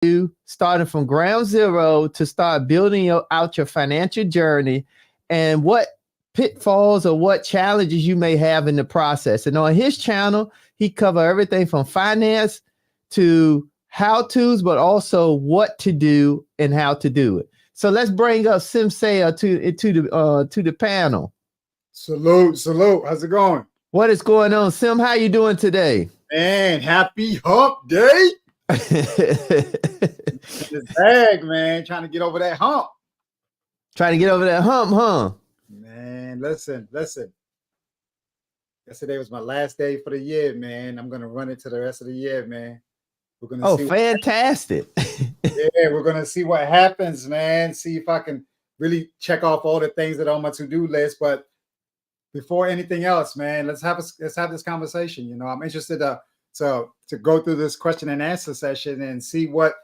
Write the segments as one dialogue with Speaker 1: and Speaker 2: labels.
Speaker 1: do, starting from ground zero to start building out your financial journey, and what pitfalls or what challenges you may have in the process. And on his channel, he cover everything from finance to how-tos, but also what to do and how to do it. So let's bring up Sim Sayer to the panel.
Speaker 2: Salute. How's it going?
Speaker 1: What is going on, Sim? How you doing today?
Speaker 2: Man, happy hump day. This bag, man, trying to get over that hump.
Speaker 1: Trying to get over that hump, huh?
Speaker 2: Man, listen. Yesterday was my last day for the year, man. I'm gonna run it to the rest of the year, man. We're gonna see
Speaker 1: fantastic.
Speaker 2: Yeah, we're gonna see what happens, man. See if I can really check off all the things that are on my to-do list. But before anything else, man, let's have this conversation. You know, I'm interested to go through this question and answer session and see what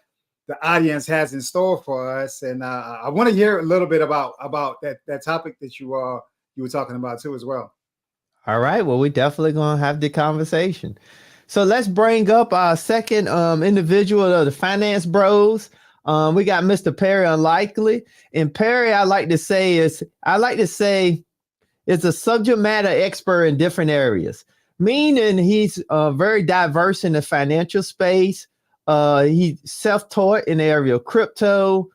Speaker 2: the audience has in store for us. And I want to hear a little bit about that topic that you were talking about too as well.
Speaker 1: All right. Well, we definitely gonna have the conversation. So let's bring up our second individual of the Finance Bros. We got Mr. Perry Unlikely. And Perry, I like to say is a subject matter expert in different areas, meaning he's very diverse in the financial space. He's self-taught in the area of crypto.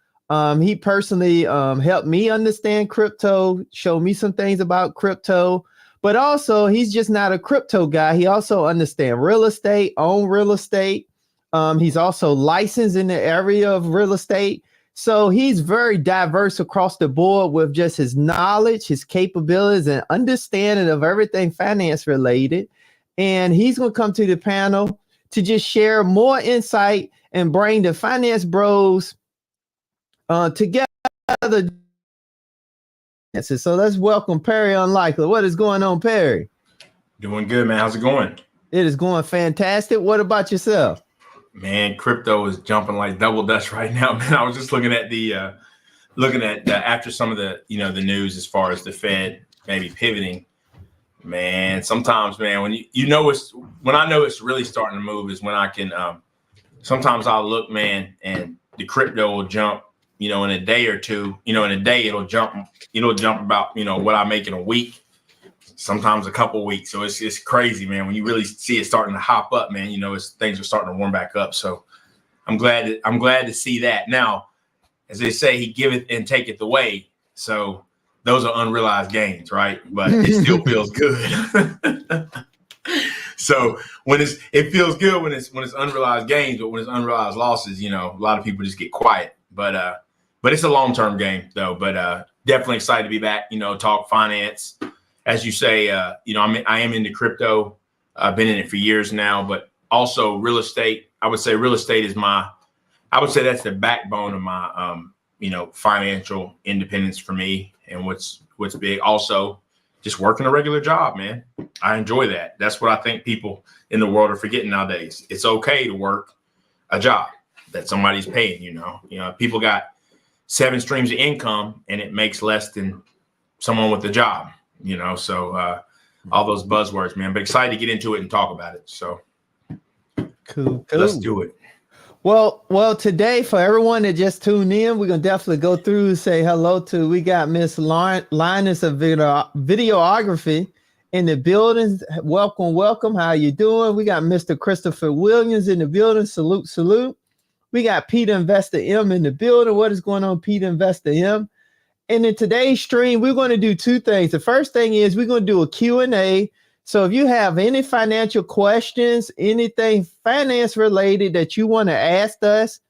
Speaker 1: He personally helped me understand crypto, showed me some things about crypto, but also he's just not a crypto guy. He also understands real estate, own real estate. He's also licensed in the area of real estate. So he's very diverse across the board with just his knowledge, his capabilities, and understanding of everything finance related. And he's going to come to the panel to just share more insight and bring the Finance Bros together. So let's welcome Perry Unlikely. What is going on, Perry?
Speaker 3: Doing good, man. How's it going?
Speaker 1: It is going fantastic. What about yourself?
Speaker 3: Man, crypto is jumping like double dutch right now, man. I was just looking at after some of the the news as far as the Fed maybe pivoting. Man, sometimes, man, when I know it's really starting to move is when I can. Sometimes I'll look, man, and the crypto will jump. In a day or two. In a day it'll jump. It'll jump about what I make in a week. Sometimes a couple weeks. So it's crazy, man. When you really see it starting to hop up, man, things are starting to warm back up. So I'm glad to see that. Now, as they say, he giveth and taketh away. So those are unrealized gains, right? But it still feels good. So it feels good when it's unrealized gains, but when it's unrealized losses, a lot of people just get quiet. But it's a long-term game though. But definitely excited to be back, talk finance. As you say, I am into crypto. I've been in it for years now, but also real estate. I would say real estate is that's the backbone of my, financial independence for me. And what's big also just working a regular job, man. I enjoy that. That's what I think people in the world are forgetting nowadays. It's okay to work a job that somebody's paying, people got 7 streams of income and it makes less than someone with a job. So all those buzzwords, man, but excited to get into it and talk about it. So
Speaker 1: cool.
Speaker 3: Let's do it.
Speaker 1: Well, today for everyone that just tuned in, we're going to definitely go through and say hello to, we got Miss Linus of videography in the building. Welcome. How you doing? We got Mr. Christopher Williams in the building. Salute. We got Peter Investor M in the building. What is going on, Peter Investor M? And in today's stream, we're going to do 2 things. The first thing is we're going to do a Q&A. So if you have any financial questions, anything finance related that you want to ask us,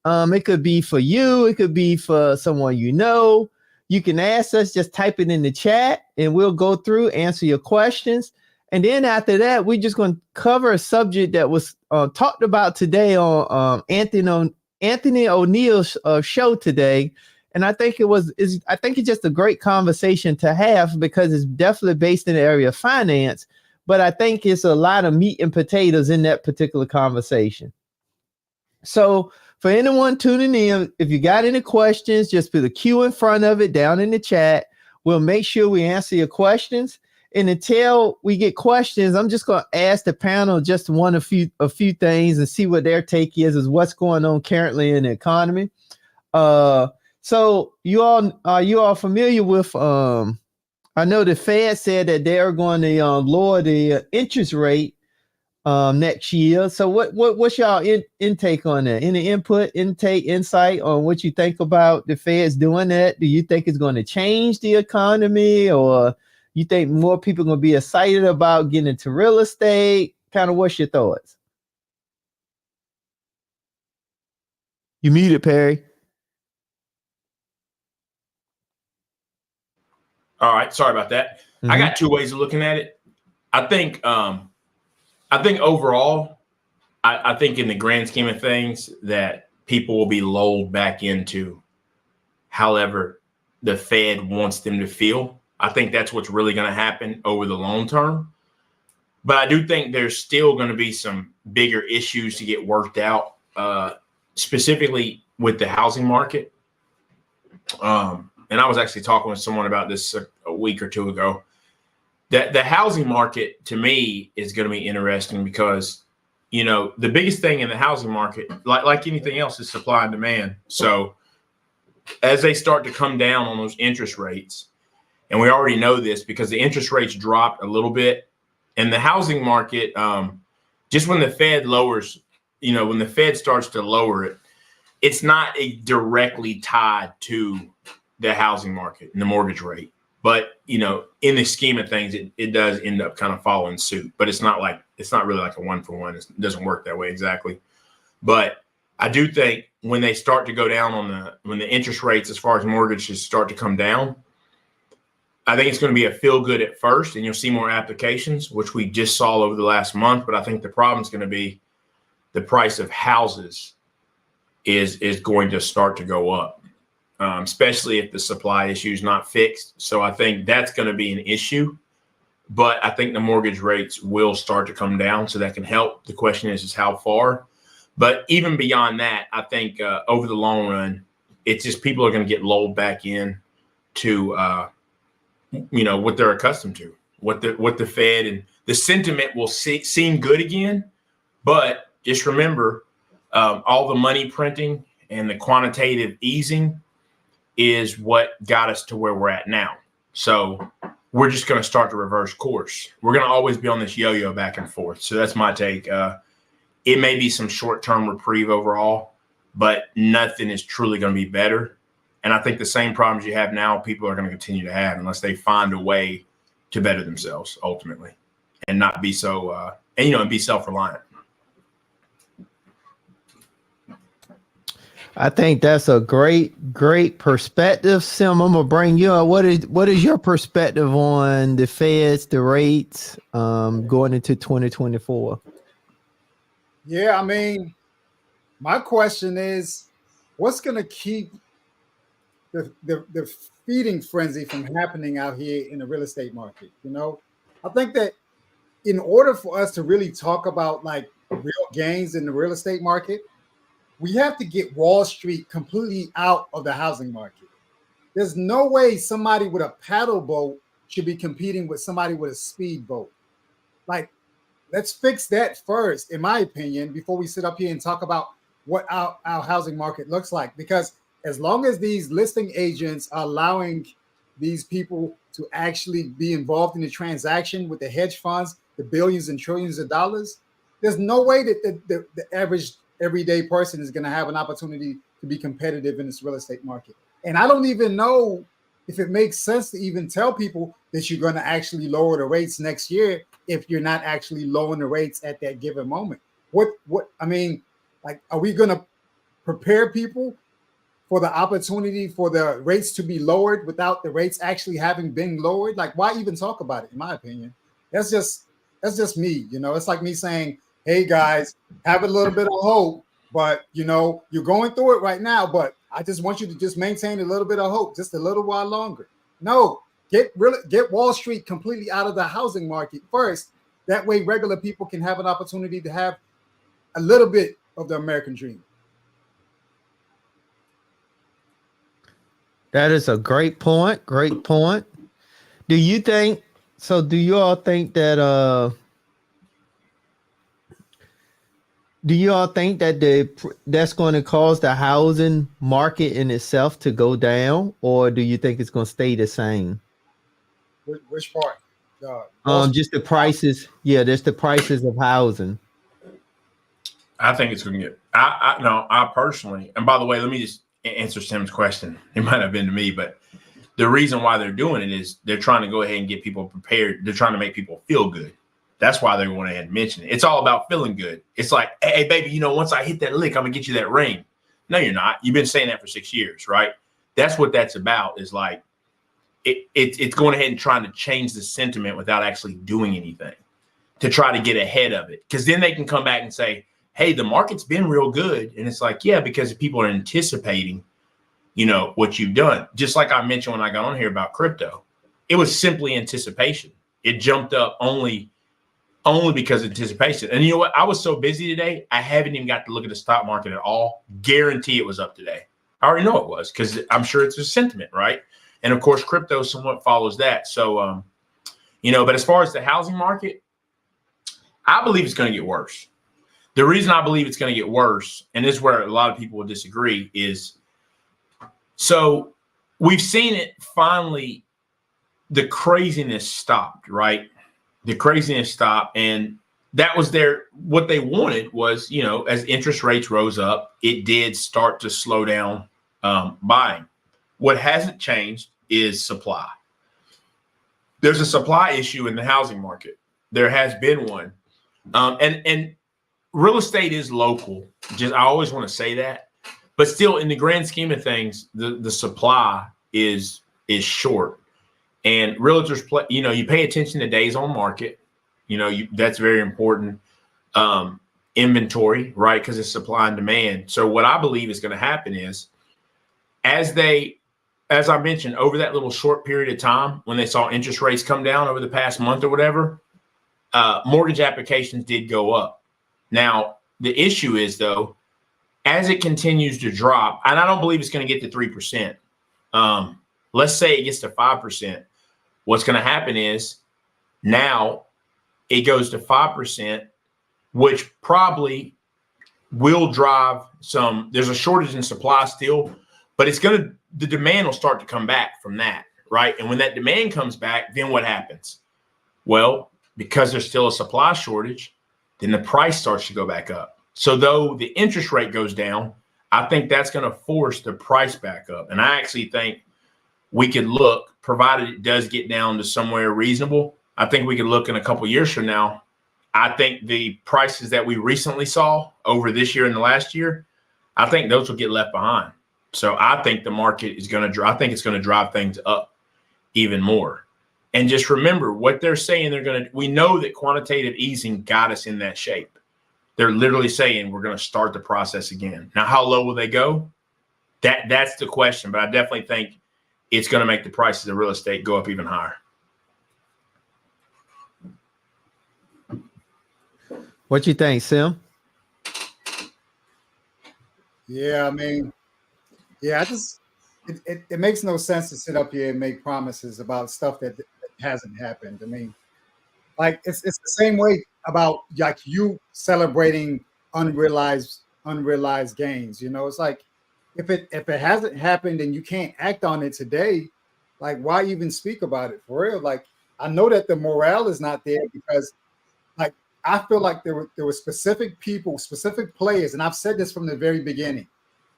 Speaker 1: it could be for you. It could be for someone you can ask us, just type it in the chat and we'll go through, answer your questions. And then after that, we're just going to cover a subject that was talked about today on Anthony O'Neill's show today. And I think it's just a great conversation to have because it's definitely based in the area of finance, but I think it's a lot of meat and potatoes in that particular conversation. So for anyone tuning in, if you got any questions, just put a Q in front of it down in the chat. We'll make sure we answer your questions. And until we get questions, I'm just going to ask the panel just a few things and see what their take is what's going on currently in the economy. So you all familiar with I know the Fed said that they're going to lower the interest rate next year. So what's y'all intake on that? Any insight on what you think about the Feds doing that? Do you think it's going to change the economy, or you think more people are going to be excited about getting into real estate? Kind of what's your thoughts? You muted, Perry.
Speaker 3: All right, sorry about that. Mm-hmm. I got two ways of looking at it. I think overall, I think in the grand scheme of things that people will be lulled back into however the Fed wants them to feel. I think that's what's really going to happen over the long term. But I do think there's still going to be some bigger issues to get worked out, specifically with the housing market. And I was actually talking with someone about this a week or two ago. That the housing market, to me, is going to be interesting because, you know, the biggest thing in the housing market, like anything else, is supply and demand. So as they start to come down on those interest rates, and we already know this because the interest rates dropped a little bit, and the housing market, just when the Fed lowers, you know, when the Fed starts to lower it, it's not directly tied to the housing market and the mortgage rate. But, you know, in the scheme of things, it does end up kind of following suit. But it's not really like a one-for-one. It doesn't work that way exactly. But I do think when they start to go down when the interest rates as far as mortgages start to come down, I think it's going to be a feel-good at first, and you'll see more applications, which we just saw over the last month. But I think the problem is going to be the price of houses is going to start to go up, especially if the supply issue is not fixed. So I think that's going to be an issue. But I think the mortgage rates will start to come down, so that can help. The question is how far. But even beyond that, I think over the long run, it's just people are going to get lulled back in to you know, what they're accustomed to, what the Fed, and the sentiment will seem good again. But just remember, all the money printing and the quantitative easing is what got us to where we're at now. So we're just going to start to reverse course. We're going to always be on this yo-yo back and forth. So that's my take. It may be some short-term reprieve overall, but nothing is truly going to be better. And I think the same problems you have now, people are going to continue to have unless they find a way to better themselves ultimately, and not be so, and be self-reliant.
Speaker 1: I think that's a great perspective. Sim, I'm gonna bring you up. What is your perspective on the Feds, the rates, going into 2024?
Speaker 2: Yeah, I mean, my question is, what's gonna keep the feeding frenzy from happening out here in the real estate market? You know, I think that in order for us to really talk about like real gains in the real estate market, we have to get Wall Street completely out of the housing market. There's no way somebody with a paddle boat should be competing with somebody with a speedboat. Like, let's fix that first, in my opinion, before we sit up here and talk about what our housing market looks like. Because as long as these listing agents are allowing these people to actually be involved in the transaction with the hedge funds, the billions and trillions of dollars, there's no way that the average everyday person is going to have an opportunity to be competitive in this real estate market. And I don't even know if it makes sense to even tell people that you're going to actually lower the rates next year if you're not actually lowering the rates at that given moment. I mean, like, are we going to prepare people for the opportunity for the rates to be lowered without the rates actually having been lowered? Like, why even talk about it, in my opinion? That's just me. You know, it's like me saying, hey guys, have a little bit of hope, but you know, you're going through it right now, but I just want you to just maintain a little bit of hope just a little while longer. No, get Wall Street completely out of the housing market first. That way regular people can have an opportunity to have a little bit of the American dream.
Speaker 1: That is a great point. Do you think, So do you all think that that's going to cause the housing market in itself to go down, or do you think it's going to stay the same?
Speaker 2: Which part? Wall Street.
Speaker 1: Just the prices. Yeah, there's the prices of housing.
Speaker 3: I think it's going to get. I personally, and by the way, let me just answer Sim's question. It might have been to me, but the reason why they're doing it is they're trying to go ahead and get people prepared. They're trying to make people feel good. That's why they went ahead and mention it. It's all about feeling good. It's like, hey, baby, once I hit that lick, I'm gonna get you that ring. No, you're not. You've been saying that for 6 years, right? That's what that's about. Is like it's going ahead and trying to change the sentiment without actually doing anything to try to get ahead of it. Because then they can come back and say, hey, the market's been real good. And it's like, yeah, because people are anticipating, what you've done. Just like I mentioned when I got on here about crypto, it was simply anticipation. It jumped up only because of anticipation. And you know what? I was so busy today, I haven't even got to look at the stock market at all. Guarantee it was up today. I already know it was because I'm sure it's a sentiment, right? And of course, crypto somewhat follows that. So, but as far as the housing market, I believe it's going to get worse. The reason I believe it's going to get worse, and this is where a lot of people will disagree, is so we've seen it finally, the craziness stopped, right? The craziness stopped, and that was what they wanted was, as interest rates rose up, it did start to slow down buying. What hasn't changed is supply. There's a supply issue in the housing market. There has been one. And real estate is local. I always want to say that. But still, in the grand scheme of things, the supply is short. And realtors play, you pay attention to days on market. That's very important. Inventory, right? Because it's supply and demand. So what I believe is going to happen is as I mentioned, over that little short period of time when they saw interest rates come down over the past month or whatever, mortgage applications did go up. Now, the issue is, though, as it continues to drop, and I don't believe it's going to get to 3%. Let's say it gets to 5%. What's going to happen is now it goes to 5%, which probably will drive there's a shortage in supply still, but the demand will start to come back from that, right? And when that demand comes back, then what happens? Well, because there's still a supply shortage, then the price starts to go back up. So though the interest rate goes down, I think that's going to force the price back up. And I actually think we could look, provided it does get down to somewhere reasonable, I think we could look in a couple of years from now. I think the prices that we recently saw over this year and the last year, I think those will get left behind. So I think the market is going to, I think it's going to drive things up even more. And just remember what they're saying. We know that quantitative easing got us in that shape. They're literally saying we're going to start the process again. Now, how low will they go? That's the question. But I definitely think it's going to make the prices of real estate go up even higher.
Speaker 1: What you think, Sim?
Speaker 2: Yeah, I mean, yeah, it makes no sense to sit up here and make promises about stuff that hasn't happened. I mean, like it's the same way about like you celebrating unrealized gains. It's like if it hasn't happened and you can't act on it today, like why even speak about it for real? Like I know that the morale is not there because like I feel like there were specific people, specific players, and I've said this from the very beginning.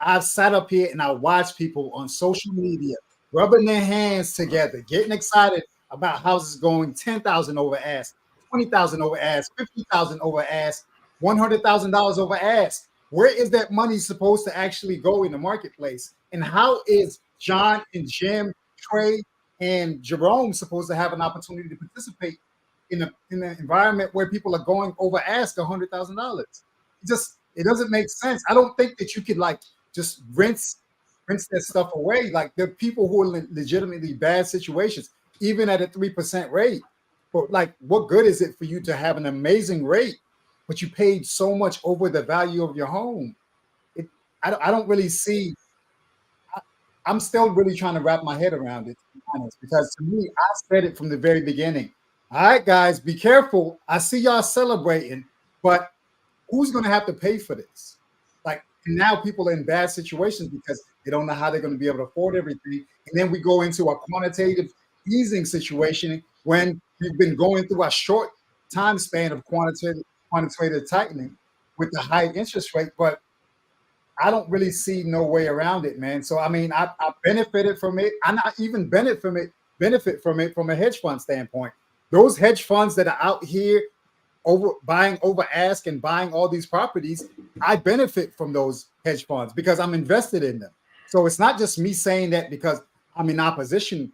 Speaker 2: I've sat up here and I watched people on social media rubbing their hands together, getting excited about houses going 10,000 over ask, 20,000 over ask, 50,000 over ask, $100,000 over ask. Where is that money supposed to actually go in the marketplace? And how is John and Jim, Trey, and Jerome supposed to have an opportunity to participate in an environment where people are going over ask $100,000? It doesn't make sense. I don't think that you could like just rinse that stuff away. Like there are people who are in legitimately bad situations, even at a 3% rate. But like, what good is it for you to have an amazing rate, but you paid so much over the value of your home? I don't really see. I'm still really trying to wrap my head around it, to be honest, because to me, I said it from the very beginning. All right, guys, be careful. I see y'all celebrating, but who's going to have to pay for this? Like now people are in bad situations because they don't know how they're going to be able to afford everything. And then we go into a quantitative easing situation when we've been going through a short time span of quantitative tightening with the high interest rate. But I don't really see no way around it, man. So I mean, I benefited from it. I not even benefit from it from a hedge fund standpoint. Those hedge funds that are out here buying over ask and buying all these properties, I benefit from those hedge funds because I'm invested in them. So it's not just me saying that because I'm in opposition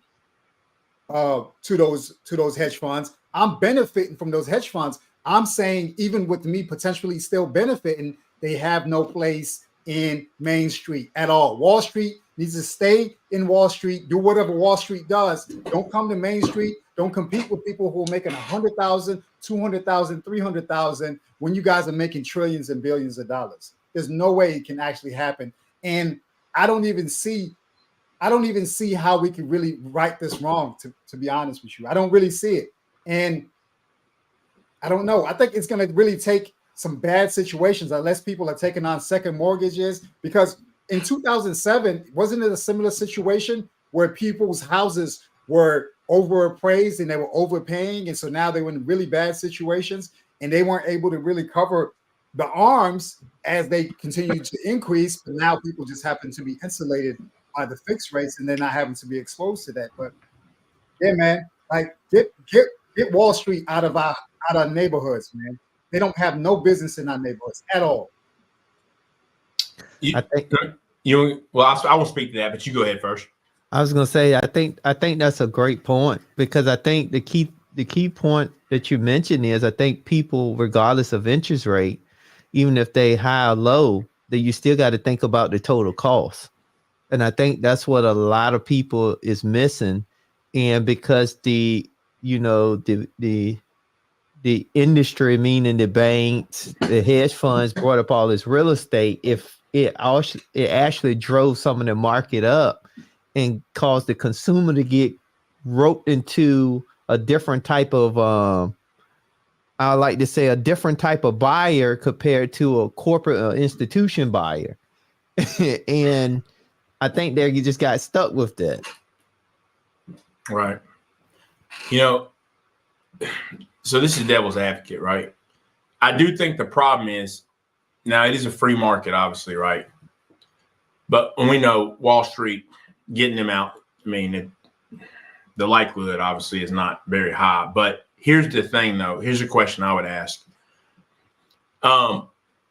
Speaker 2: to those hedge funds. I'm benefiting from those hedge funds. I'm saying even with me potentially still benefiting, they have no place in Main Street at all. Wall Street needs to stay in Wall Street, do whatever Wall Street does. Don't come to Main Street. Don't compete with people who are making 100,000, 200,000, 300,000 when you guys are making trillions and billions of dollars. There's no way it can actually happen. And I don't even see how we can really right this wrong, to be honest with you. I don't really see it. And I don't know. I think it's going to really take some bad situations unless people are taking on second mortgages, because in 2007, wasn't it a similar situation where people's houses were overappraised and they were overpaying? And so now they were in really bad situations and they weren't able to really cover the arms as they continued to increase. But now people just happen to be insulated by the fixed rates and they're not having to be exposed to that. But yeah, man, like get Wall Street out of our neighborhoods, man. They don't have no business in our neighborhoods at all.
Speaker 1: I think
Speaker 3: I won't speak to that, but you go ahead first.
Speaker 1: I was gonna say I think that's a great point, because I think the key point that you mentioned is I think people, regardless of interest rate, even if they high or low, that you still got to think about the total cost. And I think that's what a lot of people is missing. And because the industry, meaning the banks, the hedge funds, brought up all this real estate, if it actually drove some of the market up and caused the consumer to get roped into a different type of I like to say a different type of buyer compared to a corporate institution buyer. And I think there you just got stuck with that.
Speaker 3: Right. So this is devil's advocate, right? I do think the problem is, now it is a free market, obviously, right? But when we know Wall Street getting them out, I mean, the likelihood obviously is not very high. But here's the thing, though. Here's a question I would ask.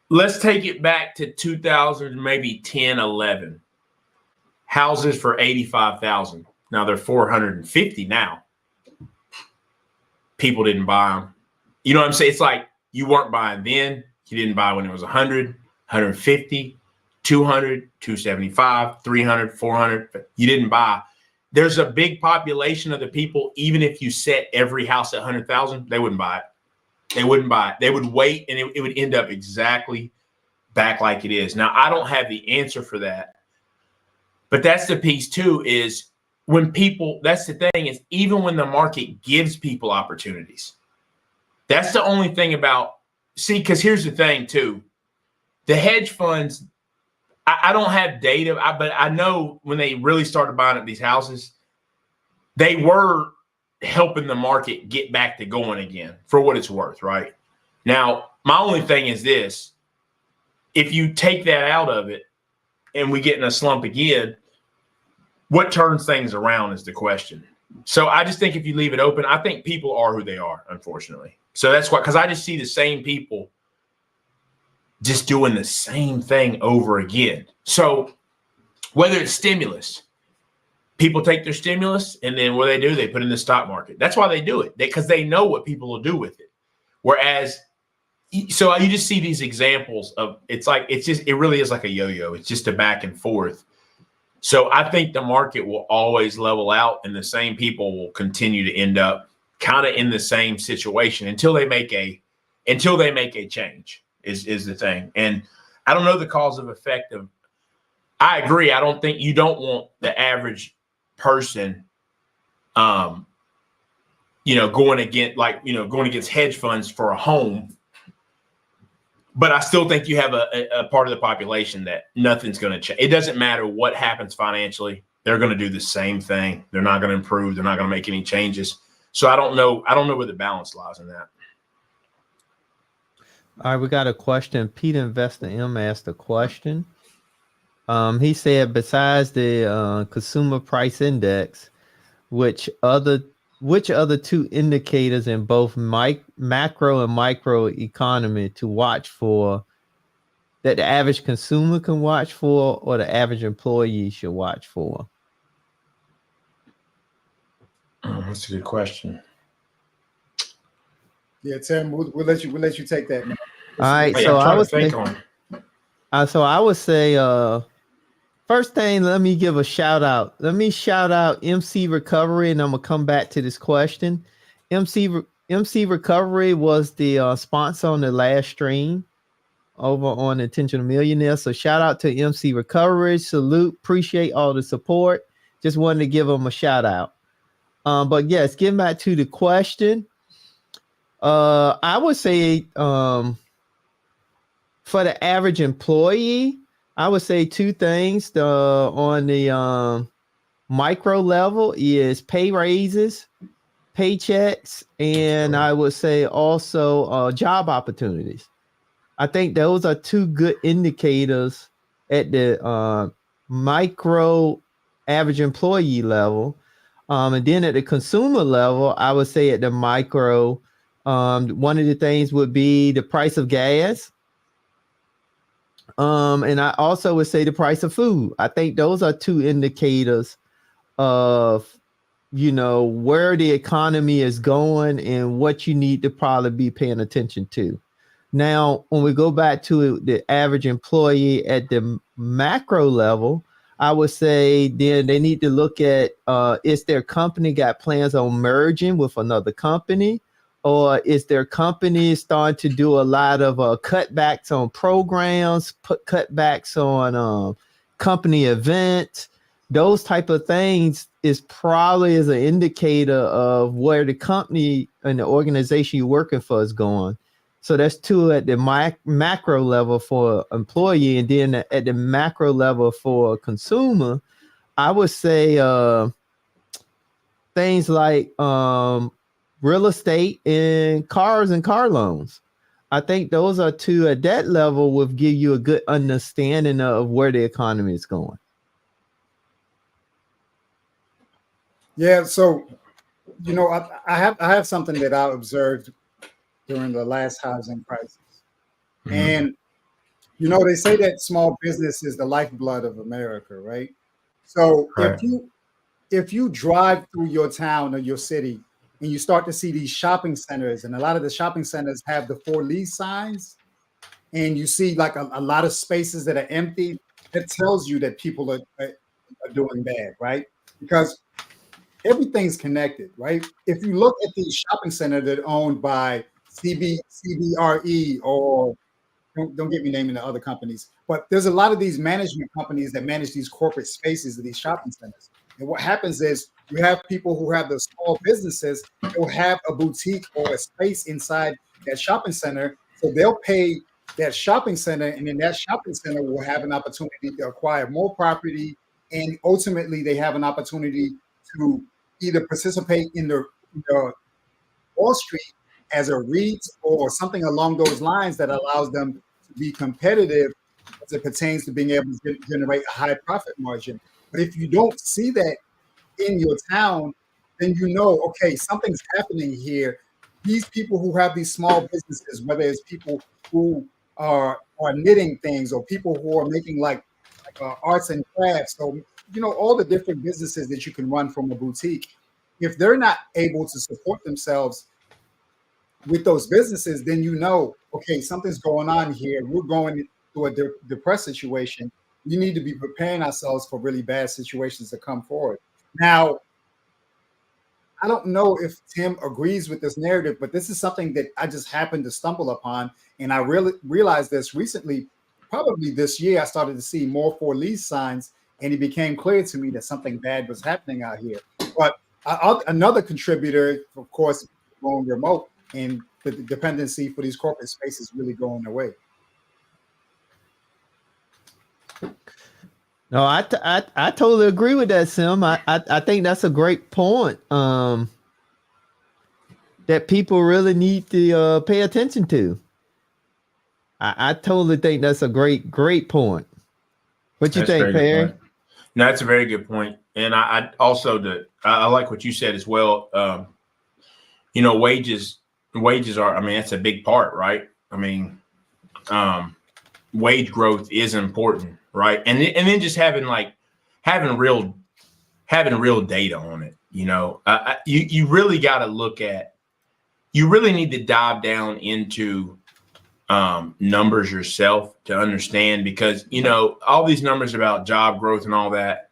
Speaker 3: Let's take it back to 2000, maybe 10, 11. Houses for 85,000. Now they're 450 now. People didn't buy them. You know what I'm saying? It's like you weren't buying then. You didn't buy when it was 100, 150, 200, 275, 300, 400. You didn't buy. There's a big population of the people, even if you set every house at 100,000, they wouldn't buy it. They wouldn't buy it. They would wait, and it would end up exactly back like it is. Now, I don't have the answer for that. But that's the piece, too, is when people, that's the thing, is even when the market gives people opportunities, that's the only thing about, because here's the thing, too. The hedge funds, I don't have data, but I know when they really started buying up these houses, they were helping the market get back to going again, for what it's worth, right? Now, my only thing is this. If you take that out of it and we get in a slump again, what turns things around is the question. So I just think if you leave it open, I think people are who they are, unfortunately. So that's why, because I just see the same people just doing the same thing over again. So whether it's stimulus, people take their stimulus and then what do? They put it in the stock market. That's why they do it, because they know what people will do with it. Whereas, so you just see these examples of, it really is like a yo-yo. It's just a back and forth. So I think the market will always level out and the same people will continue to end up kind of in the same situation until they make a change is the thing. And I don't know the cause of effect of, I agree. I don't think you don't want the average person going against hedge funds for a home. But I still think you have a part of the population that nothing's going to change. It doesn't matter what happens financially. They're going to do the same thing. They're not going to improve. They're not going to make any changes. So I don't know where the balance lies in that.
Speaker 1: All right, we got a question. Peter Investor M asked a question. He said, besides the consumer price index, which other two indicators in both macro and micro economy to watch for that the average consumer can watch for or the average employee should watch for?
Speaker 3: That's a good question.
Speaker 2: Yeah, Tim, we'll let you take that, man.
Speaker 1: All right,
Speaker 3: so
Speaker 1: I would say first thing, let me give a shout out. Let me shout out MC Recovery, and I'm gonna come back to this question. MC Recovery was the sponsor on the last stream over on Intentional Millionaire. So shout out to MC Recovery. Salute, appreciate all the support. Just wanted to give them a shout out. But yes, getting back to the question, I would say for the average employee, I would say two things. On the micro level is pay raises, paychecks, and I would say also job opportunities. I think those are two good indicators at the micro average employee level. And then at the consumer level, I would say at the micro, one of the things would be the price of gas. And I also would say the price of food. I think those are two indicators of, where the economy is going and what you need to probably be paying attention to. Now, when we go back to the average employee at the macro level, I would say then they need to look at, is their company got plans on merging with another company? Or is their company starting to do a lot of cutbacks on programs, cutbacks on company events? Those type of things is probably as an indicator of where the company and the organization you're working for is going. So that's two at the macro level for employee, and then at the macro level for consumer, I would say things like real estate and cars and car loans. I think those are two at that level will give you a good understanding of where the economy is going.
Speaker 2: Yeah, so I have something that I observed during the last housing crisis. Mm-hmm. And they say that small business is the lifeblood of America, right? So right. if you drive through your town or your city and you start to see these shopping centers, and a lot of the shopping centers have the for lease signs, and you see like a lot of spaces that are empty, it tells you that people are doing bad, right? Because everything's connected, right? If you look at these shopping centers that are owned by CBRE, or don't get me naming the other companies, but there's a lot of these management companies that manage these corporate spaces of these shopping centers. And what happens is you have people who have the small businesses, they'll have a boutique or a space inside that shopping center. So they'll pay that shopping center, and then that shopping center will have an opportunity to acquire more property. And ultimately they have an opportunity to either participate in the Wall Street as a REIT or something along those lines that allows them to be competitive as it pertains to being able to generate a high profit margin. But if you don't see that in your town, then okay, something's happening here. These people who have these small businesses, whether it's people who are knitting things or people who are making like arts and crafts, so all the different businesses that you can run from a boutique, if they're not able to support themselves with those businesses, then okay, something's going on here. We're going through a depressed situation. We need to be preparing ourselves for really bad situations to come forward. Now, I don't know if Tim agrees with this narrative, but this is something that I just happened to stumble upon. And I really realized this recently, probably this year, I started to see more for lease signs, and it became clear to me that something bad was happening out here. But Another contributor, of course, going remote, and the dependency for these corporate spaces really going away.
Speaker 1: No, I totally agree with that, Sim. I think that's a great point. That people really need to pay attention to. I totally think that's a great point. What you think, Perry?
Speaker 3: No, that's a very good point. And I also I like what you said as well. You know, wages are, I mean, that's a big part, right? I mean, wage growth is important, right? And then just having real data on it. You know, you really got to look at. You really need to dive down into numbers yourself to understand, because, you know, all these numbers about job growth and all that,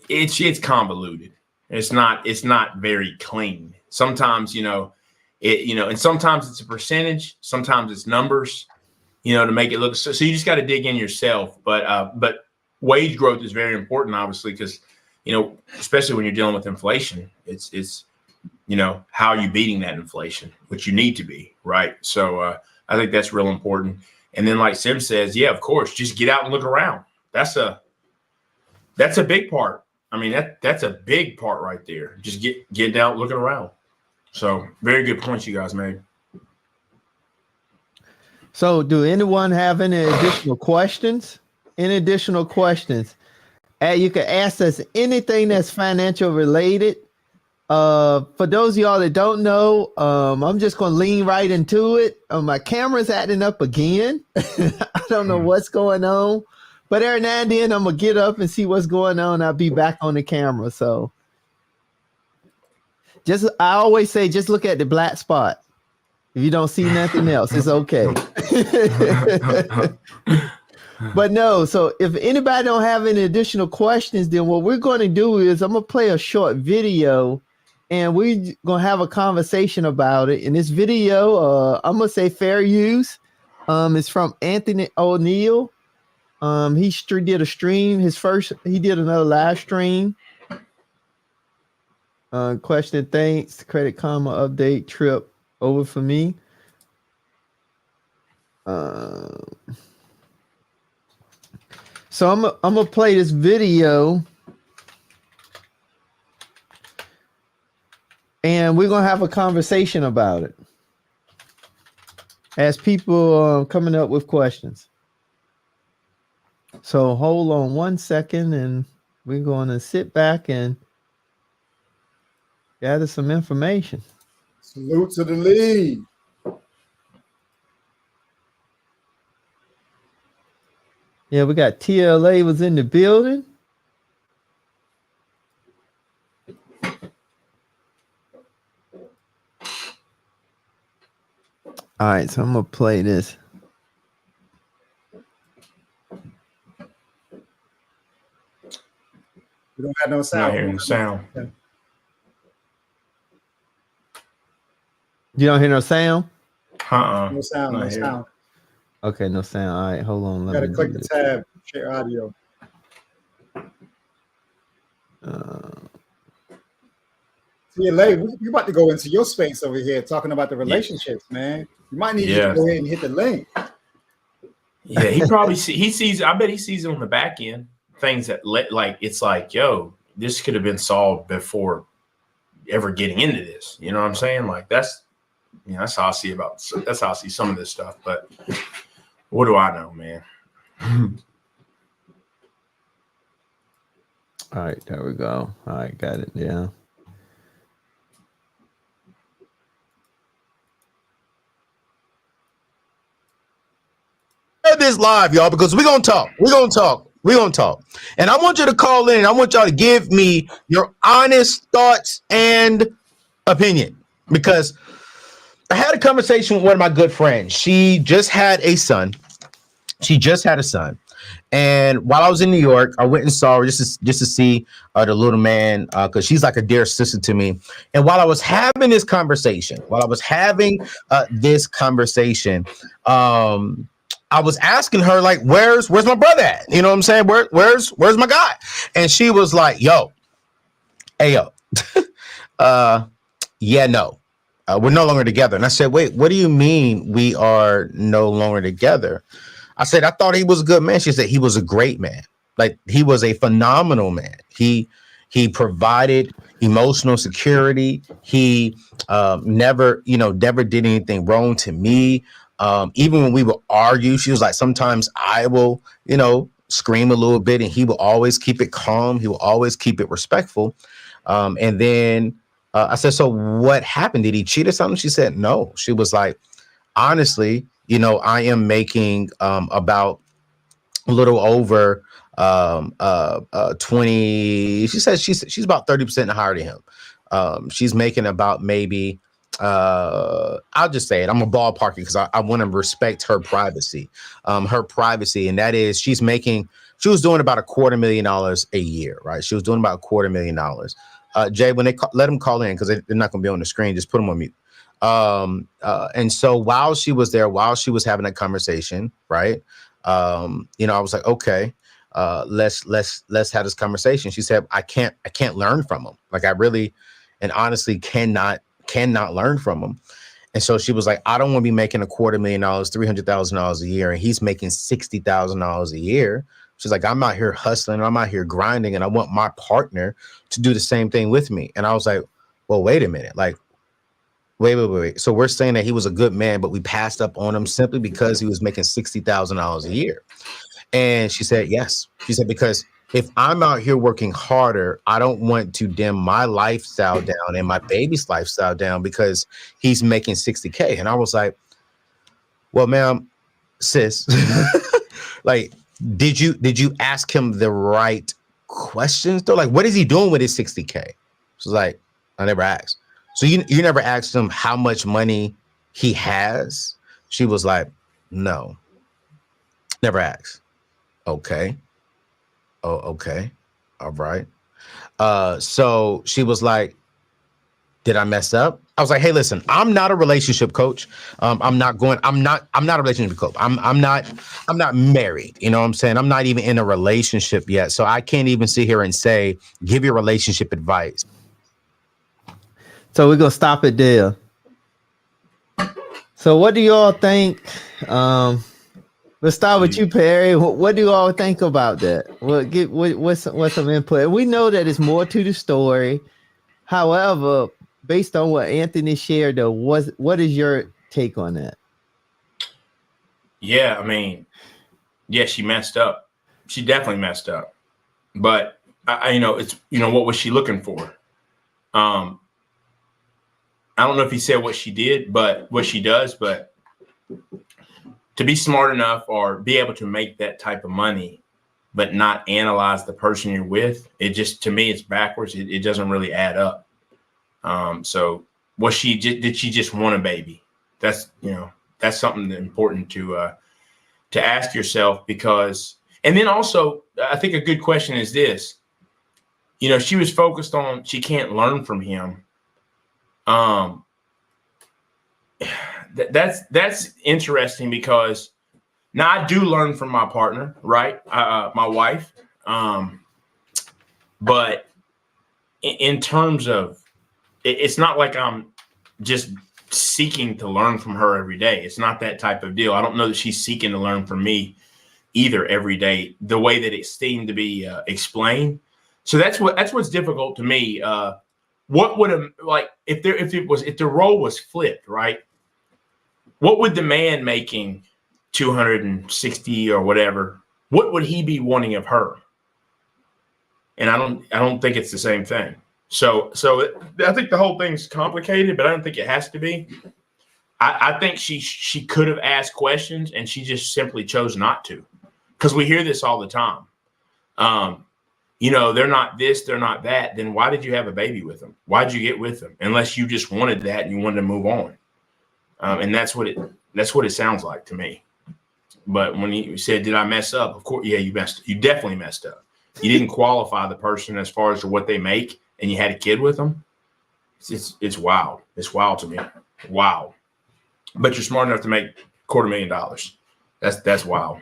Speaker 3: it's convoluted. It's not very clean. Sometimes, and sometimes it's a percentage, sometimes it's numbers, to make it look so you just got to dig in yourself. But wage growth is very important, obviously, because, especially when you're dealing with inflation, it's how are you beating that inflation, which you need to be, right? So I think that's real important. And then, like Sim says, yeah, of course, just get out and look around. That's a big part. I mean, that's a big part right there. Just get out, looking around. So very good points you guys made.
Speaker 1: So do anyone have any additional questions? Any additional questions? You can ask us anything that's financial related. For those of y'all that don't know, I'm just going to lean right into it. My camera's acting up again. I don't know what's going on, but every now and then I'm going to get up and see what's going on. I'll be back on the camera. So I always say, just look at the black spot. If you don't see nothing else, it's okay. But no, so if anybody don't have any additional questions, then what we're going to do is I'm going to play a short video and we're going to have a conversation about it. In this video, I'm going to say fair use. It's from Anthony O'Neill. He did a stream. He did another live stream. Question, thanks. Credit Karma update trip over for me. So I'm gonna play this video, and we're gonna have a conversation about it as people coming up with questions. So hold on 1 second, and we're gonna sit back and gather some information.
Speaker 2: Salute to the lead.
Speaker 1: Yeah, we got TLA was in the building. All right, so I'm going to play this.
Speaker 2: We don't have no sound.
Speaker 3: Not hearing the sound.
Speaker 1: You don't hear no sound?
Speaker 2: No sound, no sound.
Speaker 1: Okay, no sound. All right, hold on.
Speaker 2: You gotta click the tab, share audio. TLA, we're about to go into your space over here talking about the relationships, man. You might need to go ahead and hit the link.
Speaker 3: Yeah, he probably sees. I bet he sees on the back end things that it's like, yo, this could have been solved before ever getting into this. You know what I'm saying? Like that's how I see some of this stuff. But what do I know, man?
Speaker 1: All right, there we go. All right, got it. Yeah.
Speaker 4: This live, y'all, because we're gonna talk. And I want you to call in. I want y'all to give me your honest thoughts and opinion, because I had a conversation with one of my good friends. She just had a son. And while I was in New York, I went and saw her just to see the little man, because she's like a dear sister to me. And while I was having this conversation, I was asking her, like, where's my brother at? You know what I'm saying? Where's my guy? And she was like, hey, Yeah, no, we're no longer together. And I said, wait, what do you mean we are no longer together? I said, I thought he was a good man. She said he was a great man. Like he was a phenomenal man. He provided emotional security. He never did anything wrong to me. Even when we would argue, she was like, sometimes I will, scream a little bit, and he will always keep it calm. He will always keep it respectful. And then I said, so what happened? Did he cheat or something? She said, no. She was like, honestly, I am making about a little over 20. She says she's about 30% higher than him. She's making about maybe I'll just say it. I'm a ballpark because I want to respect her privacy. And that is she was doing about $250,000 a year, right? She was doing about $250,000. Jay, when let them call in because they're not going to be on the screen, just put them on mute. And so while she was having that conversation, right? I was like, okay, let's have this conversation. She said, I can't learn from him. Like I really and honestly cannot learn from him. And so she was like, I don't want to be making $250,000, $300,000 a year, and he's making $60,000 a year. She's like, I'm out here hustling, I'm out here grinding, and I want my partner to do the same thing with me. And I was like, well, wait a minute, like, wait. So we're saying that he was a good man, but we passed up on him simply because he was making $60,000 a year. And she said, yes. She said, because if I'm out here working harder, I don't want to dim my lifestyle down and my baby's lifestyle down because he's making 60K. And I was like, well, ma'am, sis, like, did you ask him the right questions though? Like, what is he doing with his 60K? She's like, I never asked. So you never asked him how much money he has? She was like, no, never asked. Okay. Oh, okay. All right. So she was like, did I mess up? I was like, hey, listen, I'm not a relationship coach. I'm not a relationship coach. I'm not married. You know what I'm saying? I'm not even in a relationship yet. So I can't even sit here and say, give your relationship advice.
Speaker 1: So we're gonna stop it there. So what do you all think? Let's start with you, Perry. What do you all think about that? What's some input? We know that it's more to the story. However, based on what Anthony shared, though, what is your take on that?
Speaker 3: Yeah, I mean, yeah, she messed up. She definitely messed up. But what was she looking for? I don't know if he said what she did, but what she does, but to be smart enough or be able to make that type of money, but not analyze the person you're with, to me, it's backwards. It doesn't really add up. So did she just want a baby? That's something important to ask yourself and then also I think a good question is this, she was focused on, she can't learn from him. That's interesting because now I do learn from my partner, right? My wife. But in terms of, it's not like I'm just seeking to learn from her every day. It's not that type of deal. I don't know that she's seeking to learn from me either every day, the way that it seemed to be explained. So that's what's difficult to me. What would if the role was flipped, right? What would the man making 260 or whatever, what would he be wanting of her? And I don't think it's the same thing. So I think the whole thing's complicated, but I don't think it has to be. I think she could have asked questions and she just simply chose not to, because we hear this all the time. They're not this, they're not that. Then why did you have a baby with them? Why'd you get with them? Unless you just wanted that and you wanted to move on. And that's what it sounds like to me. But when you said, did I mess up? Of course, yeah, you definitely messed up. You didn't qualify the person as far as to what they make, and you had a kid with them. It's wild. It's wild to me. Wow. But you're smart enough to make $250,000. That's wild.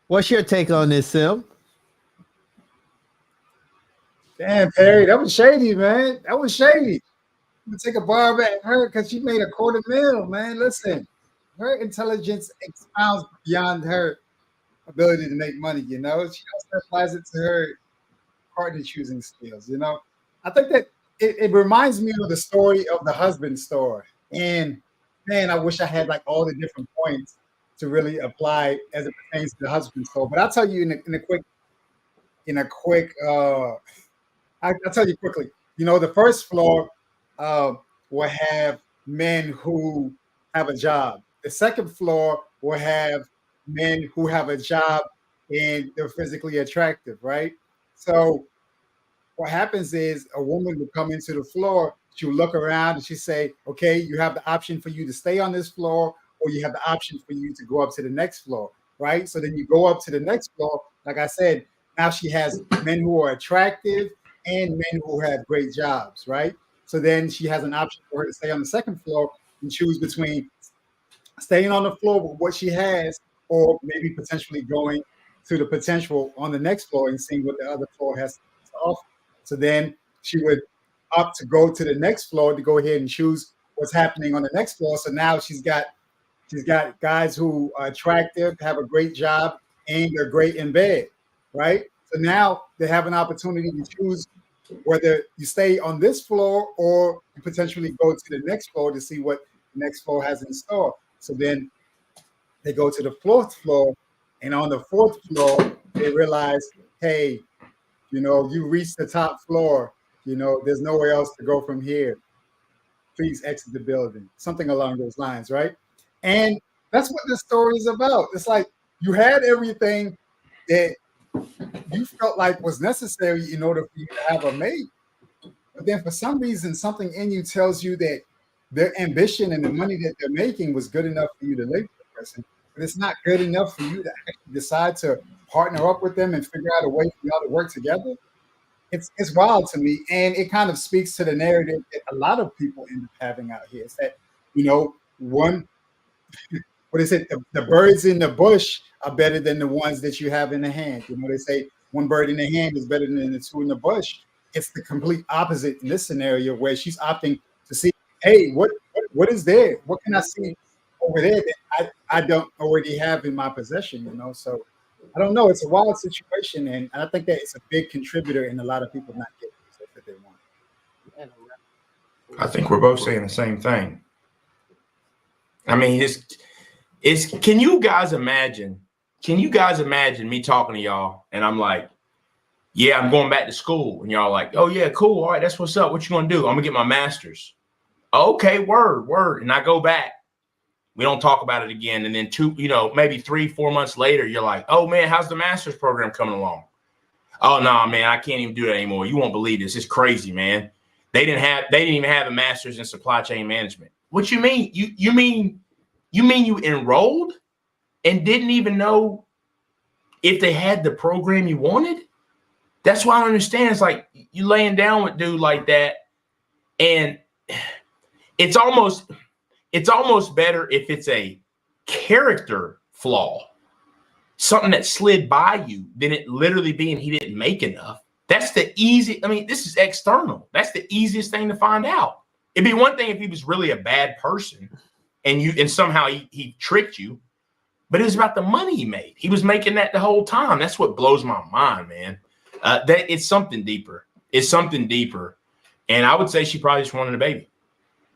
Speaker 1: What's your take on this, Sim?
Speaker 2: Damn, Perry, that was shady, man. That was shady. I'm gonna take a bar at her because she made $250,000, man. Listen, her intelligence expounds beyond her ability to make money. You know, she also applies it to her partner choosing skills. You know, I think that it reminds me of the story of the husband store. And man, I wish I had like all the different points to really apply as it pertains to the husband store. But I'll tell you in a quick I'll tell you quickly. You know, the first floor uh, will have men who have a job. The second floor will have men who have a job and they're physically attractive, right? So what happens is a woman will come into the floor, she'll look around and she say, okay, you have the option for you to stay on this floor, or you have the option for you to go up to the next floor, right? So then you go up to the next floor. Like I said, now she has men who are attractive and men who have great jobs, right? So then she has an option for her to stay on the second floor and choose between staying on the floor with what she has, or maybe potentially going to the potential on the next floor and seeing what the other floor has to offer. So then she would opt to go to the next floor to go ahead and choose what's happening on the next floor. So now she's got guys who are attractive, have a great job, and they're great in bed, right? So now they have an opportunity to choose whether you stay on this floor or you potentially go to the next floor to see what the next floor has in store. So then they go to the fourth floor, and on the fourth floor, they realize, hey, you know, you reached the top floor. You know, there's nowhere else to go from here. Please exit the building. Something along those lines, right? And that's what this story is about. It's like you had everything that you felt like was necessary in order for you to have a mate. But then for some reason, something in you tells you that their ambition and the money that they're making was good enough for you to live with the person. But it's not good enough for you to actually decide to partner up with them and figure out a way for y'all to work together. It's wild to me. And it kind of speaks to the narrative that a lot of people end up having out here. It's that, you know, one, what is it? The birds in the bush are better than the ones that you have in the hand. You know, they say one bird in the hand is better than the two in the bush. It's the complete opposite in this scenario where she's opting to see, hey, what is there? What can I see over there that I don't already have in my possession? You know, so I don't know. It's a wild situation, and I think that it's a big contributor in a lot of people not getting the stuff that they want.
Speaker 3: I think we're both saying the same thing. I mean, it's can you guys imagine me talking to y'all and I'm like, yeah, I'm going back to school. And y'all like, oh yeah, cool. All right, that's what's up. What you gonna do? I'm gonna get my master's. Okay, word. And I go back. We don't talk about it again. And then maybe 3-4 months later, you're like, oh man, how's the master's program coming along? Oh no, man, I can't even do that anymore. You won't believe this. It's crazy, man. They didn't even have a master's in supply chain management. What you mean? You mean you enrolled and didn't even know if they had the program you wanted? That's why I don't understand. It's like you laying down with dude like that, and it's almost better if it's a character flaw, something that slid by you, than it literally being he didn't make enough. That's the easy. I mean, this is external. That's the easiest thing to find out. It'd be one thing if he was really a bad person and somehow he tricked you, but it was about the money he made. He was making that the whole time. That's what blows my mind, man. That it's something deeper. It's something deeper. And I would say she probably just wanted a baby.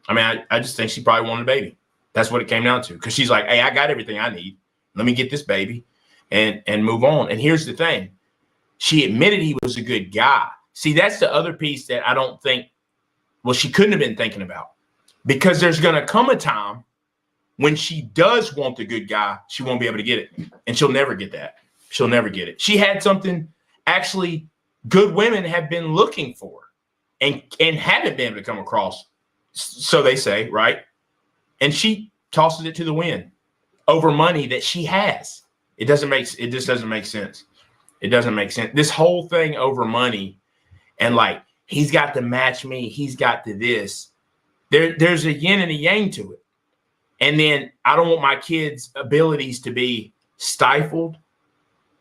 Speaker 3: I mean, I just think she probably wanted a baby. That's what it came down to. Because she's like, hey, I got everything I need. Let me get this baby and move on. And here's the thing. She admitted he was a good guy. See, that's the other piece that I don't think, well, she couldn't have been thinking about. Because there's going to come a time when she does want the good guy, she won't be able to get it. And she'll never get that. She'll never get it. She had something actually good women have been looking for and haven't been able to come across. So they say, right? And she tosses it to the wind over money that she has. It just doesn't make sense. It doesn't make sense. This whole thing over money and like, he's got to match me. He's got to this. There's a yin and a yang to it. And then I don't want my kids' abilities to be stifled.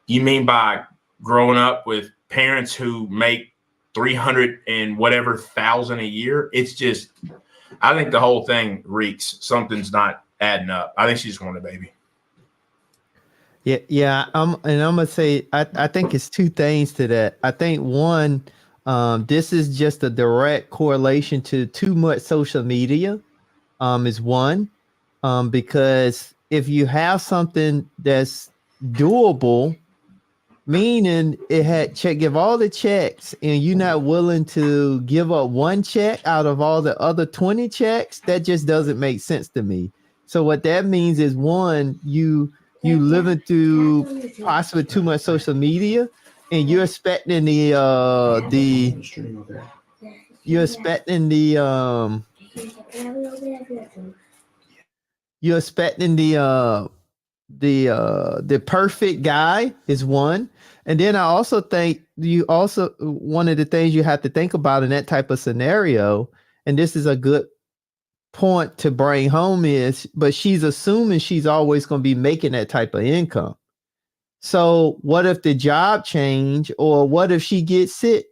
Speaker 3: You mean by growing up with parents who make 300 and whatever thousand a year. It's just, I think the whole thing reeks. Something's not adding up. I think she just wanted a baby.
Speaker 1: Yeah. I'm gonna say I think it's two things to that. I think one, this is just a direct correlation to too much social media. Is one, because if you have something that's doable, meaning it had give all the checks, and you're not willing to give up one check out of all the other 20 checks, that just doesn't make sense to me. So what that means is, one, you living through possibly too much social media, and you're expecting you're expecting you're expecting the perfect guy is one. And then I also think one of the things you have to think about in that type of scenario, and this is a good point to bring home, is, but she's assuming she's always going to be making that type of income. So what if the job change, or what if she gets sick,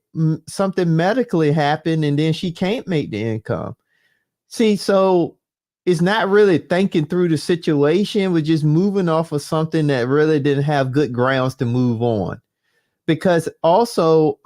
Speaker 1: something medically happen, and then she can't make the income? See, so it's not really thinking through the situation. We're just moving off of something that really didn't have good grounds to move on. Because also,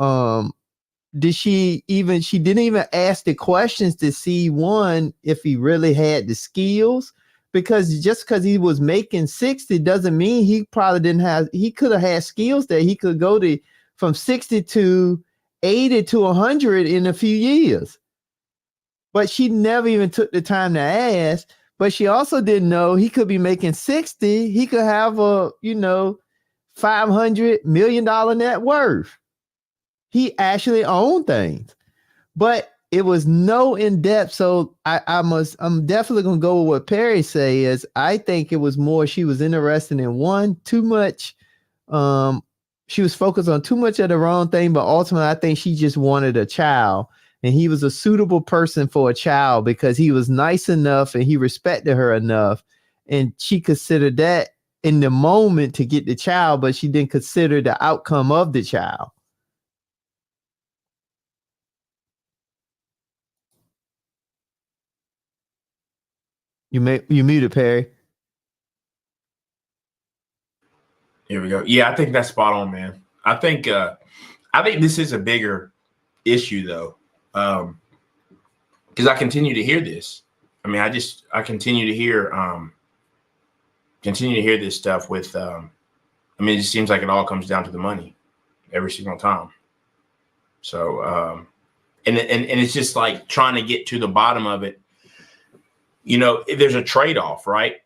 Speaker 1: she didn't even ask the questions to see, one, if he really had the skills. Because just because he was making 60 doesn't mean he could have had skills that he could go to from 60 to 80 to 100 in a few years. But she never even took the time to ask. But she also didn't know he could be making 60. He could have a, $500 million net worth. He actually owned things. But it was no in-depth. So I'm definitely going to go with what Perry says. I think it was more she was interested in, one, too much. She was focused on too much of the wrong thing. But ultimately, I think she just wanted a child. And he was a suitable person for a child because he was nice enough and he respected her enough. And she considered that in the moment to get the child, but she didn't consider the outcome of the child. You muted, Perry.
Speaker 3: Here we go. Yeah, I think that's spot on, man. I think this is a bigger issue though. Because I continue to hear this. I mean, I continue to hear this stuff with it just seems like it all comes down to the money every single time. So and it's just like trying to get to the bottom of it. There's a trade-off, right?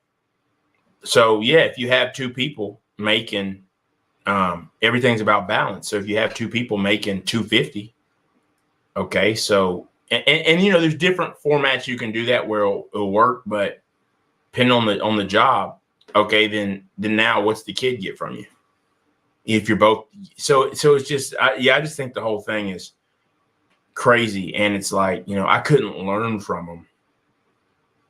Speaker 3: So yeah, if you have two people making everything's about balance. So if you have two people making 250, okay, so and there's different formats you can do that where it'll work, but depending on the job, okay, then now what's the kid get from you? If you're both so it's just I just think the whole thing is crazy, and it's like I couldn't learn from them.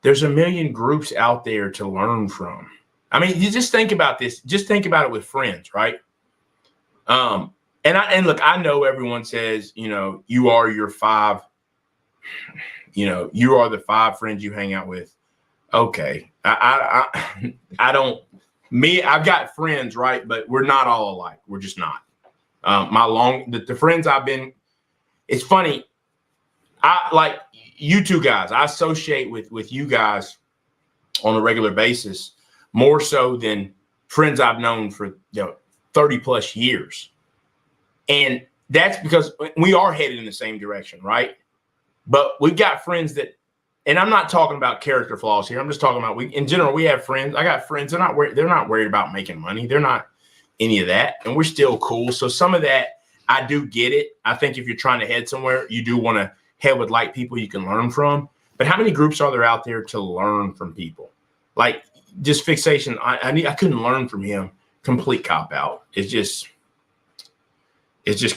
Speaker 3: There's a million groups out there to learn from. I mean, you just think about this. Just think about it with friends, right? And look, I know everyone says, you are your five, you are the five friends you hang out with. Okay. I don't, I've got friends, right? But we're not all alike. We're just not. The friends I've been, it's funny. I like you two guys. I associate with you guys on a regular basis more so than friends I've known for 30 plus years. And that's because we are headed in the same direction, right? But we've got friends that, and I'm not talking about character flaws here. I'm just talking about in general, we have friends. I got friends. They're not worried about making money. They're not any of that. And we're still cool. So some of that, I do get it. I think if you're trying to head somewhere, you do want to head with like people you can learn from. But how many groups are there out there to learn from people? Like just fixation. I couldn't learn from him. Complete cop out. It's just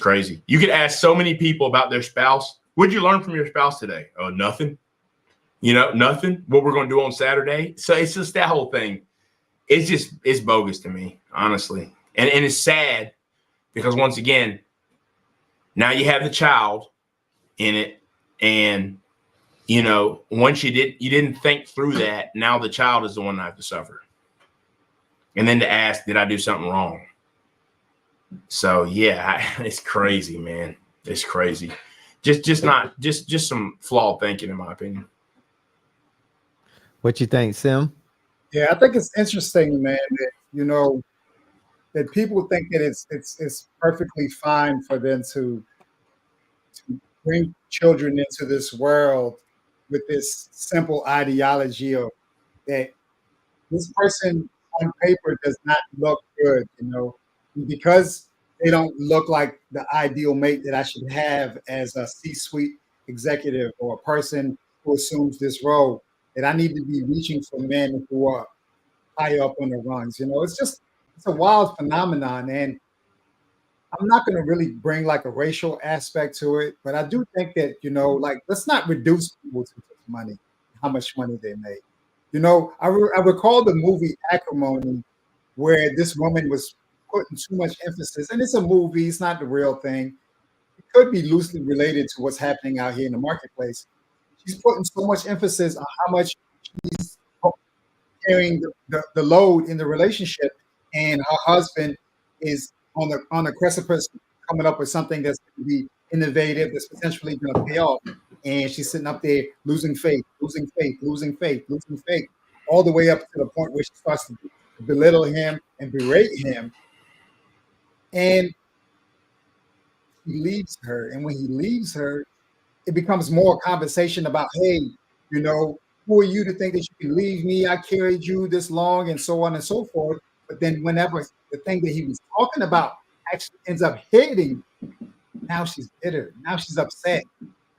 Speaker 3: crazy. You could ask so many people about their spouse. What'd you learn from your spouse today? Oh, nothing. Nothing. What we're going to do on Saturday. So it's just that whole thing. It's bogus to me, honestly. And it's sad because once again, Now you have the child in it, and once you didn't think through that. Now the child is the one that have to suffer, and then to ask, did I do something wrong? So yeah, it's crazy, man. It's crazy. Just some flawed thinking, in my opinion.
Speaker 1: What you think, Sim?
Speaker 2: Yeah, I think it's interesting, man, that that people think that it's perfectly fine for them to bring children into this world with this simple ideology of that this person on paper does not look good, because they don't look like the ideal mate that I should have as a C-suite executive or a person who assumes this role, that I need to be reaching for men who are high up on the rungs. It's a wild phenomenon. And I'm not going to really bring like a racial aspect to it, but I do think that, like, let's not reduce people to just money, how much money they make. I recall the movie Acrimony, where this woman was putting too much emphasis, and it's a movie, it's not the real thing. It could be loosely related to what's happening out here in the marketplace. She's putting so much emphasis on how much she's carrying the load in the relationship, and her husband is on the precipice coming up with something that's going to be innovative, that's potentially going to pay off. And she's sitting up there losing faith, all the way up to the point where she starts to belittle him and berate him. And he leaves her. And when he leaves her, it becomes more conversation about, hey, who are you to think that you can leave me? I carried you this long, and so on and so forth. But then whenever the thing that he was talking about actually ends up hitting, now she's bitter. Now she's upset.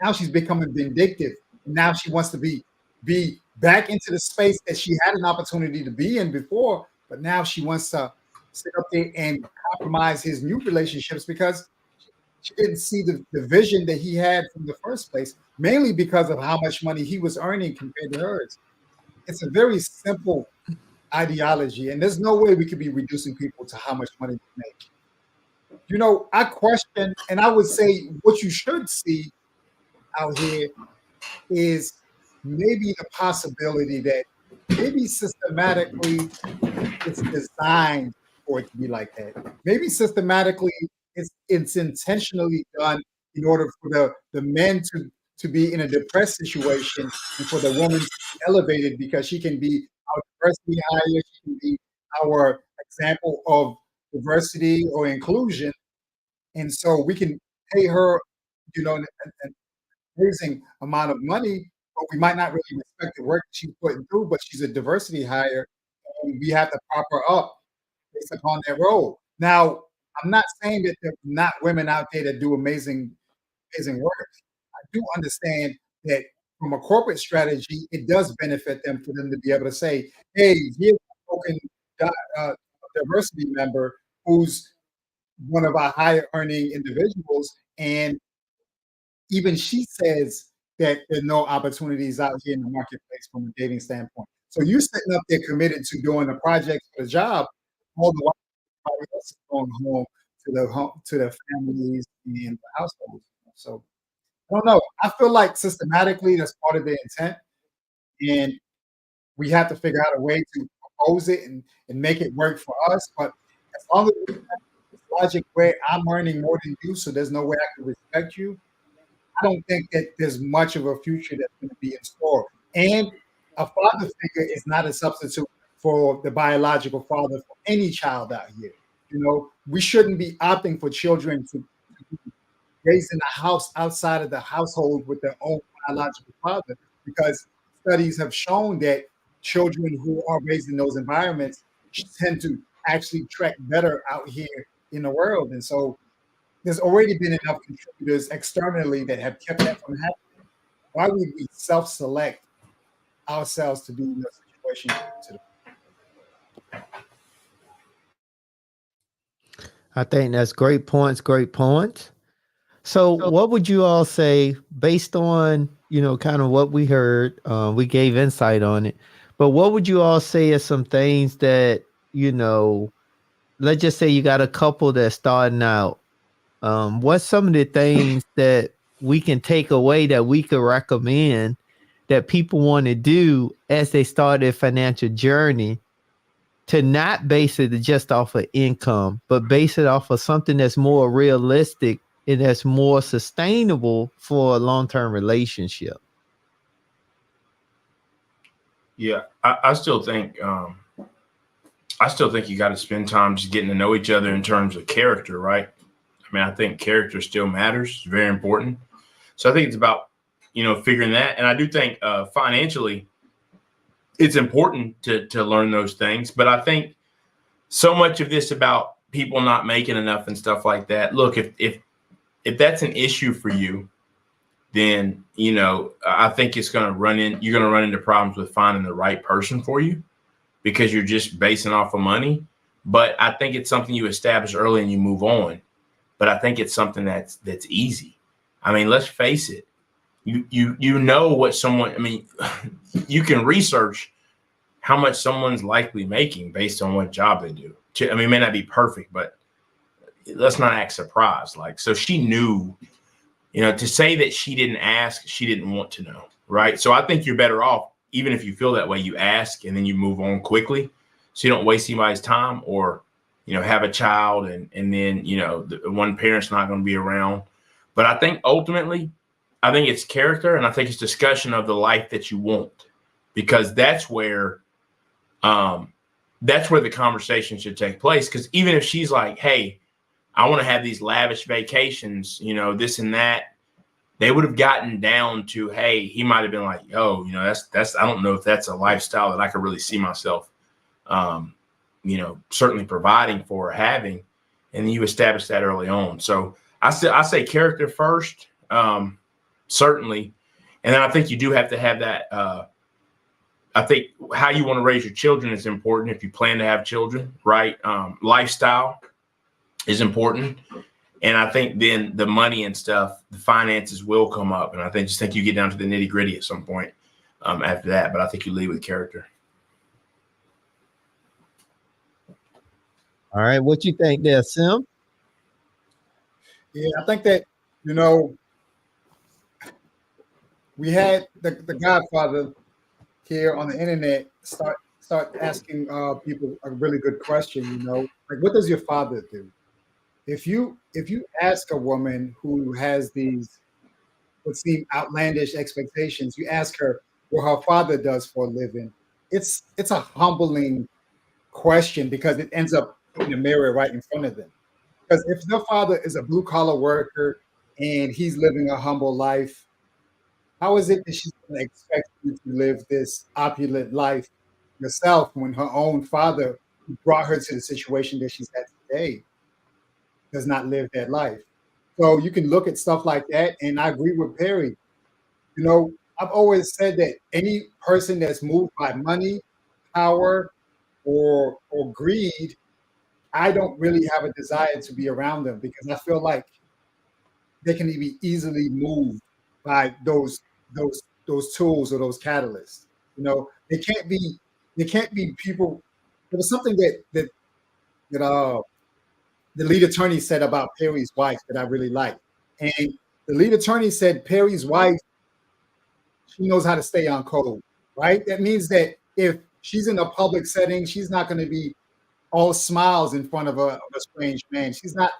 Speaker 2: Now she's becoming vindictive. Now she wants to be back into the space that she had an opportunity to be in before, but now she wants to sit up there and compromise his new relationships because she didn't see the vision that he had from the first place, mainly because of how much money he was earning compared to hers. It's a very simple ideology, and there's no way we could be reducing people to how much money they make. I question, and I would say what you should see out here is maybe the possibility that maybe systematically it's designed for it to be like that. Maybe systematically it's intentionally done in order for the men to be in a depressed situation and for the woman to be elevated because she can be our diversity hire, she can be our example of diversity or inclusion. And so we can pay her, an amazing amount of money, but we might not really respect the work she's putting through, but she's a diversity hire, and we have to prop her up based upon that role. Now, I'm not saying that there are not women out there that do amazing work. I do understand that from a corporate strategy, it does benefit them for them to be able to say, hey, here's a token diversity member who's one of our higher earning individuals, and even she says that there are no opportunities out here in the marketplace from a dating standpoint. So you're sitting up there committed to doing the project for the job, all the while everybody else is going home to their families and the households. So I don't know. I feel like systematically that's part of the intent, and we have to figure out a way to propose it and make it work for us. But as long as we have this logic where I'm earning more than you, so there's no way I can respect you, I don't think that there's much of a future that's going to be in store. And a father figure is not a substitute for the biological father for any child out here. We shouldn't be opting for children to be raised in a house outside of the household with their own biological father, because studies have shown that children who are raised in those environments tend to actually track better out here in the world. And so there's already been enough contributors externally that have kept that from happening. Why would we self-select ourselves to be in a situation
Speaker 1: I think that's great points. Great points. So, what would you all say based on kind of what we heard? We gave insight on it, but what would you all say are some things that let's just say you got a couple that's starting out What's some of the things that we can take away that we could recommend that people want to do as they start their financial journey, to not base it just off of income, but base it off of something that's more realistic and that's more sustainable for a long-term relationship?
Speaker 3: Yeah, I still think you got to spend time just getting to know each other in terms of character, right? I mean, I think character still matters. It's very important. So I think it's about, figuring that. And I do think financially, it's important to learn those things. But I think so much of this about people not making enough and stuff like that. Look, if that's an issue for you, then, I think you're going to run into problems with finding the right person for you, because you're just basing off of money. But I think it's something you establish early and you move on. But I think it's something that's easy. I mean, let's face it. You know what someone, I mean, you can research how much someone's likely making based on what job they do. I mean, it may not be perfect, but let's not act surprised. Like, so she knew, to say that she didn't ask, she didn't want to know, right? So I think you're better off, even if you feel that way, you ask and then you move on quickly, so you don't waste anybody's time, or, have a child and then, the one parent's not going to be around. But I think ultimately, I think it's character, and I think it's discussion of the life that you want, because that's where the conversation should take place. Because even if she's like, hey, I want to have these lavish vacations, this and that, they would have gotten down to, hey, he might have been like, yo, that's, I don't know if that's a lifestyle that I could really see myself, certainly providing for or having. And then you establish that early on. So I say character first, certainly. And then I think you do have to have that. I think how you want to raise your children is important if you plan to have children, right? Lifestyle is important. And I think then the money and stuff, the finances will come up. And I think you get down to the nitty gritty at some point after that. But I think you lead with character.
Speaker 1: All right. What you think there, Sim?
Speaker 2: Yeah, I think that, we had the Godfather here on the internet start asking people a really good question, like, what does your father do? If you ask a woman who has these what seem outlandish expectations, you ask her what her father does for a living, it's a humbling question, because it ends up putting a mirror right in front of them. Because if their father is a blue collar worker and he's living a humble life, how is it that she's going to expect you to live this opulent life yourself when her own father, who brought her to the situation that she's at today, does not live that life? So you can look at stuff like that, and I agree with Perry. I've always said that any person that's moved by money, power, or greed, I don't really have a desire to be around them, because I feel like they can be easily moved by those tools or those catalysts. They can't be people. There was something that the lead attorney said about Perry's wife that I really liked. And the lead attorney said Perry's wife, she knows how to stay on code, right? That means that if she's in a public setting, she's not going to be all smiles in front of a strange man. She's not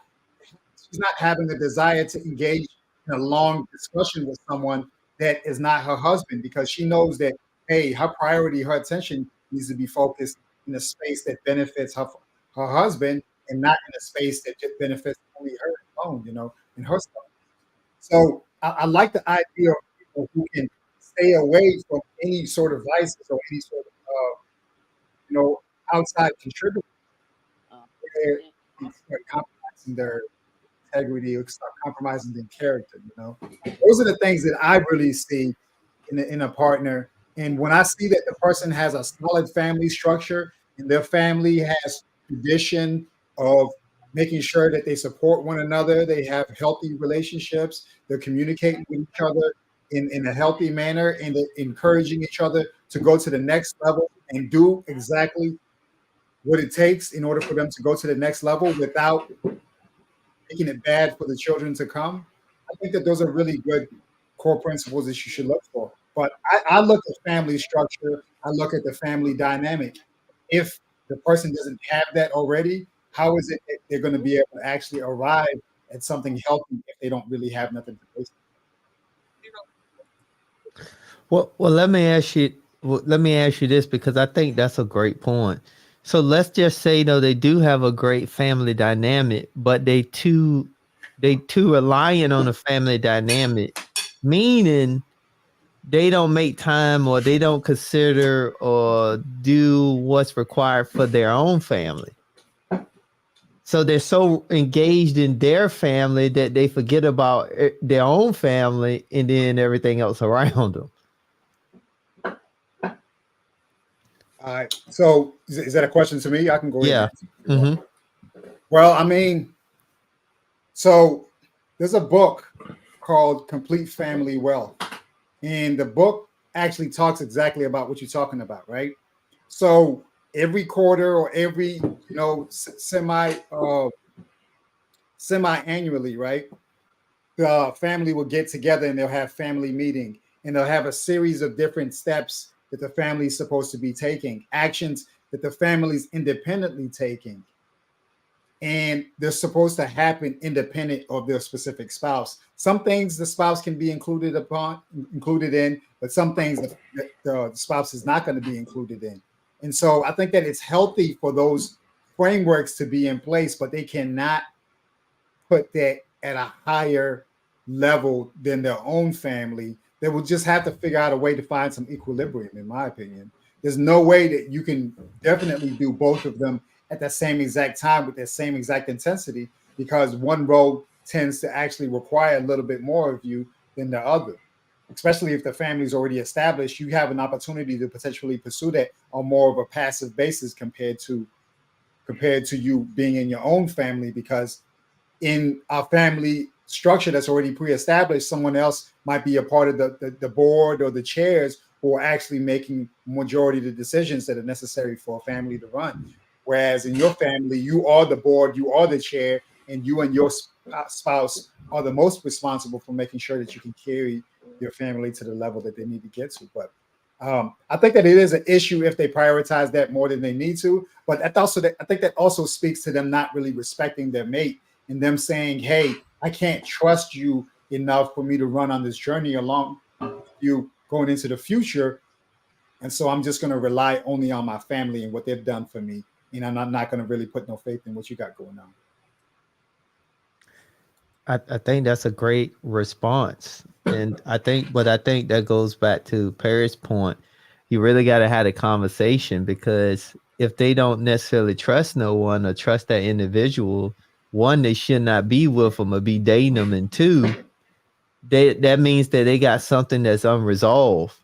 Speaker 2: having a desire to engage in a long discussion with someone that is not her husband, because she knows that, hey, her priority, her attention needs to be focused in a space that benefits her husband, and not in a space that just benefits only her alone, and her stuff. So I like the idea of people who can stay away from any sort of vices or any sort of, outside contributors. Start compromising their integrity, or start compromising their character. Those are the things that I really see in a partner. And when I see that the person has a solid family structure and their family has tradition of making sure that they support one another, they have healthy relationships, they're communicating with each other in a healthy manner, and they're encouraging each other to go to the next level and do exactly what it takes in order for them to go to the next level without making it bad for the children to come. I think that those are really good core principles that you should look for. But I look at family structure, I look at the family dynamic. If the person doesn't have that already, how is it that they're going to be able to actually arrive at something healthy if they don't really have nothing to base?
Speaker 1: Well, let me ask you. Well, let me ask you this because I think that's a great point. So let's just say though they do have a great family dynamic, but they too reliant on the family dynamic, meaning they don't make time or they don't consider or do what's required for their own family. So they're so engaged in their family that they forget about their own family and then everything else around them.
Speaker 2: All right. So is that a question to me? I can go ahead.
Speaker 1: Yeah. Mm-hmm.
Speaker 2: Well, I mean, so there's a book called Complete Family Wealth. And the book actually talks exactly about what you're talking about, right? So every quarter or every, semi-annually, right? The family will get together and they'll have family meeting and they'll have a series of different steps that the family is supposed to be taking, actions that the family's independently taking. And they're supposed to happen independent of their specific spouse. Some things the spouse can be included in, but some things that the spouse is not going to be included in. And so I think that it's healthy for those frameworks to be in place, but they cannot put that at a higher level than their own family. They will just have to figure out a way to find some equilibrium, in my opinion. There's no way that you can definitely do both of them at the same exact time with the same exact intensity, because one role tends to actually require a little bit more of you than the other. Especially if the family is already established, you have an opportunity to potentially pursue that on more of a passive basis compared to you being in your own family, because in our family structure that's already pre-established, someone else might be a part of the board or the chairs who are actually making majority of the decisions that are necessary for a family to run. Whereas in your family, you are the board, you are the chair, and you and your spouse are the most responsible for making sure that you can carry your family to the level that they need to get to. But I think that it is an issue if they prioritize that more than they need to. But I think that also speaks to them not really respecting their mate and them saying, hey, I can't trust you enough for me to run on this journey along you going into the future. And so I'm just going to rely only on my family and what they've done for me. And I'm not going to really put no faith in what you got going on.
Speaker 1: I think that's a great response. And I think that goes back to Perry's point. You really got to have a conversation, because if they don't necessarily trust no one or trust that individual, one, they should not be with them or be dating them. And two, that means that they got something that's unresolved.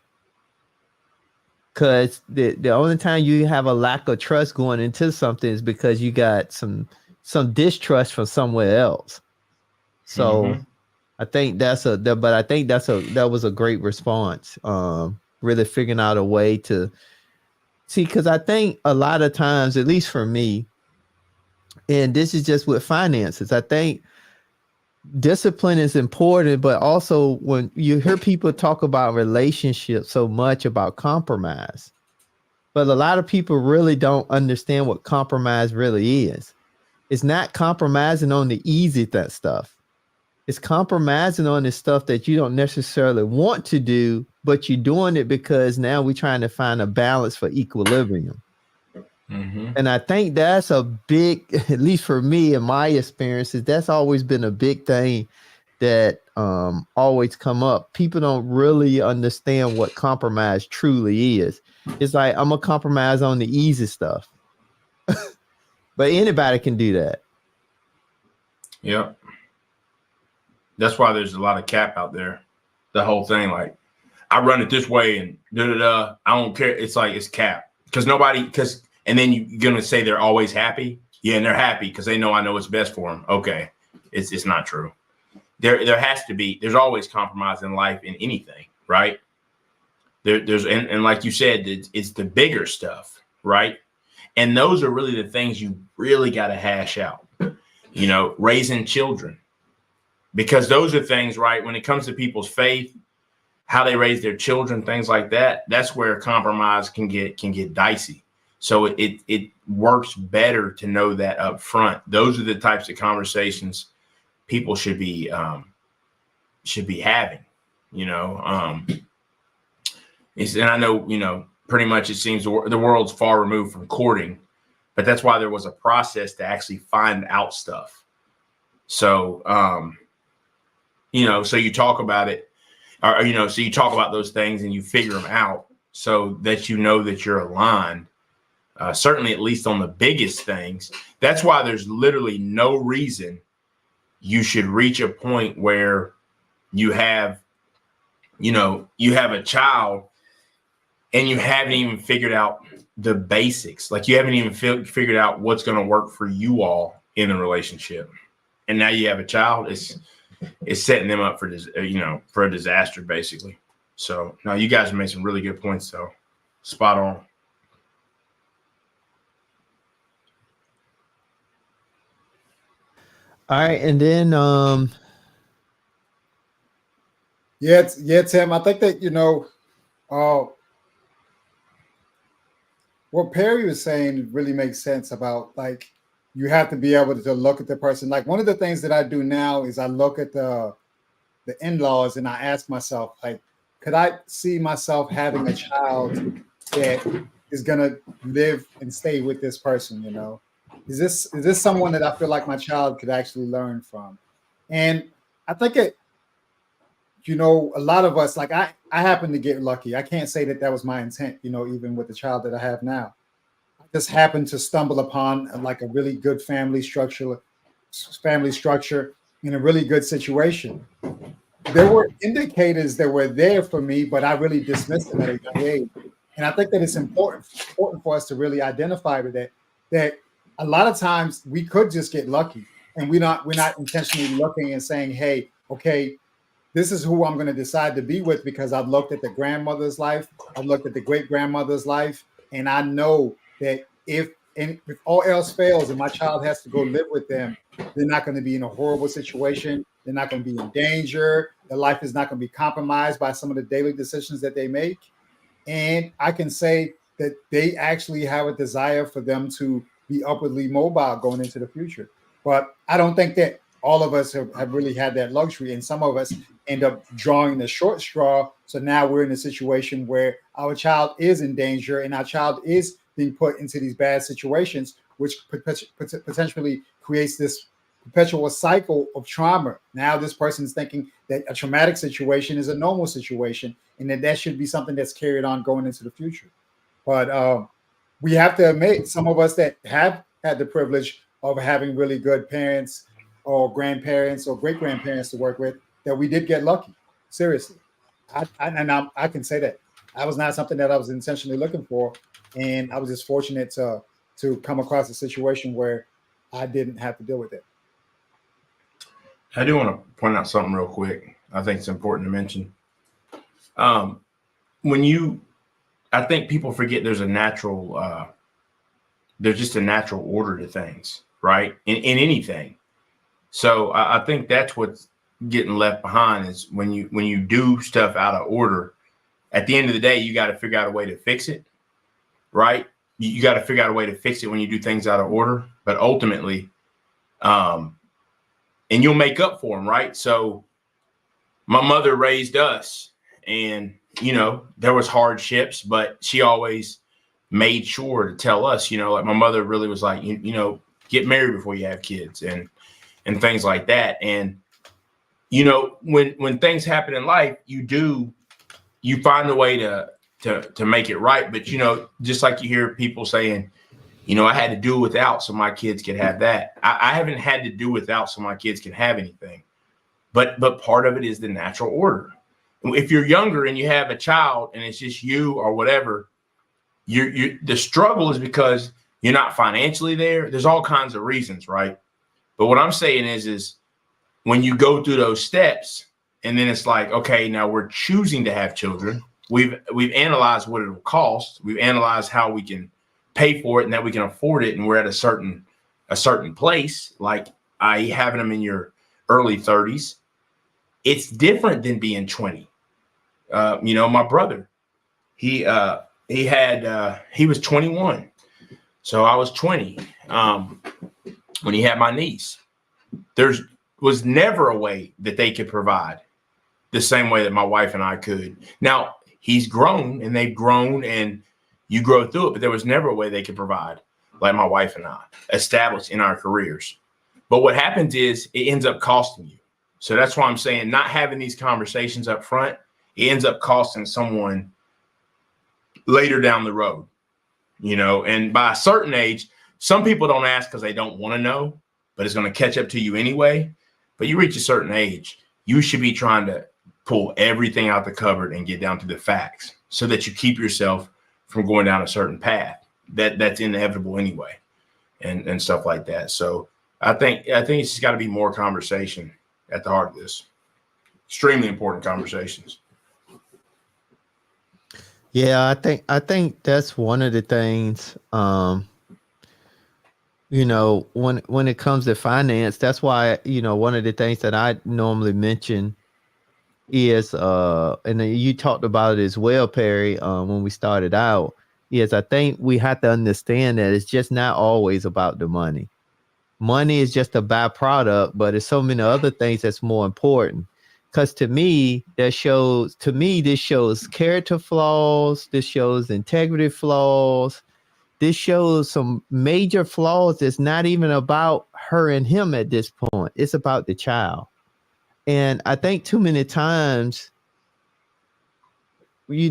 Speaker 1: Because the only time you have a lack of trust going into something is because you got some distrust from somewhere else. So I think that was a great response. Really figuring out a way to see, because I think a lot of times, at least for me, and this is just with finances, I think discipline is important, but also when you hear people talk about relationships so much about compromise, but a lot of people really don't understand what compromise really is. It's not compromising on the easy stuff. It's compromising on the stuff that you don't necessarily want to do, but you're doing it because now we're trying to find a balance for equilibrium. And I think that's a big, at least for me in my experiences, that's always been a big thing that always come up. People don't really understand what compromise truly is. It's like, I'm gonna compromise on the easy stuff. But anybody can do that.
Speaker 3: Yeah. That's why there's a lot of cap out there. The whole thing, like, I run it this way and I don't care. It's like, it's cap. And then you're going to say they're always happy. Yeah, and they're happy because they know I know what's best for them. Okay. It's not true. There has to be, there's always compromise in life in anything, right? There's like you said, it's the bigger stuff, right? And those are really the things you really got to hash out. raising children, because those are things, right? When it comes to people's faith, how they raise their children, things like that, that's where compromise can get dicey. So it works better to know that up front. Those are the types of conversations people should be having, and I know, pretty much it seems the world's far removed from courting, but that's why there was a process to actually find out stuff. So, so you talk about it, or, so you talk about those things and you figure them out so that that you're aligned. Certainly, at least on the biggest things. That's why there's literally no reason you should reach a point where you have a child and you haven't even figured out the basics. Like you haven't even figured out what's going to work for you all in a relationship. And now you have a child, it's setting them up for a disaster, basically. So now you guys have made some really good points, though. Spot on.
Speaker 1: All right, and then
Speaker 2: yeah, Tim. I think that what Perry was saying really makes sense about, like, you have to be able to look at the person. Like, one of the things that I do now is I look at the in-laws and I ask myself, like, could I see myself having a child that is gonna live and stay with this person? Is this someone that I feel like my child could actually learn from? And I think a lot of us, like I happen to get lucky. I can't say that was my intent, even with the child that I have now. I just happened to stumble upon like a really good family structure in a really good situation. There were indicators that were there for me, but I really dismissed them at a young age. And I think that it's important for us to really identify that a lot of times we could just get lucky, and we're not intentionally looking and saying, hey, okay, this is who I'm going to decide to be with because I've looked at the grandmother's life, I've looked at the great grandmother's life, and I know that if all else fails and my child has to go live with them, they're not going to be in a horrible situation. They're not going to be in danger. Their life is not going to be compromised by some of the daily decisions that they make. And I can say that they actually have a desire for them to be upwardly mobile going into the future. But I don't think that all of us have really had that luxury. And some of us end up drawing the short straw. So now we're in a situation where our child is in danger and our child is being put into these bad situations, which potentially creates this perpetual cycle of trauma. Now this person is thinking that a traumatic situation is a normal situation and that should be something that's carried on going into the future. But we have to admit, some of us that have had the privilege of having really good parents or grandparents or great grandparents to work with, that we did get lucky. Seriously. I can say that. That was not something that I was intentionally looking for. And I was just fortunate to come across a situation where I didn't have to deal with it.
Speaker 3: I do want to point out something real quick. I think it's important to mention. I think people forget there's just a natural order to things, right? In anything. So I think that's what's getting left behind is when you do stuff out of order, at the end of the day, you got to figure out a way to fix it, right? You got to figure out a way to fix it when you do things out of order, but ultimately, and you'll make up for them, right? So my mother raised us and, there was hardships, but she always made sure to tell us, like my mother really was like, get married before you have kids and things like that. And, when things happen in life, you find a way to make it right. But, just like you hear people saying, I had to do without so my kids could have that. I haven't had to do without so my kids can have anything. But part of it is the natural order. If you're younger and you have a child and it's just you or whatever, the struggle is because you're not financially there. There's all kinds of reasons, right? But what I'm saying is when you go through those steps and then it's like, okay, now we're choosing to have children. We've analyzed what it will cost. We've analyzed how we can pay for it and that we can afford it. And we're at a certain place. Like having them in your early 30s, it's different than being 20. My brother, he was 21. So I was 20 when he had my niece. There was never a way that they could provide the same way that my wife and I could. Now, he's grown and they've grown and you grow through it, but there was never a way they could provide like my wife and I, established in our careers. But what happens is it ends up costing you. So that's why I'm saying not having these conversations up front, it ends up costing someone later down the road, and by a certain age, some people don't ask because they don't want to know, but it's going to catch up to you anyway. But you reach a certain age, you should be trying to pull everything out the cupboard and get down to the facts so that you keep yourself from going down a certain path that's inevitable anyway and stuff like that. So I think it's just got to be more conversation at the heart of this. Extremely important conversations.
Speaker 1: Yeah, I think that's one of the things. When it comes to finance, that's why one of the things that I normally mention is and you talked about it as well, Perry, when we started out, is I think we have to understand that it's just not always about the money. Money is just a byproduct, but there's so many other things that's more important. Because to me, this shows character flaws, this shows integrity flaws, this shows some major flaws that's not even about her and him at this point. It's about the child. And I think too many times, we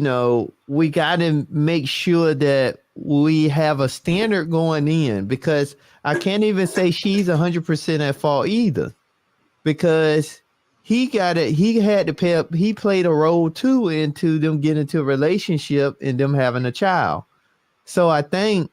Speaker 1: got to make sure that we have a standard going in, because I can't even say she's 100% at fault either, because he had to pay up. He played a role too into them getting into a relationship and them having a child. So I think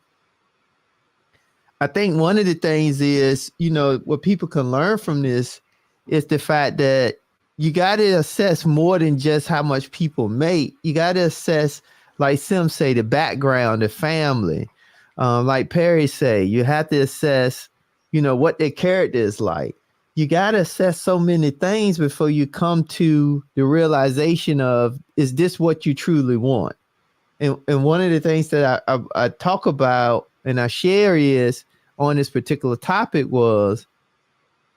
Speaker 1: one of the things is, what people can learn from this is the fact that you got to assess more than just how much people make. You got to assess, like Sim say, the background, the family. Like Perry say, you have to assess, what their character is like. You got to assess so many things before you come to the realization of, is this what you truly want? And one of the things that I talk about and I share is on this particular topic was,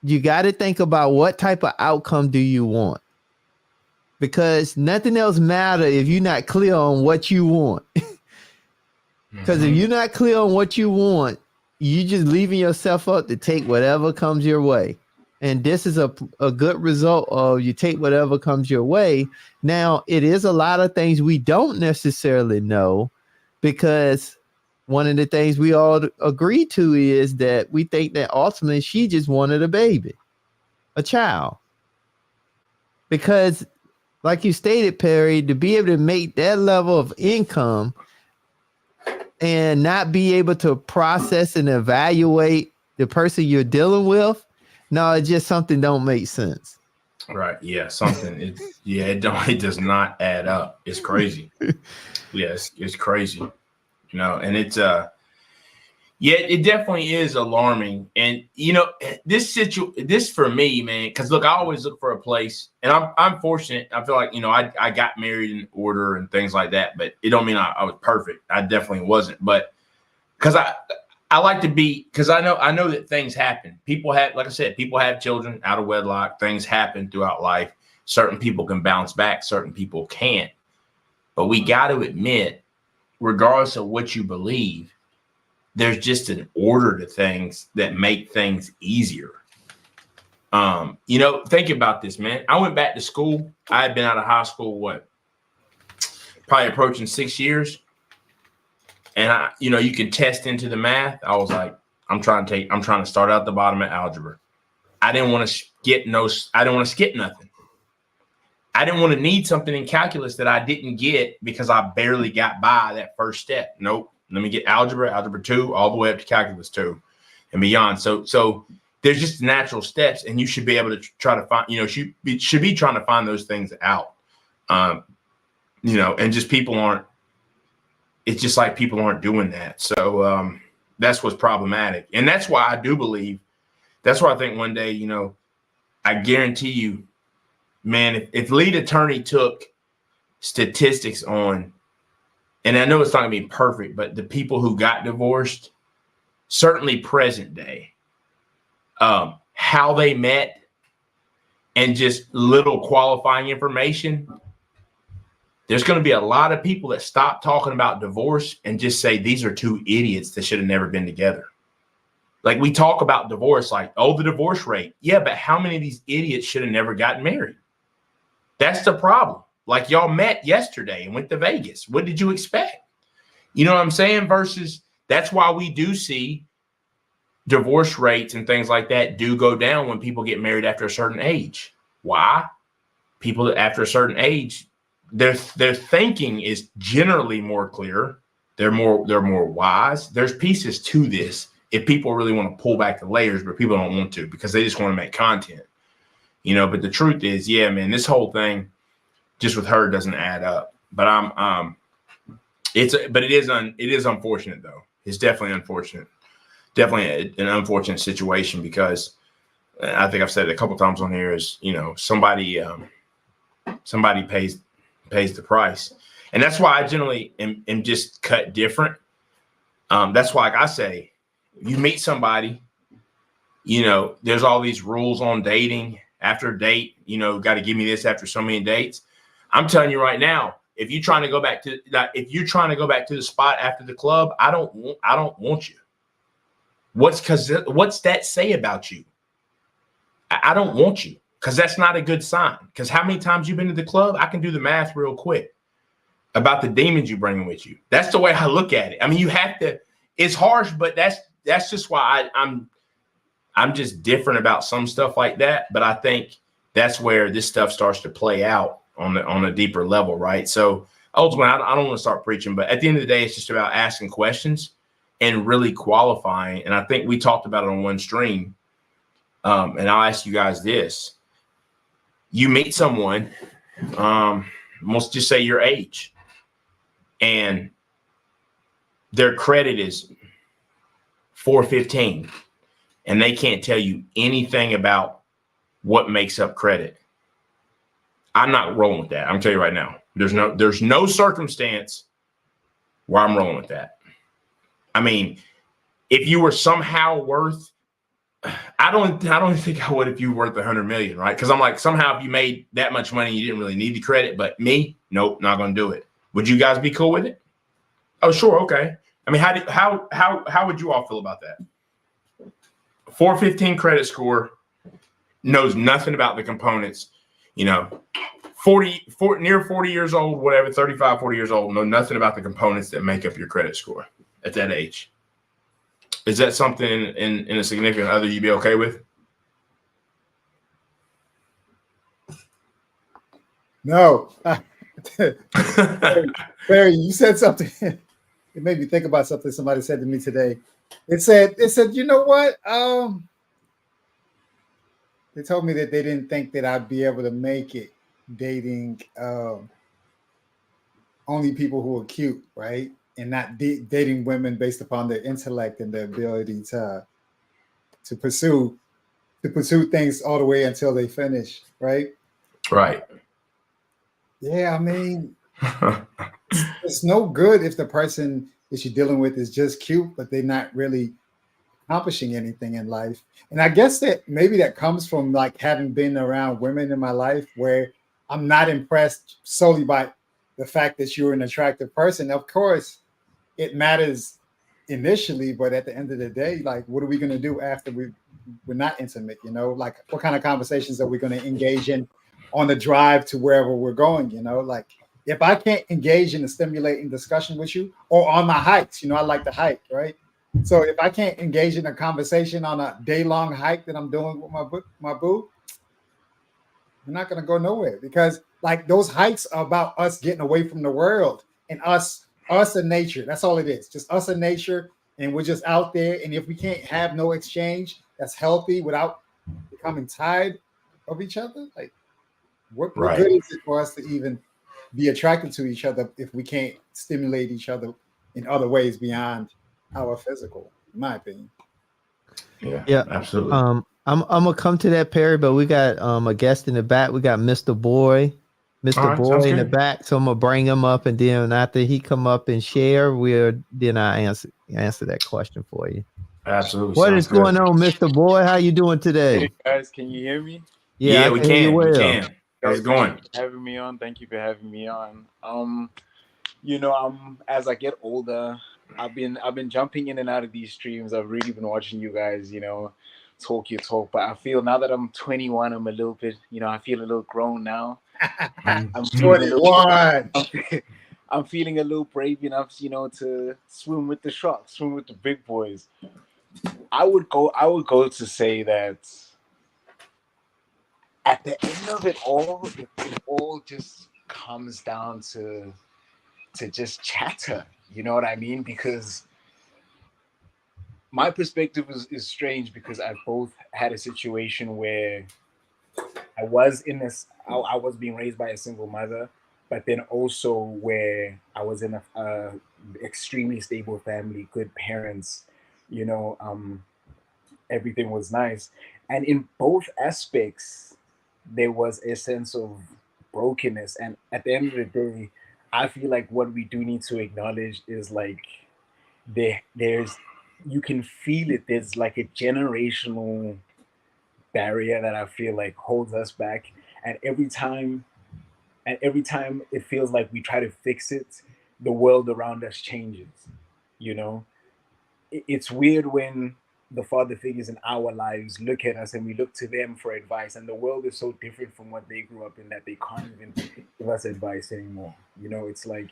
Speaker 1: you got to think about what type of outcome do you want? Because nothing else matters if you're not clear on what you want. Because if you're not clear on what you want, you just leaving yourself up to take whatever comes your way. And this is a good result of you take whatever comes your way. Now, it is a lot of things we don't necessarily know, because one of the things we all agree to is that we think that ultimately she just wanted a baby, a child. Because like you stated, Perry, to be able to make that level of income and not be able to process and evaluate the person you're dealing with, no, it's just something don't make sense.
Speaker 3: Right. Yeah. It does not add up. It's crazy. Yes, it's crazy. And it's it definitely is alarming. And this for me, man, because look, I always look for a place, and I'm fortunate. I feel like I got married in order and things like that, but it don't mean I was perfect. I definitely wasn't, but because I like to be, because I know that things happen. People have, like I said, people have children out of wedlock. Things happen throughout life. Certain people can bounce back. Certain people can't. But we got to admit, regardless of what you believe, there's just an order to things that make things easier. Think about this, man. I went back to school. I had been out of high school, probably approaching 6 years. And you can test into the math. I was like, I'm trying to start out the bottom of algebra. I didn't want to skip nothing. I didn't want to need something in calculus that I didn't get because I barely got by that first step. Nope. Let me get algebra 2, all the way up to calculus 2 and beyond. So there's just natural steps, and you should be able to try to find, should be trying to find those things out. And just it's just like people aren't doing that. So that's what's problematic. And that's why I do believe that's why I think one day, you know, I guarantee you, man, if lead attorney took statistics on, and I know it's not gonna be perfect, but the people who got divorced, certainly present day, how they met, and just little qualifying information, there's going to be a lot of people that stop talking about divorce and just say these are two idiots that should have never been together. Like we talk about divorce, like, oh, the divorce rate. Yeah, but how many of these idiots should have never gotten married? That's the problem. Like y'all met yesterday and went to Vegas. What did you expect? You know what I'm saying? Versus that's why we do see divorce rates and things like that do go down when people get married after a certain age. Why? People after a certain age, their thinking is generally more clear. They're more wise. There's pieces to this if people really want to pull back the layers, but people don't want to because they just want to make content. You know, but the truth is, yeah, man, this whole thing just with her doesn't add up. But it is unfortunate though. It's definitely unfortunate. Definitely an unfortunate situation because I think I've said it a couple times on here is, you know, somebody pays the price. And that's why I generally am just cut different. That's why, like I say, you meet somebody, you know, there's all these rules on dating. After a date, you know, got to give me this after so many dates. I'm telling you right now, if you're trying to go back to the spot after the club, I don't want you. What's that say about you? I don't want you because that's not a good sign. Because how many times you've been to the club? I can do the math real quick about the demons you bring with you. That's the way I look at it. I mean, you have to. It's harsh, but that's just why I'm just different about some stuff like that. But I think that's where this stuff starts to play out on a deeper level, right? So ultimately, I don't want to start preaching, but at the end of the day, it's just about asking questions and really qualifying. And I think we talked about it on one stream. And I'll ask you guys this. You meet someone, let's just say your age, and their credit is 415, and they can't tell you anything about what makes up credit. I'm not rolling with that. I'm telling you right now. There's no circumstance where I'm rolling with that. I mean, if you were somehow worth, I don't think I would if you were worth 100 million, right? Because I'm like, somehow if you made that much money, you didn't really need the credit. But me, nope, not going to do it. Would you guys be cool with it? Oh, sure, okay. I mean, how would you all feel about that? 415 credit score, knows nothing about the components. You know, near 40 years old, whatever, 35, 40 years old, know nothing about the components that make up your credit score at that age. Is that something in a significant other you'd be okay with?
Speaker 2: No. Barry, you said something. It made me think about something somebody said to me today. It said, you know what? They told me that they didn't think that I'd be able to make it dating only people who are cute, right? And not dating women based upon their intellect and their ability to pursue things all the way until they finish, right?
Speaker 3: Right.
Speaker 2: Yeah, I mean, it's no good if the person that you're dealing with is just cute, but they're not really accomplishing anything in life. And I guess that maybe that comes from like having been around women in my life where I'm not impressed solely by the fact that you're an attractive person. Of course, it matters initially, but at the end of the day, like, what are we going to do after we're not intimate? You know, like, what kind of conversations are we going to engage in on the drive to wherever we're going? You know, like, if I can't engage in a stimulating discussion with you, or on my hikes, you know, I like to hike, right? So if I can't engage in a conversation on a day-long hike that I'm doing with my boo, we're not going to go nowhere, because like those hikes are about us getting away from the world and us and nature. That's all it is. Just us and nature. And we're just out there. And if we can't have no exchange that's healthy without becoming tired of each other, like what good is it for us to even be attracted to each other if we can't stimulate each other in other ways beyond our physical, in my opinion.
Speaker 1: Yeah.
Speaker 3: absolutely.
Speaker 1: I'm gonna come to that, Perry, but we got a guest in the back. We got Mr. Boy.
Speaker 3: All
Speaker 1: Mr.
Speaker 3: right, sounds
Speaker 1: Boy in the
Speaker 3: good.
Speaker 1: back. So I'm gonna bring him up, and then after he come up and share, then I answer that question for you.
Speaker 3: Absolutely,
Speaker 1: What
Speaker 3: sounds
Speaker 1: is
Speaker 3: good.
Speaker 1: going on, Mr. Boy? How you doing
Speaker 5: Hey
Speaker 1: today?
Speaker 5: guys, can you hear me?
Speaker 1: Yeah, I
Speaker 3: We
Speaker 1: can hear you
Speaker 3: can, we
Speaker 1: well.
Speaker 3: can. How's
Speaker 5: Guys,
Speaker 3: it
Speaker 5: thank you
Speaker 3: going?
Speaker 5: for having me on. Thank you for having me on. As I get older, I've been jumping in and out of these streams. I've really been watching you guys, talk your talk. But I feel now that I'm 21, I'm a little bit, I feel a little grown now. I'm feeling a little
Speaker 2: 21.
Speaker 5: I'm feeling a little brave enough, to swim with the sharks, swim with the big boys. I would go to say that at the end of it all just comes down to just chatter. You know what I mean? Because my perspective is strange because I've both had a situation where I was being raised by a single mother, but then also where I was in a extremely stable family, good parents, you know, um, everything was nice. And in both aspects, there was a sense of brokenness. And at the end of the day, I feel like what we do need to acknowledge is like there's you can feel it. There's like a generational barrier that I feel like holds us back. And every time it feels like we try to fix it, the world around us changes. You know, it's weird when the father figures in our lives look at us and we look to them for advice, and the world is so different from what they grew up in that they can't even give us advice anymore. It's like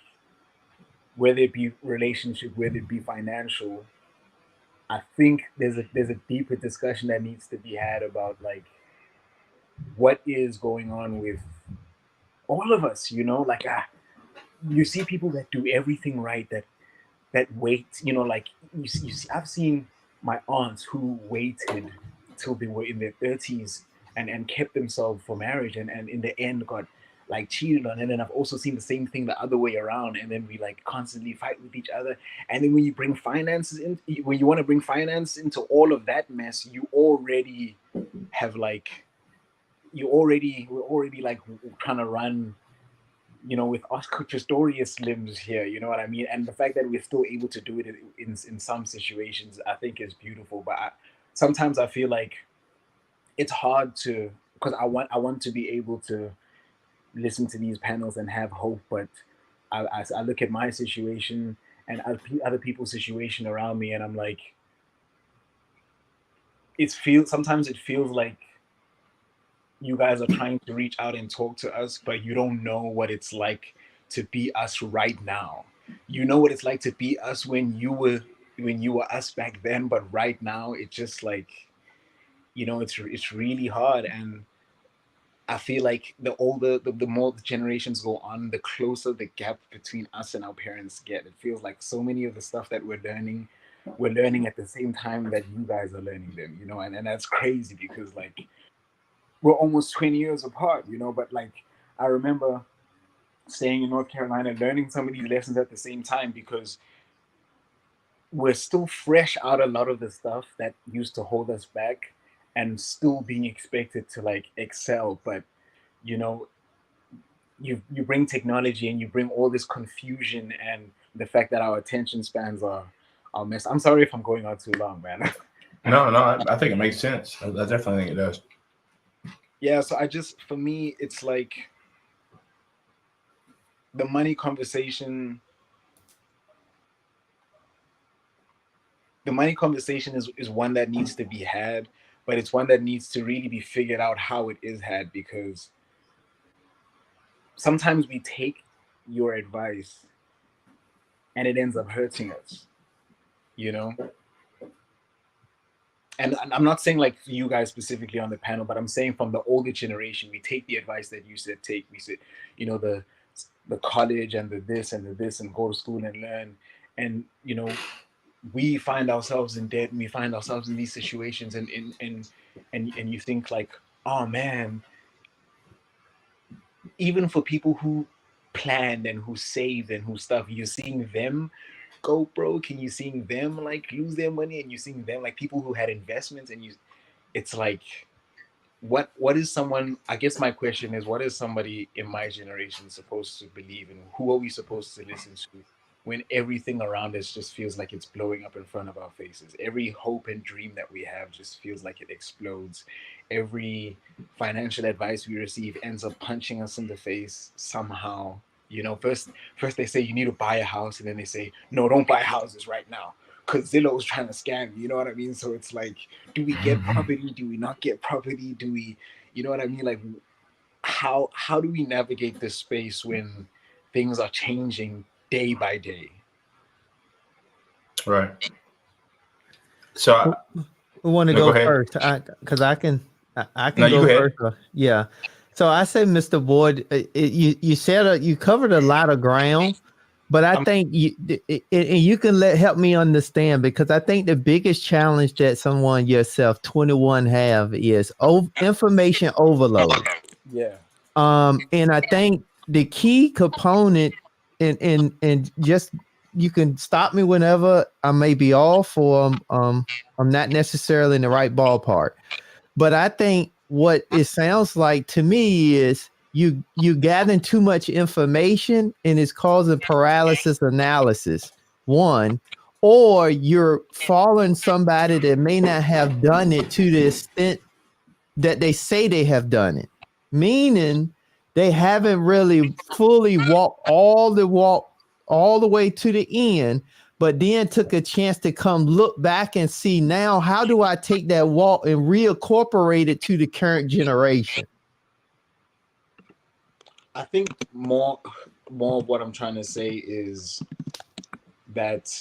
Speaker 5: whether it be relationship, whether it be financial, I think there's a deeper discussion that needs to be had about like what is going on with all of us. Like you see people that do everything right, that wait, like you see, I've seen my aunts who waited till they were in their 30s and kept themselves for marriage, and in the end got like cheated on. And then I've also seen the same thing the other way around, and then we like constantly fight with each other. And then when you want to bring finance into all of that mess, you already have like we're already like trying to run, with Oscar Pistorius limbs here, you know what I mean? And the fact that we're still able to do it in some situations, I think is beautiful. But sometimes I feel like it's hard to, because I want to be able to listen to these panels and have hope, but I look at my situation and other people's situation around me, and I'm like, sometimes it feels like you guys are trying to reach out and talk to us, but you don't know what it's like to be us right now. You know what it's like to be us when you were us back then, but right now it's just like, it's really hard. And I feel like the more the generations go on, the closer the gap between us and our parents get. It feels like so many of the stuff that we're learning at the same time that you guys are learning them, and that's crazy because like we're almost 20 years apart, but like I remember staying in North Carolina, learning some of these lessons at the same time because we're still fresh out a lot of the stuff that used to hold us back and still being expected to like excel. But you know, you bring technology and you bring all this confusion and the fact that our attention spans are messed. I'm sorry if I'm going on too long, man.
Speaker 3: No, I think it makes sense. I definitely think it does.
Speaker 5: Yeah, so for me, it's like the money conversation. The money conversation is one that needs to be had, but it's one that needs to really be figured out how it is had, because sometimes we take your advice and it ends up hurting us, you know? And I'm not saying like for you guys specifically on the panel, but I'm saying from the older generation, we take the advice that you said take. We said, the college and the this and the this and go to school and learn. And we find ourselves in debt and we find ourselves in these situations, and you think like, oh man, even for people who planned and who saved and who stuff, you're seeing them go broke, and you seeing them like lose their money, and you seeing them like people who had investments, and it's like, what is someone, I guess my question is, what is somebody in my generation supposed to believe in? Who are we supposed to listen to when everything around us just feels like it's blowing up in front of our faces? Every hope and dream that we have just feels like it explodes. Every financial advice we receive ends up punching us in the face somehow. You know, first they say you need to buy a house, and then they say, no, don't buy houses right now because Zillow's trying to scam you. You know what I mean? So it's like, do we get property? Do we not get property? Do we, you know what I mean? Like, how do we navigate this space when things are changing day by day?
Speaker 3: Right. So
Speaker 1: Who want to
Speaker 3: no, go
Speaker 1: go
Speaker 3: ahead.
Speaker 1: first? Because I can
Speaker 3: No, you
Speaker 1: go
Speaker 3: go ahead.
Speaker 1: first. Yeah. So I say, Mr. Boyd, you said you covered a lot of ground, but I think and you can help me understand, because I think the biggest challenge that someone yourself 21 have is information overload.
Speaker 5: Yeah.
Speaker 1: And I think the key component, and just, you can stop me whenever I may be off, or I'm not necessarily in the right ballpark. But I think what it sounds like to me is you gathering too much information, and it's causing paralysis analysis. One, or you're following somebody that may not have done it to the extent that they say they have done it, meaning they haven't really fully walked all the way to the end, but then took a chance to come look back and see, now how do I take that walk and reincorporate it to the current generation?
Speaker 5: I think more of what I'm trying to say is that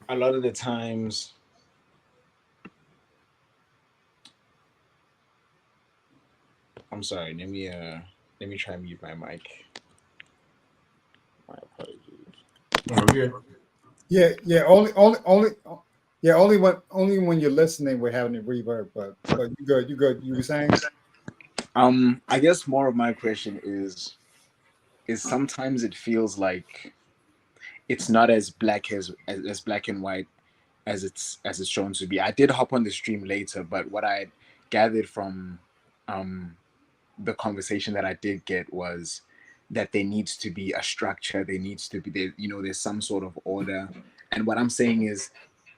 Speaker 5: a lot of the times, I'm sorry, let me try and mute my mic. My apologies.
Speaker 3: Oh, good.
Speaker 2: Yeah. Only when you're listening, we're having a reverb. But you good. You were saying?
Speaker 5: I guess more of my question is sometimes it feels like it's not as black as black and white as it's shown to be. I did hop on the stream later, but what I gathered from the conversation that I did get was that there needs to be a structure. There needs to be there's some sort of order. And what I'm saying is,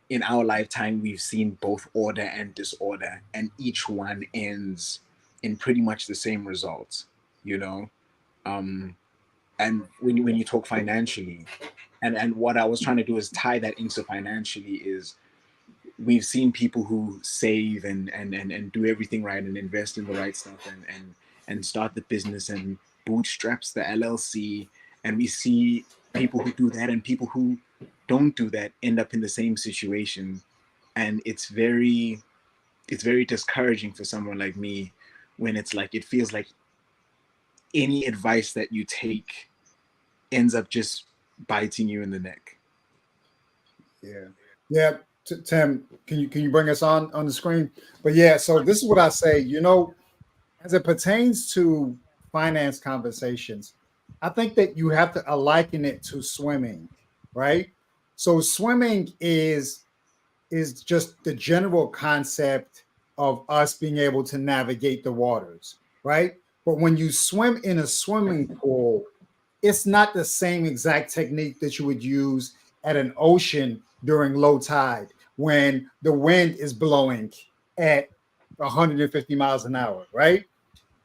Speaker 5: in our lifetime, we've seen both order and disorder, and each one ends in pretty much the same results. You know, and when you talk financially, and what I was trying to do is tie that into financially is, we've seen people who save and do everything right and invest in the right stuff and start the business and bootstraps the LLC, and we see people who do that and people who don't do that end up in the same situation, and it's very discouraging for someone like me when it's like, it feels like any advice that you take ends up just biting you in the neck.
Speaker 2: Yeah. Tim, can you bring us on the screen? But yeah, so this is what I say. As it pertains to finance conversations, I think that you have to liken it to swimming, right? So swimming is just the general concept of us being able to navigate the waters, right? But when you swim in a swimming pool, it's not the same exact technique that you would use at an ocean during low tide when the wind is blowing at 150 miles an hour, right?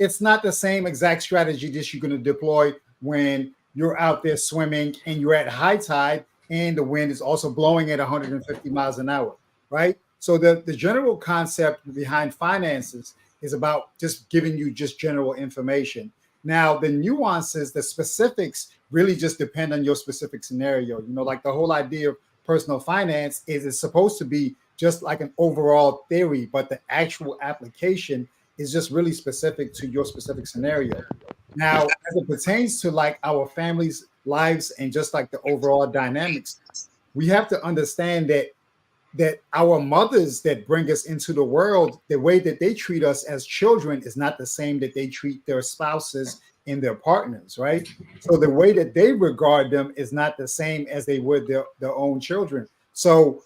Speaker 2: It's not the same exact strategy that you're going to deploy when you're out there swimming and you're at high tide and the wind is also blowing at 150 miles an hour, right? So the general concept behind finances is about just giving you just general information. Now, the nuances, the specifics really just depend on your specific scenario. Like the whole idea of personal finance is it's supposed to be just like an overall theory, but the actual application is just really specific to your specific scenario. Now, as it pertains to like our families' lives and just like the overall dynamics, we have to understand that our mothers that bring us into the world, the way that they treat us as children is not the same that they treat their spouses in their partners, right? So the way that they regard them is not the same as they would their own children. So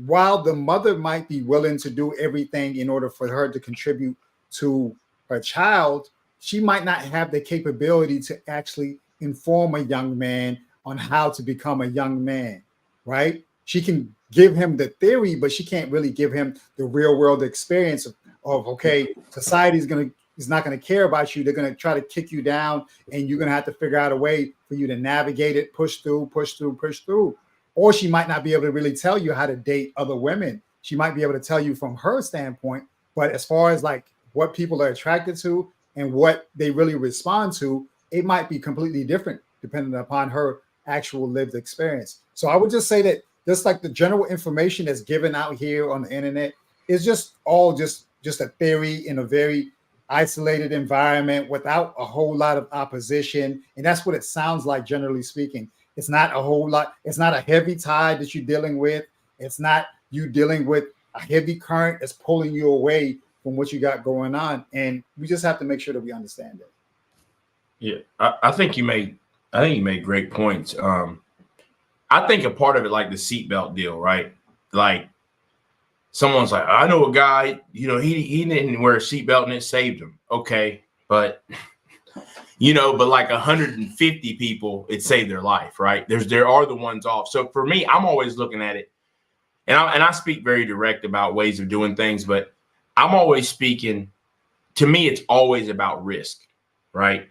Speaker 2: while the mother might be willing to do everything in order for her to contribute to her child, she might not have the capability to actually inform a young man on how to become a young man, right? She can give him the theory, but she can't really give him the real world experience of okay, society is not going to care about you. They're going to try to kick you down, and you're going to have to figure out a way for you to navigate it, push through. Or she might not be able to really tell you how to date other women. She might be able to tell you from her standpoint, but as far as like what people are attracted to and what they really respond to, it might be completely different depending upon her actual lived experience. So I would just say that just like the general information that's given out here on the internet is just all just a theory in a very isolated environment without a whole lot of opposition. And that's what it sounds like, generally speaking. It's not a whole lot. It's not a heavy tide that you're dealing with. It's not you dealing with a heavy current that's pulling you away from what you got going on. And we just have to make sure that we understand it.
Speaker 3: Yeah, I think you made great points. I think a part of it, like the seatbelt deal, right? Like someone's like, I know a guy, you know, he didn't wear a seatbelt and it saved him. Okay, but but like 150 people, it saved their life, right? There are the ones off. So for me, I'm always looking at it, and I speak very direct about ways of doing things, but I'm always speaking. To me, it's always about risk, right?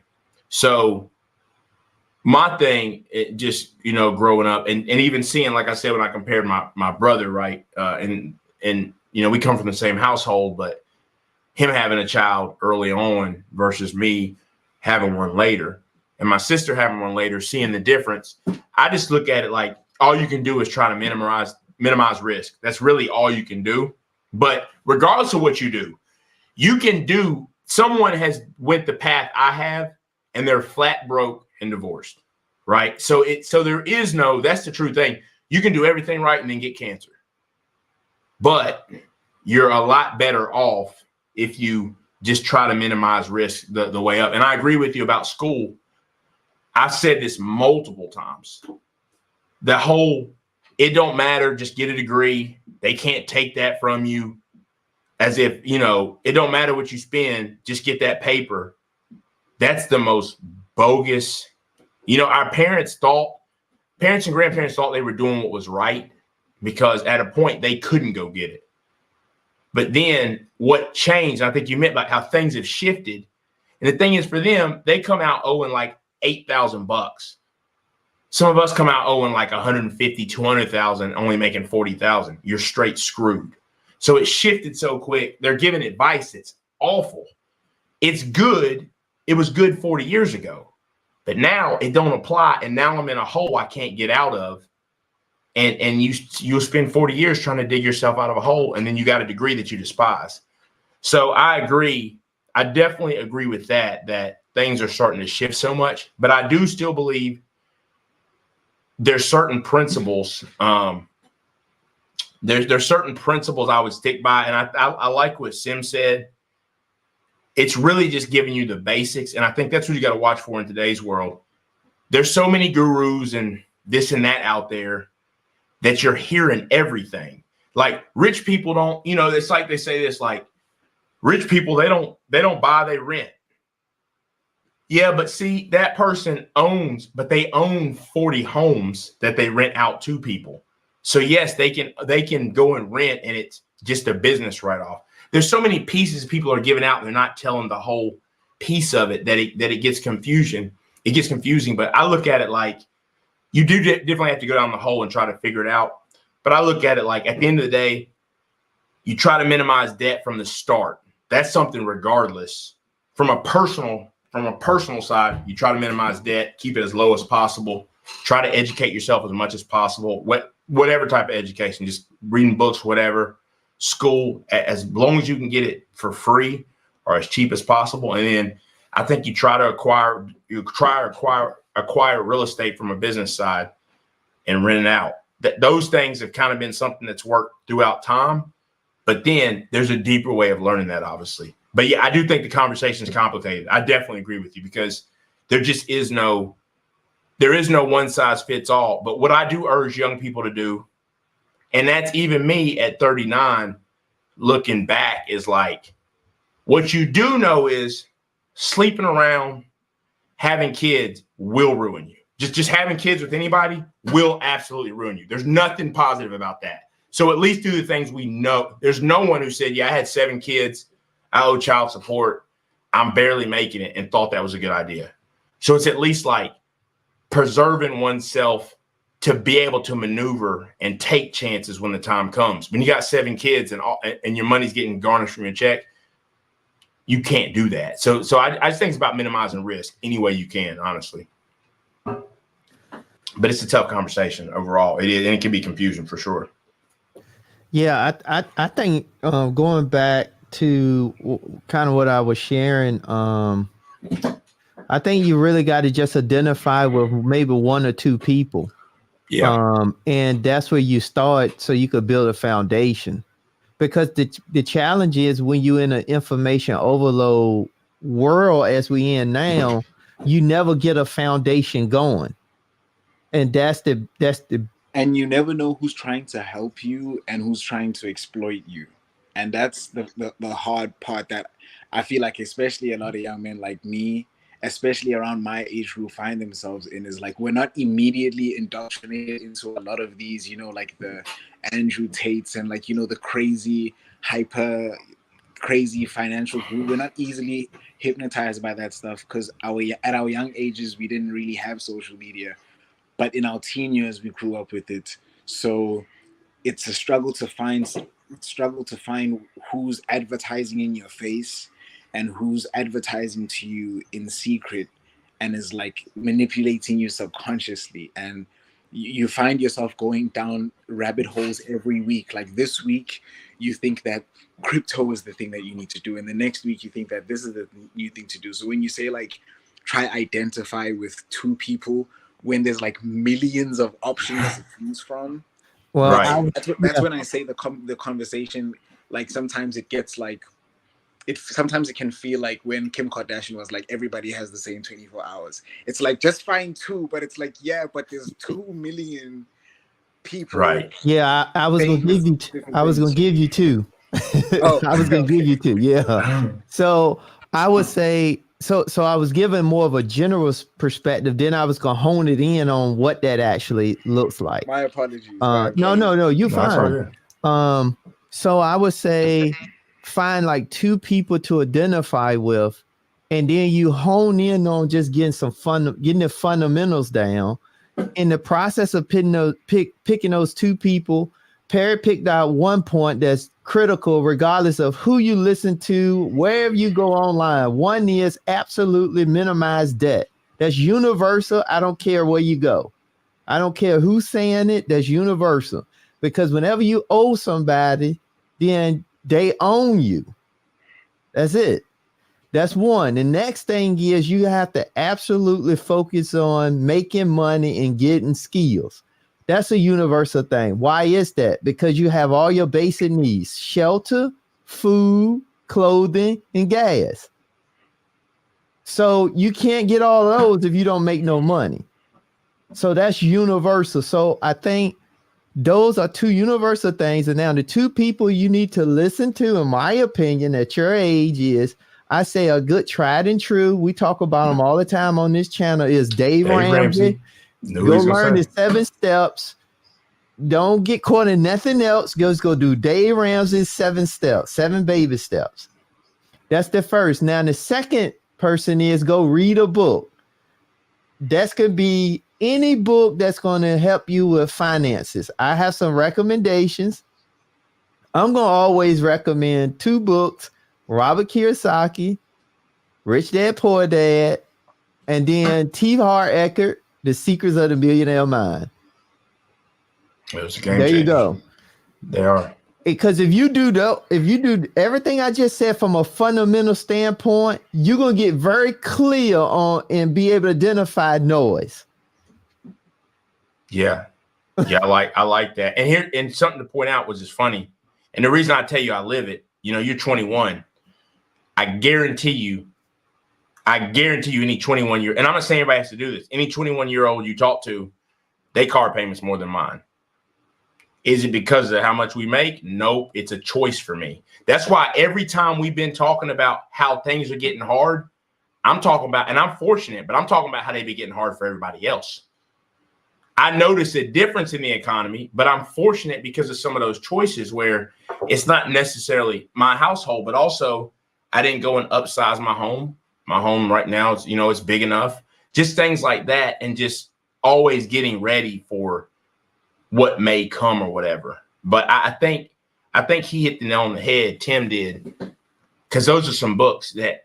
Speaker 3: So my thing, it just, growing up and even seeing, like I said, when I compared my brother, right. And we come from the same household, but him having a child early on versus me having one later and my sister having one later, seeing the difference. I just look at it like all you can do is try to minimize risk. That's really all you can do. But regardless of what you do, someone has went the path I have and they're flat broke and divorced, right? So there is that's the true thing. You can do everything right and then get cancer, but you're a lot better off if you just try to minimize risk the way up. And I agree with you about school. I've said this multiple times. The whole, it don't matter, just get a degree. They can't take that from you. As if, it don't matter what you spend, just get that paper. That's the most bogus. Our parents and grandparents thought they were doing what was right because at a point they couldn't go get it. But then what changed, I think you meant like how things have shifted. And the thing is for them, they come out owing like $8,000. Some of us come out owing like 150, 200,000, only making 40,000. You're straight screwed. So it shifted so quick. They're giving advice that's awful. It's good. It was good 40 years ago, but now it don't apply. And now I'm in a hole I can't get out of. And you'll spend 40 years trying to dig yourself out of a hole. And then you got a degree that you despise. So I agree. I definitely agree with that things are starting to shift so much, but I do still believe there's certain principles. There's certain principles I would stick by. And I like what Sim said. It's really just giving you the basics. And I think that's what you got to watch for in today's world. There's so many gurus and this and that out there that you're hearing everything. Like rich people don't, it's like they say this, like rich people, they don't buy, they rent. Yeah, but see, that person but they own 40 homes that they rent out to people. So yes, they can go and rent and it's just a business write-off. There's so many pieces people are giving out. And they're not telling the whole piece of it that it gets confusion. It gets confusing, but I look at it like you do definitely have to go down the hole and try to figure it out. But I look at it like at the end of the day, you try to minimize debt from the start. That's something regardless. From a personal side, you try to minimize debt, keep it as low as possible. Try to educate yourself as much as possible. Whatever type of education, just reading books, whatever, school, as long as you can get it for free or as cheap as possible. And then I think you try to acquire real estate from a business side and rent it out. Those things have kind of been something that's worked throughout time. But then there's a deeper way of learning that, obviously. But yeah, I do think the conversation is complicated. I definitely agree with you because there is no one size fits all. But what I do urge young people to do, and that's even me at 39, looking back, is like, what you do know is sleeping around, having kids will ruin you. Just having kids with anybody will absolutely ruin you. There's nothing positive about that. So at least do the things we know. There's no one who said, yeah, I had 7 kids, I owe child support, I'm barely making it, and thought that was a good idea. So it's at least like preserving oneself to be able to maneuver and take chances when the time comes. When you got 7 kids and your money's getting garnished from your check, you can't do that. So I just think it's about minimizing risk any way you can, honestly. But it's a tough conversation overall. It is, and it can be confusing for sure.
Speaker 1: Yeah, I think going back to kind of what I was sharing, I think you really got to just identify with maybe 1 or 2 people.
Speaker 3: Yeah.
Speaker 1: And that's where you start so you could build a foundation. Because the challenge is when you're in an information overload world as we in now, you never get a foundation going. And that's the
Speaker 5: and you never know who's trying to help you and who's trying to exploit you. And that's the hard part that I feel like, especially a lot of young men like me, especially around my age, who find themselves in, is like, we're not immediately indoctrinated into a lot of these, you know, like the Andrew Tates and like, you know, the crazy financial guru. We're not easily hypnotized by that stuff because at our young ages, we didn't really have social media. But in our teen years, we grew up with it. So it's a struggle to find who's advertising in your face and who's advertising to you in secret and is like manipulating you subconsciously. And you find yourself going down rabbit holes every week. Like this week, you think that crypto is the thing that you need to do. And the next week, you think that this is the new thing to do. So when you say like, try identify with 2 people, when there's like millions of options to choose from.
Speaker 1: well,
Speaker 3: Right.
Speaker 5: That's when I say the conversation, like sometimes it gets like, sometimes it can feel like when Kim Kardashian was like, everybody has the same 24 hours. It's like, just find 2, but it's like, yeah, but there's 2 million people.
Speaker 3: Right.
Speaker 1: Yeah, I was gonna give you. I was gonna give you 2.
Speaker 5: Oh,
Speaker 1: I was gonna give you 2. Yeah. So I would say. So I was giving more of a general perspective. Then I was gonna hone it in on what that actually looks like.
Speaker 5: My apologies.
Speaker 1: No, you're
Speaker 3: No, that's
Speaker 1: fine.
Speaker 3: all good.
Speaker 1: So I would say find like 2 people to identify with, and then you hone in on just getting the fundamentals down. In the process of picking those 2 people, Perry picked out one point that's critical regardless of who you listen to, wherever you go online. One is absolutely minimize debt. That's universal. I don't care where you go. I don't care who's saying it. That's universal. Because whenever you owe somebody, then they own you. That's it. That's one. The next thing is you have to absolutely focus on making money and getting skills. That's a universal thing. Why is that? Because you have all your basic needs: shelter, food, clothing, and gas. So you can't get all of those if you don't make no money. So that's universal. So I think those are 2 universal things. And now the 2 people you need to listen to, in my opinion, at your age is, I say a good tried and true, we talk about them all the time on this channel, is Dave Ramsey. Go learn the 7 steps. Don't get caught in nothing else. Go do Dave Ramsey's 7 steps, 7 baby steps. That's the first. Now, the second person is go read a book. That could be any book that's going to help you with finances. I have some recommendations. I'm going to always recommend 2 books: Robert Kiyosaki, Rich Dad, Poor Dad, and then T. Harv Eker, The Secrets of the Millionaire Mind.
Speaker 3: It was a game
Speaker 1: There
Speaker 3: changer.
Speaker 1: you go.
Speaker 3: They are.
Speaker 1: Because if you do everything I just said from a fundamental standpoint, you're gonna get very clear on and be able to identify noise.
Speaker 3: Yeah. Yeah, I like that. And something to point out was just funny. And the reason I tell you I live it, you know, you're 21. I guarantee you I guarantee you any 21-year, and I'm not saying everybody has to do this, any 21-year-old you talk to, their car payment's more than mine. Is it because of how much we make? Nope. It's a choice for me. That's why every time we've been talking about how things are getting hard, I'm talking about, and I'm fortunate, but I'm talking about how they be getting hard for everybody else. I notice a difference in the economy, but I'm fortunate because of some of those choices where it's not necessarily my household, but also I didn't go and upsize my home. My home right now is, it's big enough. Just things like that, and just always getting ready for what may come or whatever. But I think he hit the nail on the head. Tim did, because those are some books that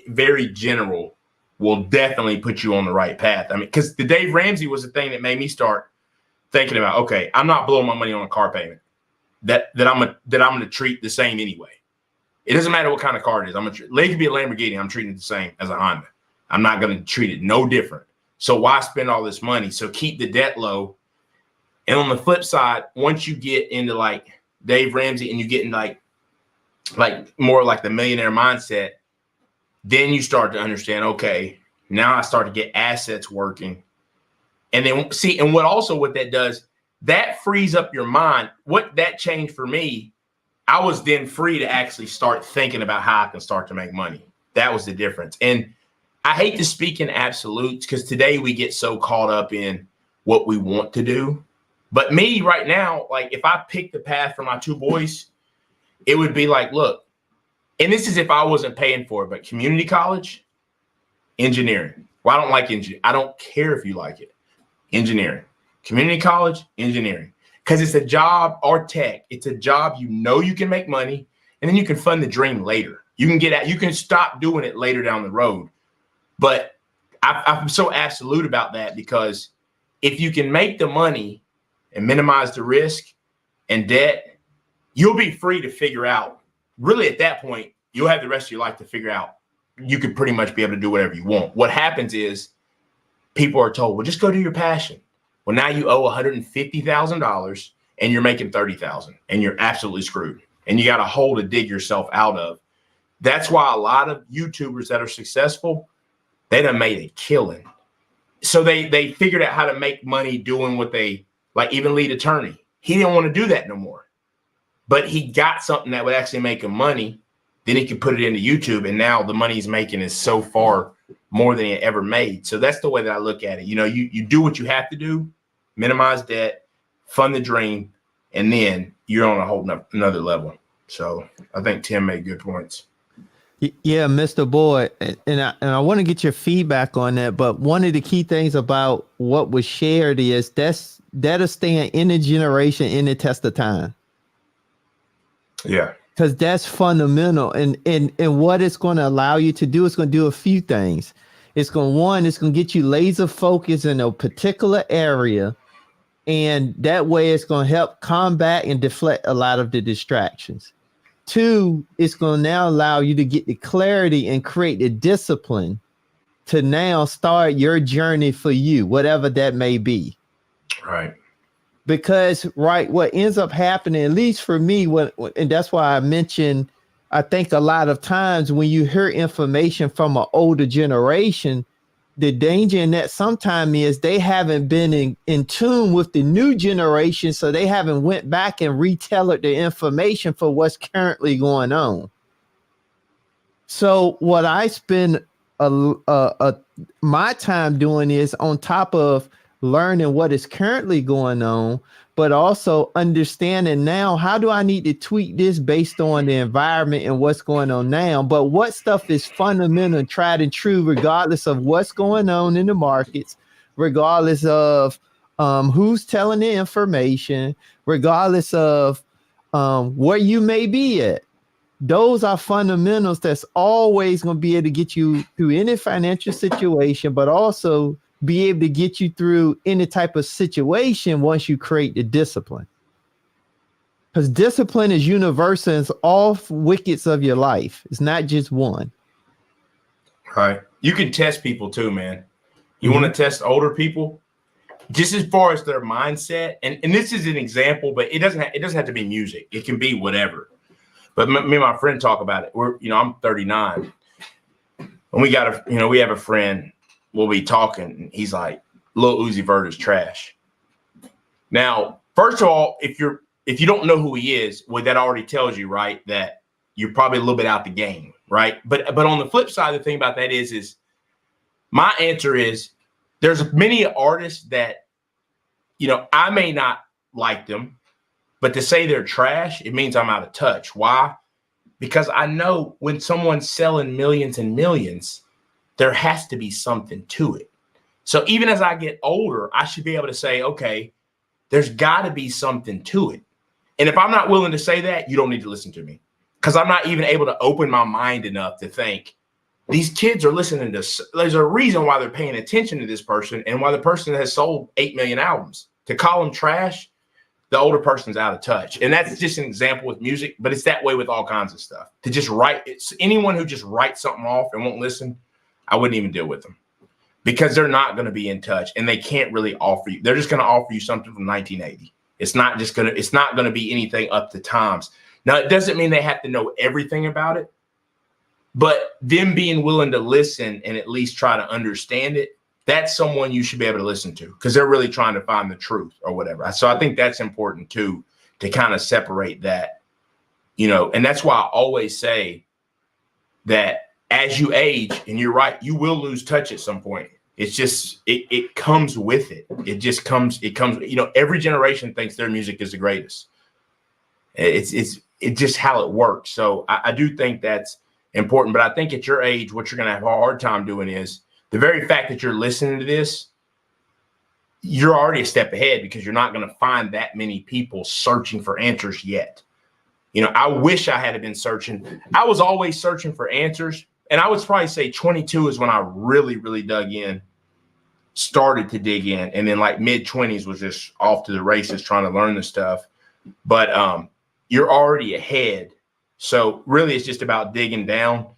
Speaker 3: very general will definitely put you on the right path. I mean, because the Dave Ramsey was the thing that made me start thinking about, okay, I'm not blowing my money on a car payment that I'm gonna treat the same anyway. It doesn't matter what kind of car it is. It could be a Lamborghini. I'm treating it the same as a Honda. I'm not going to treat it no different. So why spend all this money? So keep the debt low. And on the flip side, once you get into like Dave Ramsey and you get in like more like the millionaire mindset, then you start to understand, okay, now I start to get assets working. And then see, and what that does, that frees up your mind. What that changed for me, I was then free to actually start thinking about how I can start to make money. That was the difference. And I hate to speak in absolutes because today we get so caught up in what we want to do. But me right now, like if I pick the path for my two boys, it would be like, look, and this is if I wasn't paying for it, but community college, engineering. Well, I don't like engineering. I don't care if you like it. Engineering, community college, engineering. Because it's a job, or tech. It's a job you can make money, and then you can fund the dream later. You can stop doing it later down the road. But I'm so absolute about that because if you can make the money and minimize the risk and debt, you'll be free to figure out. Really, at that point, you'll have the rest of your life to figure out. You could pretty much be able to do whatever you want. What happens is people are told, well, just go do your passion. Well, now you owe $150,000 and you're making $30,000 and you're absolutely screwed. And you got a hole to dig yourself out of. That's why a lot of YouTubers that are successful, they done made a killing. So they figured out how to make money doing what they like. Even lead attorney, he didn't want to do that no more. But he got something that would actually make him money. Then he could put it into YouTube, and now the money he's making is so far more than he ever made. So that's the way that I look at it. You do what you have to do, minimize debt, fund the dream, and then you're on a whole another level. So I think Tim made good points.
Speaker 1: Yeah, Mr. Boyd, and I want to get your feedback on that. But one of the key things about what was shared is that'll stand in the generation, in the test of time.
Speaker 3: Yeah,
Speaker 1: because that's fundamental. And what it's going to allow you to do, it's going to do a few things. It's going to get you laser focused in a particular area, and that way it's going to help combat and deflect a lot of the distractions. Two, it's going to now allow you to get the clarity and create the discipline to now start your journey for you, whatever that may be.
Speaker 3: Right.
Speaker 1: Because, what ends up happening, at least for me, and that's why I mentioned, I think a lot of times when you hear information from an older generation, the danger in that sometimes is they haven't been in tune with the new generation, so they haven't went back and retailored the information for what's currently going on. So what I spend my time doing is on top of learning what is currently going on, but also understanding now, how do I need to tweak this based on the environment and what's going on now? But what stuff is fundamental and tried and true, regardless of what's going on in the markets, regardless of who's telling the information, regardless of where you may be at. Those are fundamentals that's always going to be able to get you through any financial situation, but also be able to get you through any type of situation once you create the discipline. Because discipline is universal. It's all wickets of your life. It's not just one.
Speaker 3: Right. You can test people too, man. You want to test older people just as far as their mindset. And this is an example, but it doesn't have to be music. It can be whatever. But me and my friend talk about it. I'm 39. And we have a friend, we'll be talking, and he's like, Lil Uzi Vert is trash. Now, first of all, if you don't know who he is, well, that already tells you, right, that you're probably a little bit out the game, right? But on the flip side, the thing about that is my answer is there's many artists that, I may not like them, but to say they're trash, it means I'm out of touch. Why? Because I know when someone's selling millions and millions, there has to be something to it. So even as I get older, I should be able to say, okay, there's got to be something to it. And if I'm not willing to say that, you don't need to listen to me, because I'm not even able to open my mind enough to think these kids are listening to. There's a reason why they're paying attention to this person and why the person has sold 8 million albums. To call them trash, the older person's out of touch. And that's just an example with music, but it's that way with all kinds of stuff. To just write, it's anyone who just writes something off and won't listen, I wouldn't even deal with them, because they're not going to be in touch and they can't really offer you. They're just going to offer you something from 1980. It's not going to be anything up to times. Now, it doesn't mean they have to know everything about it, but them being willing to listen and at least try to understand it, that's someone you should be able to listen to, because they're really trying to find the truth or whatever. So I think that's important too, to kind of separate that, and that's why I always say that as you age, and you're right, you will lose touch at some point. It's just, it comes with it. It comes, every generation thinks their music is the greatest. It's just how it works. So I do think that's important, but I think at your age, what you're going to have a hard time doing is the very fact that you're listening to this, you're already a step ahead, because you're not going to find that many people searching for answers yet. I wish I had been searching. I was always searching for answers. And I would probably say 22 is when I really, really dug in, started to dig in. And then like mid-20s was just off to the races trying to learn the stuff. But you're already ahead. So really it's just about digging down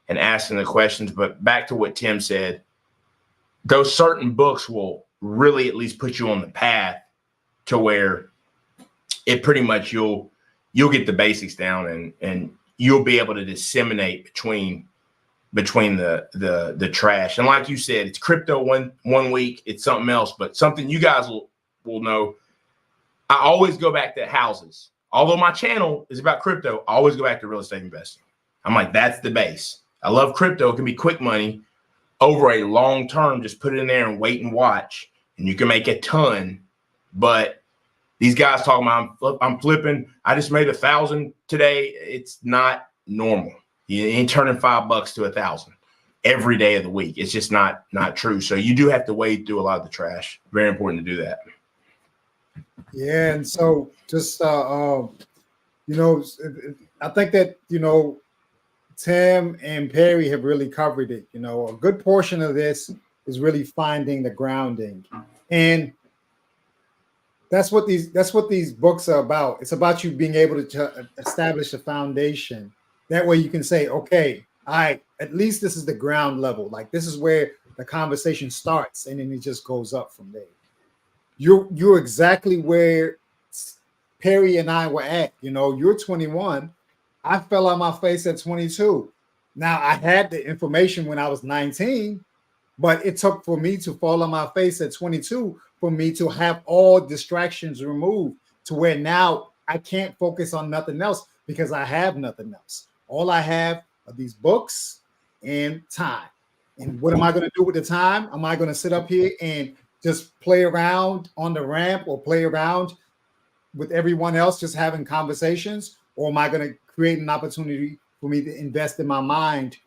Speaker 3: and asking the questions. But back to what Tim said, those certain books will really at least put you on the path to where it pretty much you'll get the basics down, and you'll be able to disseminate between the trash. And like you said, it's crypto one week, it's something else, but something you guys will know. I always go back to houses. Although my channel is about crypto, I always go back to real estate investing. I'm like, that's the base. I love crypto. It can be quick money over a long term. Just put it in there and wait and watch, and you can make a ton. But these guys talking about I'm flipping, I just made 1,000 today. It's not normal. You ain't turning $5 to 1,000 every day of the week. It's just not true. So you do have to wade through a lot of the trash. Very important to do that.
Speaker 2: Yeah, and so just I think that Tim and Perry have really covered it. A good portion of this is really finding the grounding, and that's what these books are about. It's about you being able to establish a foundation. That way you can say, okay, at least this is the ground level. Like, this is where the conversation starts, and then it just goes up from there. You're exactly where Perry and I were at. You're 21. I fell on my face at 22. Now, I had the information when I was 19, but it took for me to fall on my face at 22 for me to have all distractions removed, to where now I can't focus on nothing else, because I have nothing else. All I have are these books and time. And what am I going to do with the time? Am I going to sit up here and just play around on the ramp, or play around with everyone else just having conversations? Or am I going to create an opportunity for me to invest in my mind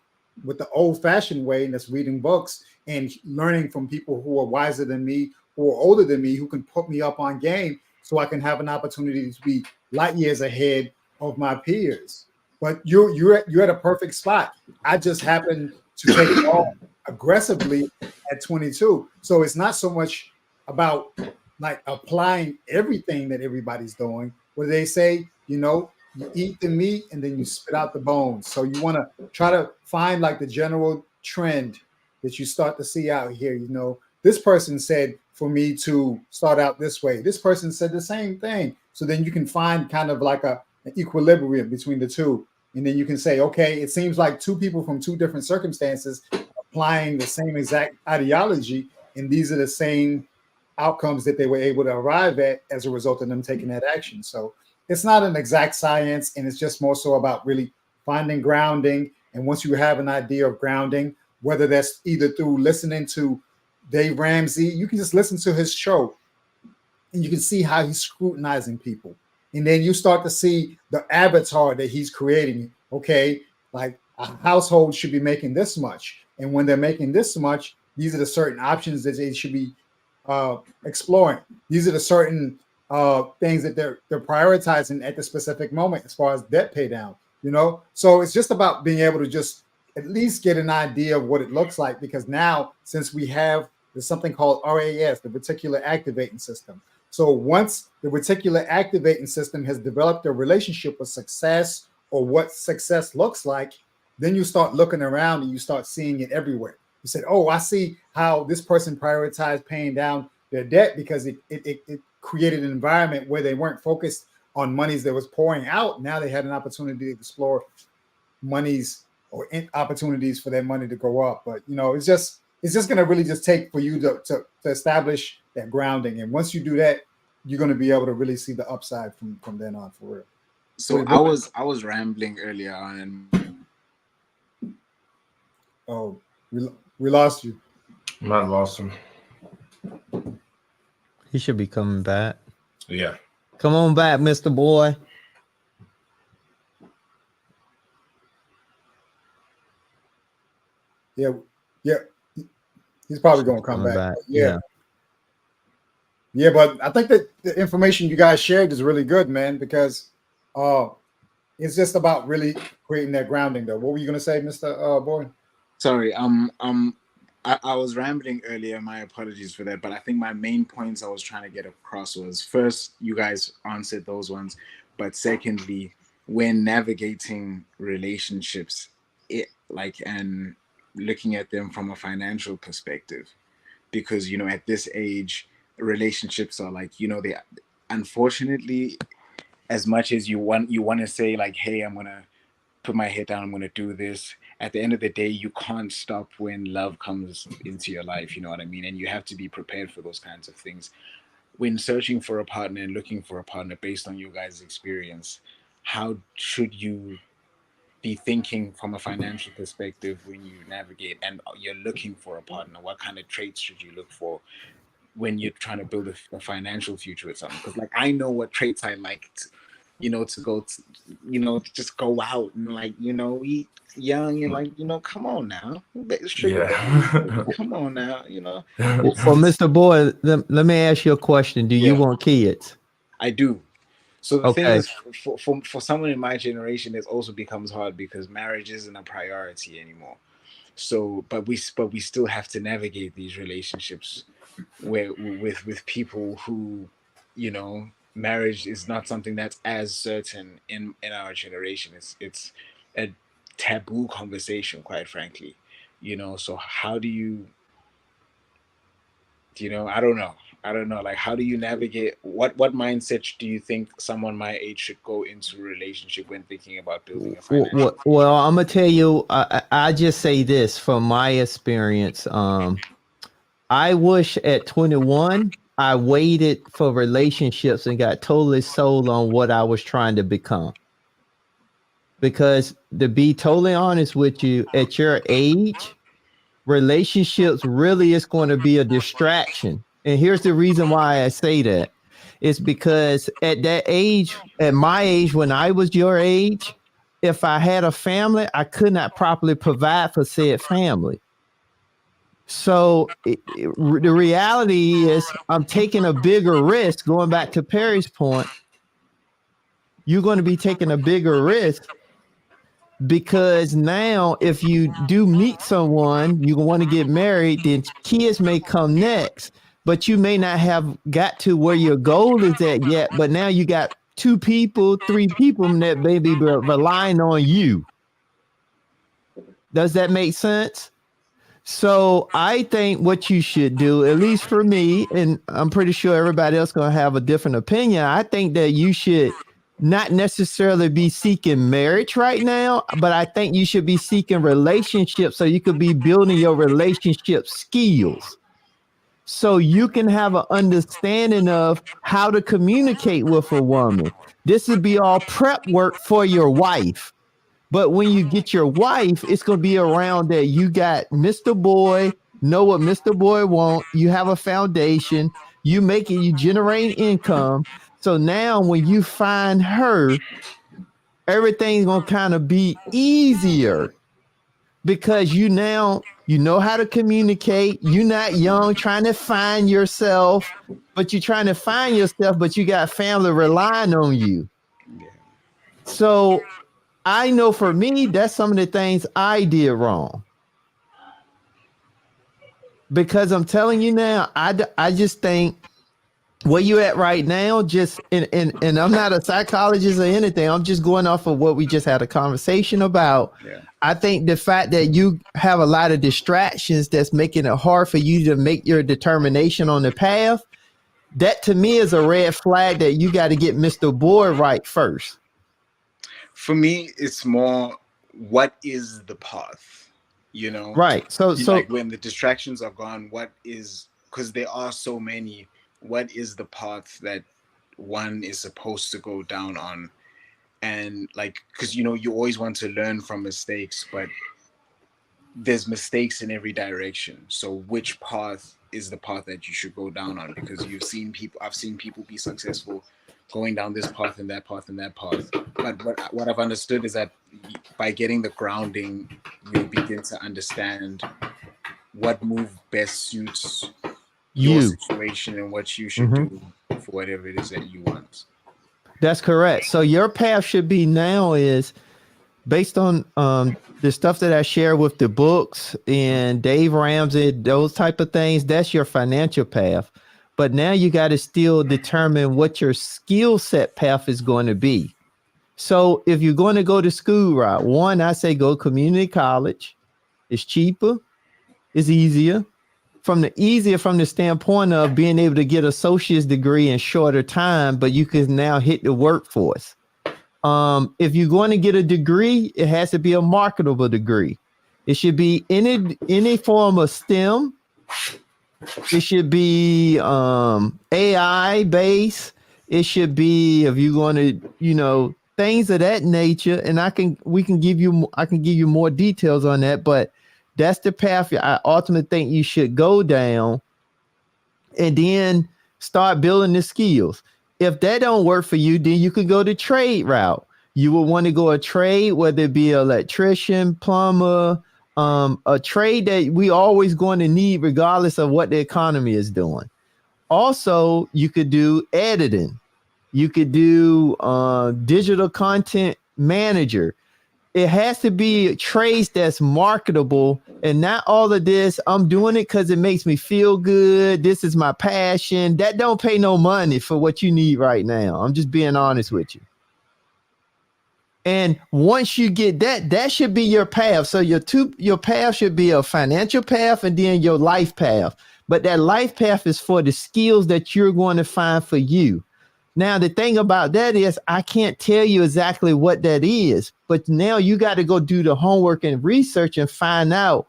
Speaker 2: with the old-fashioned way, and that's reading books and learning from people who are wiser than me, who are older than me, who can put me up on game, so I can have an opportunity to be light years ahead of my peers? But you're at a perfect spot. I just happen to take it all aggressively at 22. So it's not so much about like applying everything that everybody's doing. Where they say, you eat the meat and then you spit out the bones. So you want to try to find like the general trend that you start to see out here. This person said for me to start out this way. This person said the same thing. So then you can find kind of like an equilibrium between the two. And then you can say, okay, it seems like two people from two different circumstances applying the same exact ideology, and these are the same outcomes that they were able to arrive at as a result of them taking that action. So it's not an exact science, and it's just more so about really finding grounding. And once you have an idea of grounding, whether that's either through listening to Dave Ramsey, you can just listen to his show and you can see how he's scrutinizing people. And then you start to see the avatar that he's creating. Okay, like a household should be making this much. And when they're making this much, these are the certain options that they should be exploring. These are the certain things that they're prioritizing at the specific moment as far as debt pay down, you know? So it's just about being able to just at least get an idea of what it looks like, because now, since we have, there's something called RAS, the reticular activating system. So once the reticular activating system has developed a relationship with success or what success looks like, then you start looking around and you start seeing it everywhere. You said, oh, I see how this person prioritized paying down their debt because it created an environment where they weren't focused on monies that was pouring out. Now they had an opportunity to explore monies or opportunities for their money to go up. But, you know, it's just going to really just take for you to establish that grounding. And once you do that, you're going to be able to really see the upside from then on, for real.
Speaker 6: So I was rambling earlier on.
Speaker 2: Oh, we lost you.
Speaker 3: Might have lost him.
Speaker 1: He should be coming back.
Speaker 3: Yeah.
Speaker 1: Come on back, Mr. Boy.
Speaker 2: Yeah. He's probably going to come back. Yeah. But I think that the information you guys shared is really good, man, because it's just about really creating that grounding, though. What were you going to say, Mr. Boy?
Speaker 6: Sorry, I was rambling earlier. My apologies for that. But I think my main points I was trying to get across was, first, you guys answered those ones. But secondly, when navigating relationships, and looking at them from a financial perspective, because, you know, at this age, relationships are like, you know, they, unfortunately, as much as you want to say like, hey, I'm going to put my head down, I'm going to do this. At the end of the day, you can't stop when love comes into your life. You know what I mean? And you have to be prepared for those kinds of things. When searching for a partner and looking for a partner based on your guys' experience, how should you be thinking from a financial perspective when you navigate and you're looking for a partner? What kind of traits should you look for when you're trying to build a financial future with someone? Because, like, I know what traits I liked, you know, to go to, you know, to just go out and, like, you know, eat young and, like, you know, come on now, sugar baby, come on now, you know.
Speaker 1: Well, Mr. Boy, let me ask you a question. Do you want kids?
Speaker 6: I do. So the thing is, for someone in my generation, it also becomes hard because marriage isn't a priority anymore. So, but we still have to navigate these relationships where with people who, you know, marriage is not something that's as certain in our generation. It's a taboo conversation, quite frankly, you know. So how do you know, I don't know, like, how do you navigate, what mindset do you think someone my age should go into a relationship when thinking about building a financial
Speaker 1: well, I'm gonna tell you, I just say this from my experience. I wish at 21 I waited for relationships and got totally sold on what I was trying to become. Because to be totally honest with you, at your age, relationships really is going to be a distraction. And here's the reason why I say that. It's because at that age, at my age, when I was your age, if I had a family, I could not properly provide for said family. So the reality is I'm taking a bigger risk. Going back to Perry's point, you're going to be taking a bigger risk because now if you do meet someone, you want to get married, then kids may come next, but you may not have got to where your goal is at yet. But now you got 2 people, 3 people that may be relying on you. Does that make sense? So I think what you should do, at least for me, and I'm pretty sure everybody else going to have a different opinion, I think that you should not necessarily be seeking marriage right now, but I think you should be seeking relationships so you could be building your relationship skills. So you can have an understanding of how to communicate with a woman. This would be all prep work for your wife. But when you get your wife, it's going to be around that you got Mr. Boy, know what Mr. Boy want. You have a foundation. You make it, you generate income. So now when you find her, everything's going to kind of be easier because you know how to communicate. You're not young trying to find yourself, but you're trying to find yourself, but you got family relying on you.
Speaker 6: Yeah.
Speaker 1: So I know for me, that's some of the things I did wrong. Because I'm telling you now, I just think where you at right now, just and I'm not a psychologist or anything. I'm just going off of what we just had a conversation about.
Speaker 6: Yeah.
Speaker 1: I think the fact that you have a lot of distractions that's making it hard for you to make your determination on the path, that to me is a red flag that you got to get Mr. Boy right first.
Speaker 6: For me, it's more what is the path, you know?
Speaker 1: Right. So
Speaker 6: Like when the distractions are gone, what is, because there are so many, what is the path that one is supposed to go down on? And like, because you know, you always want to learn from mistakes, but there's mistakes in every direction. So which path is the path that you should go down on? Because I've seen people be successful going down this path and that path and that path. But what I've understood is that by getting the grounding, you begin to understand what move best suits your situation and what you should do for whatever it is that you want.
Speaker 1: That's correct. So your path should be now is based on the stuff that I share with the books and Dave Ramsey, those type of things. That's your financial path. But now you got to still determine what your skill set path is going to be. So if you're going to go the school route, one, I say go community college. It's cheaper. It's easier. From the standpoint of being able to get associate's degree in shorter time, but you can now hit the workforce. If you're going to get a degree, it has to be a marketable degree. It should be any form of STEM. It should be AI based. It should be, if you're going to, things of that nature. And I can give you more details on that, but that's the path I ultimately think you should go down, and then start building the skills. If that don't work for you, then you could go the trade route. You would want to go a trade, whether it be electrician, plumber, a trade that we always going to need regardless of what the economy is doing. Also, you could do editing. You could do digital content manager. It has to be trades that's marketable and not all of this. I'm doing it because it makes me feel good. This is my passion. That don't pay no money for what you need right now. I'm just being honest with you. And once you get that should be your path. So your path should be a financial path and then your life path. But that life path is for the skills that you're going to find for you. Now, the thing about that is I can't tell you exactly what that is, but now you got to go do the homework and research and find out,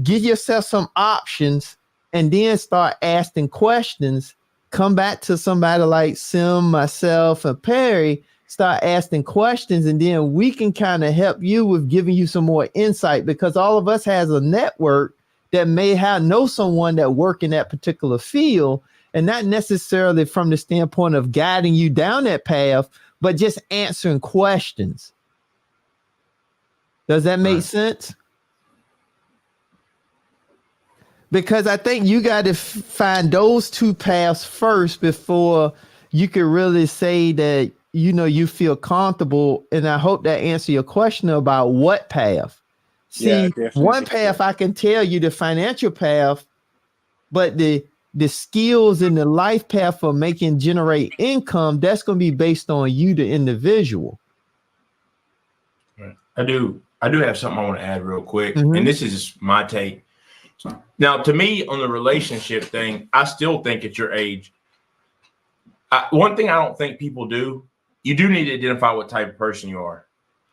Speaker 1: give yourself some options, and then start asking questions. Come back to somebody like Sim, myself, and Perry, start asking questions, and then we can kind of help you with giving you some more insight, because all of us has a network that may know someone that work in that particular field. And not necessarily from the standpoint of guiding you down that path, but just answering questions. Does that make sense? Because I think you got to find those two paths first before you can really say that, you feel comfortable. And I hope that answers your question about what path. See, one path I can tell you, the financial path, but the skills and the life path for generate income, that's going to be based on you, the individual.
Speaker 3: Right. I do have something I want to add real quick. And this is my take. Now, to me, on the relationship thing, I still think at your age, one thing I don't think people do, you do need to identify what type of person you are.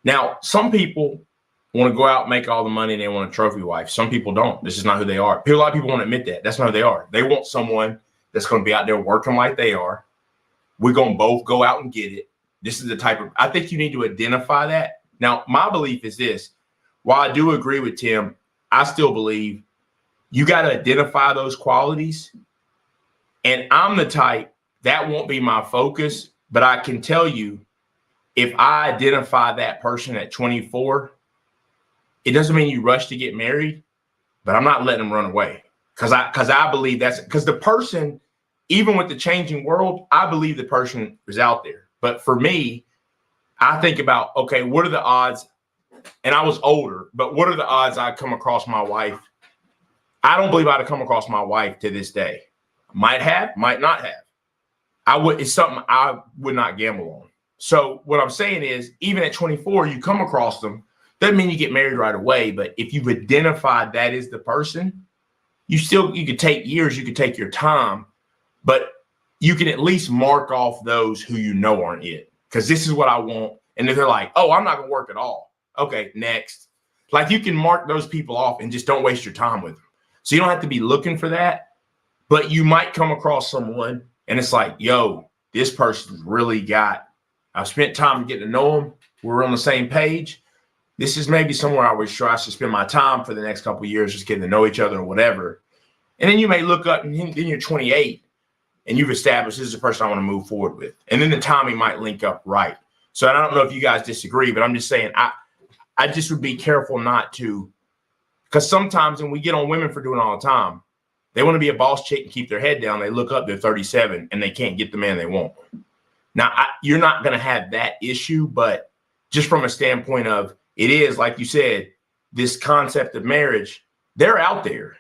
Speaker 3: Now, some people want to go out and make all the money and they want a trophy wife. Some people don't. This is not who they are. A lot of people won't admit that. That's not who they are. They want someone that's going to be out there working like they are. We're going to both go out and get it. This is the type of, I think you need to identify that. Now, my belief is this. While I do agree with Tim, I still believe you got to identify those qualities. And I'm the type, that won't be my focus, but I can tell you, if I identify that person at 24, it doesn't mean you rush to get married, but I'm not letting them run away. Because I believe because the person, even with the changing world, I believe the person is out there. But for me, I think about, okay, what are the odds? And I was older, but what are the odds I come across my wife? I don't believe I'd have come across my wife to this day. Might have, might not have. It's something I would not gamble on. So what I'm saying is, even at 24, you come across them. Doesn't mean you get married right away, but if you've identified that is the person, you could take years, you could take your time, but you can at least mark off those who you know aren't it. Because this is what I want. And if they're like, oh, I'm not going to work at all. Okay, next. Like, you can mark those people off and just don't waste your time with them. So you don't have to be looking for that, but you might come across someone and it's like, yo, this person's really I've spent time getting to know them. We're on the same page. This is maybe somewhere I would try to spend my time for the next couple of years, just getting to know each other or whatever. And then you may look up and then you're 28 and you've established this is the person I want to move forward with. And then the timing might link up right. So I don't know if you guys disagree, but I'm just saying, I just would be careful not to, because sometimes when we get on women for doing it all the time, they want to be a boss chick and keep their head down. They look up, they're 37 and they can't get the man they want. Now, you're not going to have that issue, but just from a standpoint of, it is, like you said, this concept of marriage, they're out there,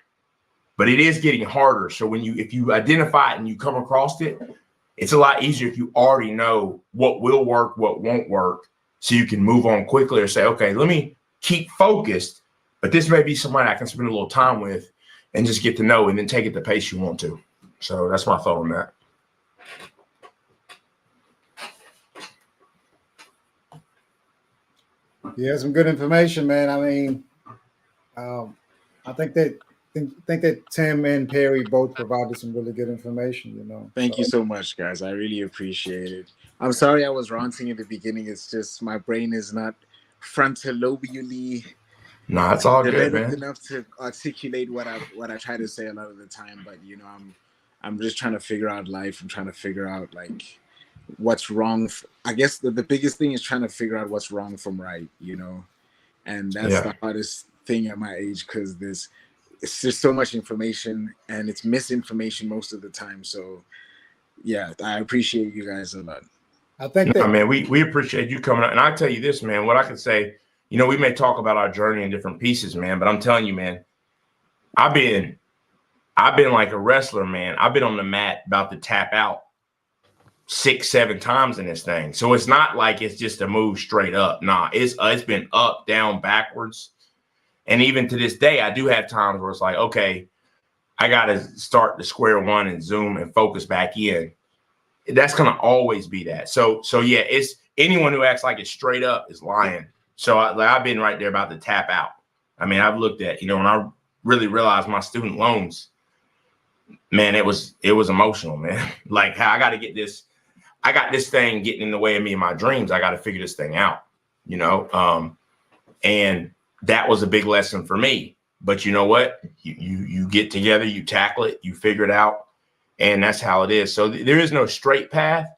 Speaker 3: but it is getting harder. So if you identify it and you come across it, it's a lot easier if you already know what will work, what won't work, so you can move on quickly or say, okay, let me keep focused, but this may be somebody I can spend a little time with and just get to know and then take it the pace you want to. So that's my thought on that.
Speaker 2: Yeah, some good information, man. I mean, I think that Tim and Perry both provided some really good information. You know,
Speaker 6: Thank you so much, guys. I really appreciate it. I'm sorry I was ranting in the beginning. It's just my brain is not frontalobally
Speaker 3: No, it's all good,
Speaker 6: developed
Speaker 3: man.
Speaker 6: enough to articulate what I try to say a lot of the time. But you know, I'm just trying to figure out life. I'm trying to figure out like what's wrong. I guess the biggest thing is trying to figure out what's wrong from right, you know, and that's the hardest thing at my age because it's just so much information and it's misinformation most of the time. So yeah, I appreciate you guys a lot.
Speaker 2: I think that,
Speaker 3: man, we appreciate you coming out. And I tell you this, man, what I can say, you know, we may talk about our journey in different pieces, man, but I'm telling you, man, I've been like a wrestler, man. I've been on the mat about to tap out 6-7 times in this thing. So it's not like it's just a move straight up. Nah, it's been up, down, backwards. And even to this day, I do have times where it's like, okay, I got to start to square one and zoom and focus back in. That's going to always be that. So yeah, it's anyone who acts like it's straight up is lying. So I've been right there about to tap out. I mean, I've looked at, you know, when I really realized my student loans, man, it was emotional, man. Like, I got to get this. I got this thing getting in the way of me and my dreams. I got to figure this thing out, you know? And that was a big lesson for me. But you know what? You get together, you tackle it, you figure it out. And that's how it is. So there is no straight path.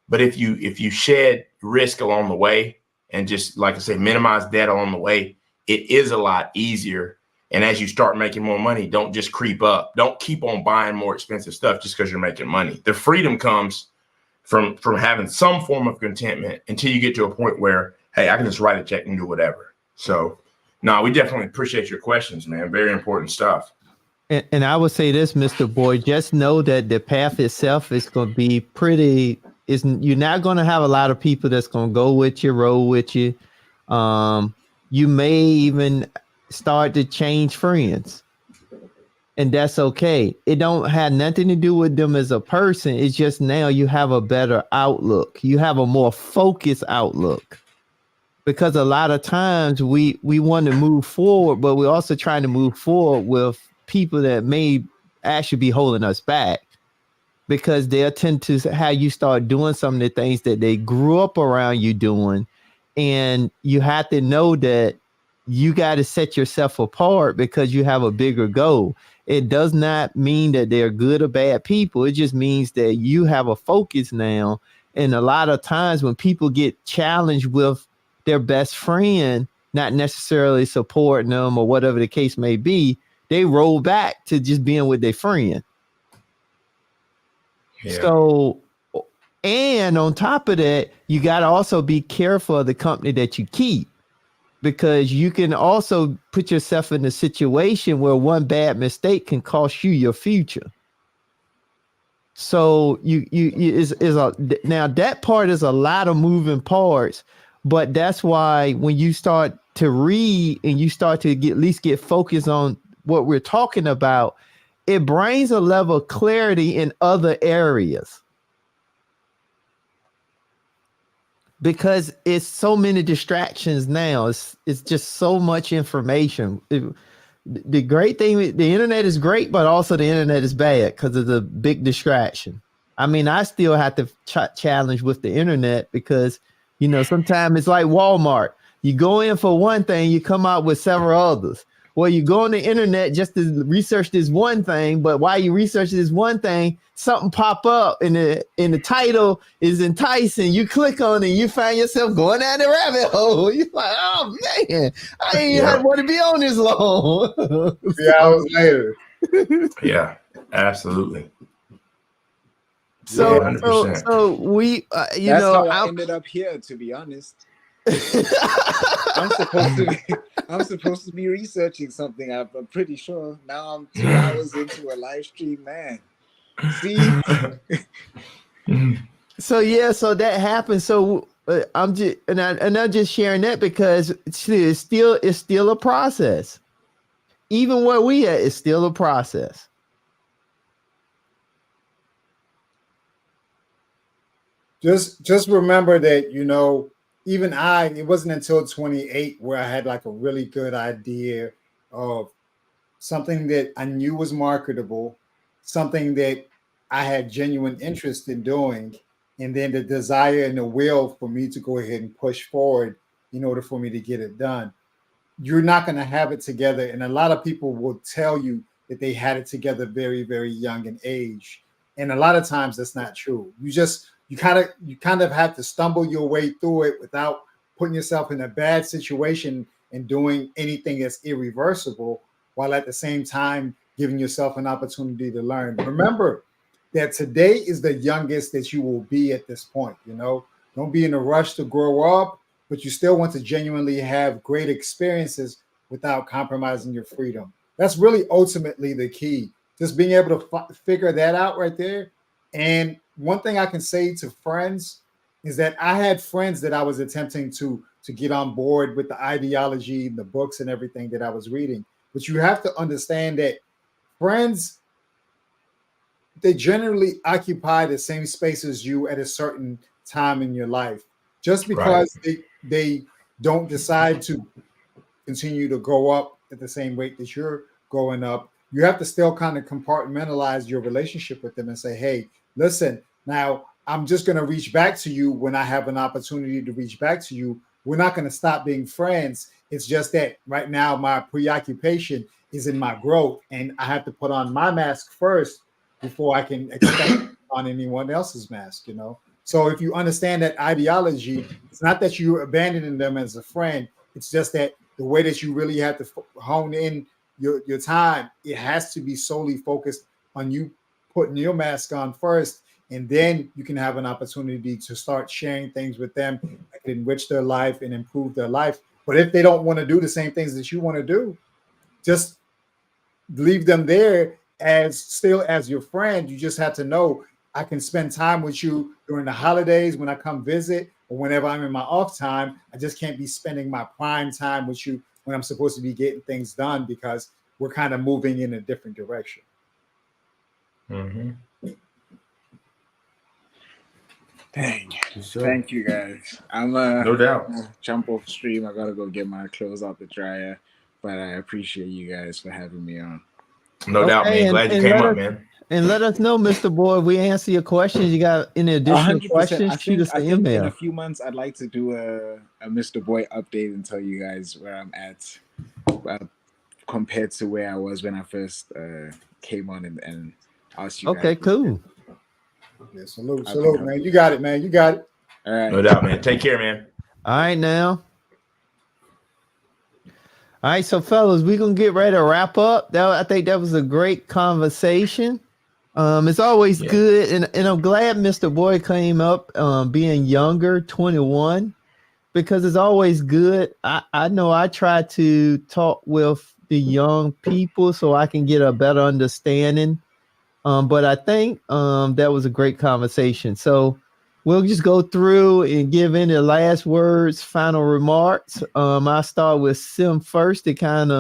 Speaker 3: But if you shed risk along the way and just, like I say, minimize debt along the way, it is a lot easier. And as you start making more money, don't just creep up. Don't keep on buying more expensive stuff just because you're making money. The freedom comes from having some form of contentment until you get to a point where, hey, I can just write a check and do whatever. So, no, we definitely appreciate your questions, man. Very important stuff.
Speaker 1: And I would say this, Mr. Boyd, just know that the path itself is going to be you're not going to have a lot of people that's going to go with you, roll with you. You may even start to change friends. and that's okay. It don't have nothing to do with them as a person. It's just now you have a better outlook. You have a more focused outlook. Because a lot of times we want to move forward, but we're also trying to move forward with people that may actually be holding us back, because they'll tend to have you start doing some of the things that they grew up around you doing. And you have to know that you got to set yourself apart because you have a bigger goal. It does not mean that they're good or bad people. It just means that you have a focus now. And a lot of times when people get challenged with their best friend not necessarily supporting them or whatever the case may be, they roll back to just being with their friend.
Speaker 3: Yeah.
Speaker 1: So, and on top of that, you got to also be careful of the company that you keep, because you can also put yourself in a situation where one bad mistake can cost you your future. So you is a, now that part is a lot of moving parts, but that's why when you start to read and you start to get at least get focused on what we're talking about, it brings a level of clarity in other areas. Because it's so many distractions now. It's just so much information. The great thing, the internet is great, but also the internet is bad because of the big distraction. I mean, I still have to challenge with the internet because, you know, sometimes it's like Walmart. You go in for one thing, you come out with several others. Well, you go on the internet just to research this one thing, but while you research this one thing, something pop up and the title is enticing. You click on it, you find yourself going down the rabbit hole. You're like, oh man, I ain't had want to be on this long.
Speaker 2: 3 hours later.
Speaker 3: Yeah, absolutely.
Speaker 1: So,
Speaker 3: Yeah, 100%.
Speaker 1: so we, you
Speaker 6: That's
Speaker 1: know,
Speaker 6: how I ended up here, to be honest. I'm supposed to be researching something. I'm pretty sure. Now I'm 2 hours into a live stream, man. See?
Speaker 1: So yeah, so that happened. So I'm just sharing that because it's still a process. Even where we at, it's still a process.
Speaker 2: Just remember that, you know, even it wasn't until 28 where I had like a really good idea of something that I knew was marketable, something that I had genuine interest in doing, and then the desire and the will for me to go ahead and push forward in order for me to get it done. You're not going to have it together. And a lot of people will tell you that they had it together very, very young in age. And a lot of times that's not true. You kind of have to stumble your way through it without putting yourself in a bad situation and doing anything that's irreversible, while at the same time giving yourself an opportunity to learn. Remember that today is the youngest that you will be at this point. You know, don't be in a rush to grow up, but you still want to genuinely have great experiences without compromising your freedom. That's really ultimately the key. Just being able to figure that out right there. And one thing I can say to friends is that I had friends that I was attempting to get on board with the ideology, the books, and everything that I was reading. But you have to understand that friends, they generally occupy the same space as you at a certain time in your life. Just because they don't decide to continue to go up at the same rate that you're going up, you have to still kind of compartmentalize your relationship with them and say, hey, listen, now I'm just going to reach back to you when I have an opportunity to reach back to you. We're not going to stop being friends. It's just that right now my preoccupation is in my growth, and I have to put on my mask first before I can expect on anyone else's mask, you know? So if you understand that ideology, it's not that you're abandoning them as a friend. It's just that the way that you really have to hone in your time, it has to be solely focused on you putting your mask on first, and then you can have an opportunity to start sharing things with them that can enrich their life and improve their life. But if they don't want to do the same things that you want to do, just leave them there as your friend. You just have to know I can spend time with you during the holidays when I come visit, or whenever I'm in my off time. I just can't be spending my prime time with you when I'm supposed to be getting things done, because we're kind of moving in a different direction.
Speaker 3: Mm-hmm.
Speaker 5: Dang.
Speaker 3: Sure.
Speaker 5: Thank you guys. I'm
Speaker 3: No doubt.
Speaker 5: jump off stream. I gotta go get my clothes out the dryer. But I appreciate you guys for having me on.
Speaker 3: No doubt,
Speaker 1: Okay,
Speaker 3: man. Glad you came up, man.
Speaker 1: And let us know, Mr. Boy, we answer your questions. You got any additional
Speaker 5: 100%.
Speaker 1: questions? Shoot us
Speaker 5: I
Speaker 1: an
Speaker 5: think in
Speaker 1: email.
Speaker 5: a few months I'd like to do a Mr. Boy update and tell you guys where I'm at compared to where I was when I first came on and asked you.
Speaker 1: Okay,
Speaker 5: guys.
Speaker 1: cool.
Speaker 2: Yeah, salute, man. You got it, man. You got it.
Speaker 5: All right.
Speaker 3: No doubt, man. Take care, man.
Speaker 1: All right, now. All right, so fellas, we're gonna get ready to wrap up. I think that was a great conversation. It's always good, and I'm glad Mr. Boy came up being younger, 21, because it's always good. I know I try to talk with the young people so I can get a better understanding. But I think that was a great conversation. So we'll just go through and give any last words, final remarks. I'll start with Sim first to kind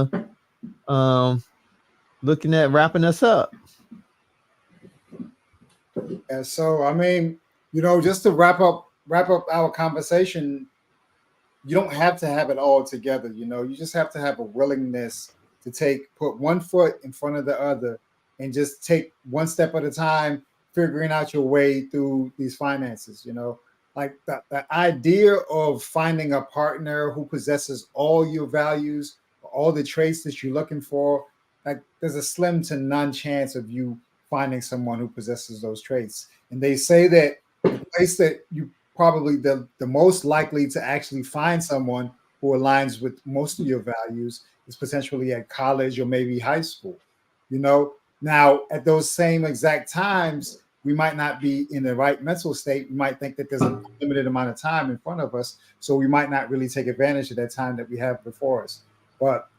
Speaker 1: of looking at wrapping us up.
Speaker 2: And so, I mean, just to wrap up our conversation, you don't have to have it all together. You just have to have a willingness to put one foot in front of the other and just take one step at a time, figuring out your way through these finances. Like the idea of finding a partner who possesses all your values, all the traits that you're looking for, like there's a slim to none chance of you finding someone who possesses those traits. And they say that the place that you probably the most likely to actually find someone who aligns with most of your values is potentially at college or maybe high school. Now at those same exact times, we might not be in the right mental state. We might think that there's a limited amount of time in front of us, so we might not really take advantage of that time that we have before us. But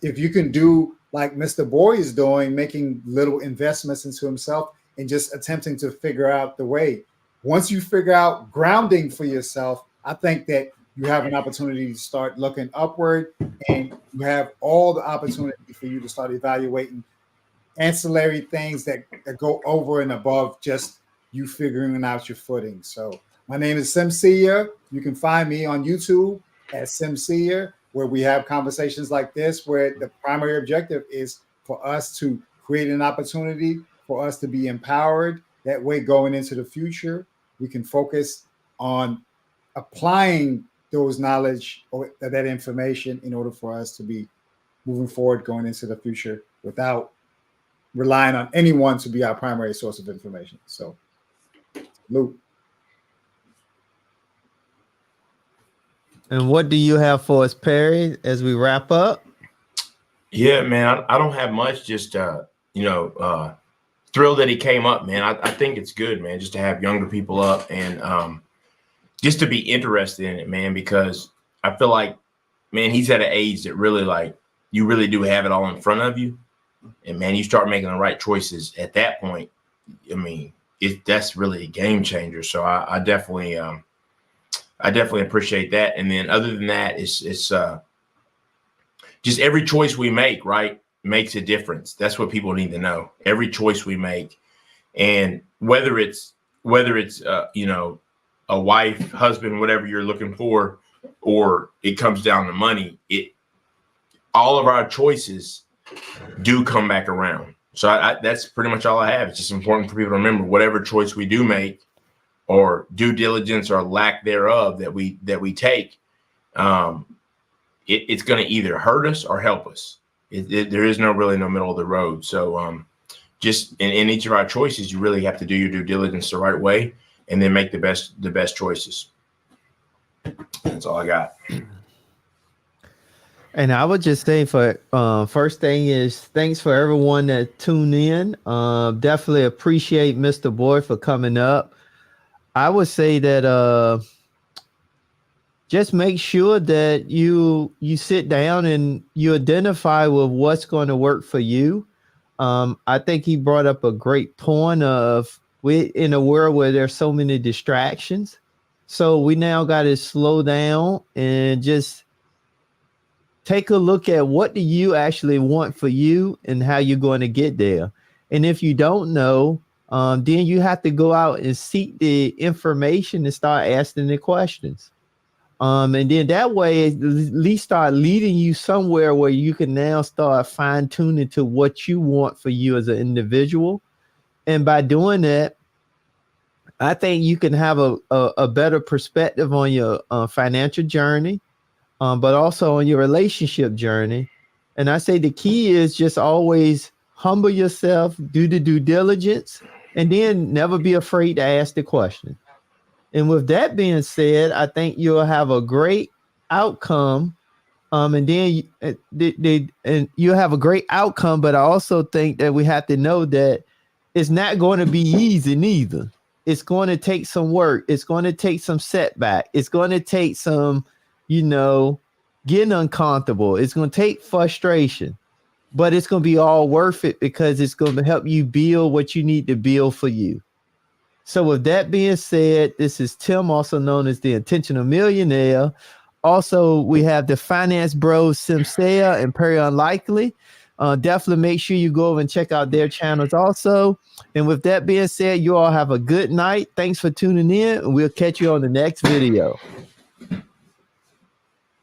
Speaker 2: if you can do like Mr. Boy is doing, making little investments into himself and just attempting to figure out the way. Once you figure out grounding for yourself, I think that you have an opportunity to start looking upward, and you have all the opportunity for you to start evaluating ancillary things that go over and above just you figuring out your footing. So my name is Sim Seer. You can find me on YouTube at Sim Seer, where we have conversations like this, where the primary objective is for us to create an opportunity for us to be empowered. That way, going into the future, we can focus on applying those knowledge or that information in order for us to be moving forward, going into the future without relying on anyone to be our primary source of information. So, Luke.
Speaker 1: And what do you have for us, Perry, as we wrap up?
Speaker 3: Yeah, man, I don't have much. Just thrilled that he came up, man. I think it's good, man, just to have younger people up and just to be interested in it, man, because I feel like, man, he's at an age that really, like, you really do have it all in front of you. And, man, you start making the right choices at that point. I mean, that's really a game changer. So I definitely appreciate that. And then other than that, it's just every choice we make, right, makes a difference. That's what people need to know. Every choice we make, and whether it's a wife, husband, whatever you're looking for, or it comes down to money, all of our choices do come back around. So that's pretty much all I have. It's just important for people to remember, whatever choice we do make, or due diligence or lack thereof that we take, it's going to either hurt us or help us. There is no middle of the road. So just in each of our choices, you really have to do your due diligence the right way, and then make the best choices. That's all I got.
Speaker 1: And I would just say for first thing is thanks for everyone that tuned in. Definitely appreciate Mr. Boy for coming up. I would say that just make sure that you sit down and you identify with what's going to work for you. I think he brought up a great point of we in a world where there's so many distractions. So we now got to slow down and just take a look at what do you actually want for you and how you're going to get there. And if you don't know, then you have to go out and seek the information and start asking the questions. And then that way, at least start leading you somewhere where you can now start fine tuning to what you want for you as an individual. And by doing that, I think you can have a better perspective on your financial journey, but also on your relationship journey. And I say the key is just always humble yourself, do the due diligence, and then never be afraid to ask the question. And with that being said, I think you'll have a great outcome. And then and you'll have a great outcome. But I also think that we have to know that it's not going to be easy neither. It's going to take some work. It's going to take some setback. It's going to take some, getting uncomfortable. It's going to take frustration. But it's going to be all worth it because it's going to help you build what you need to build for you. So with that being said, this is Tim, also known as the Intentional Millionaire. Also, we have the Finance Bros, Simsea and Perry Unlikely. Definitely make sure you go over and check out their channels also. And with that being said, you all have a good night. Thanks for tuning in, and we'll catch you on the next video.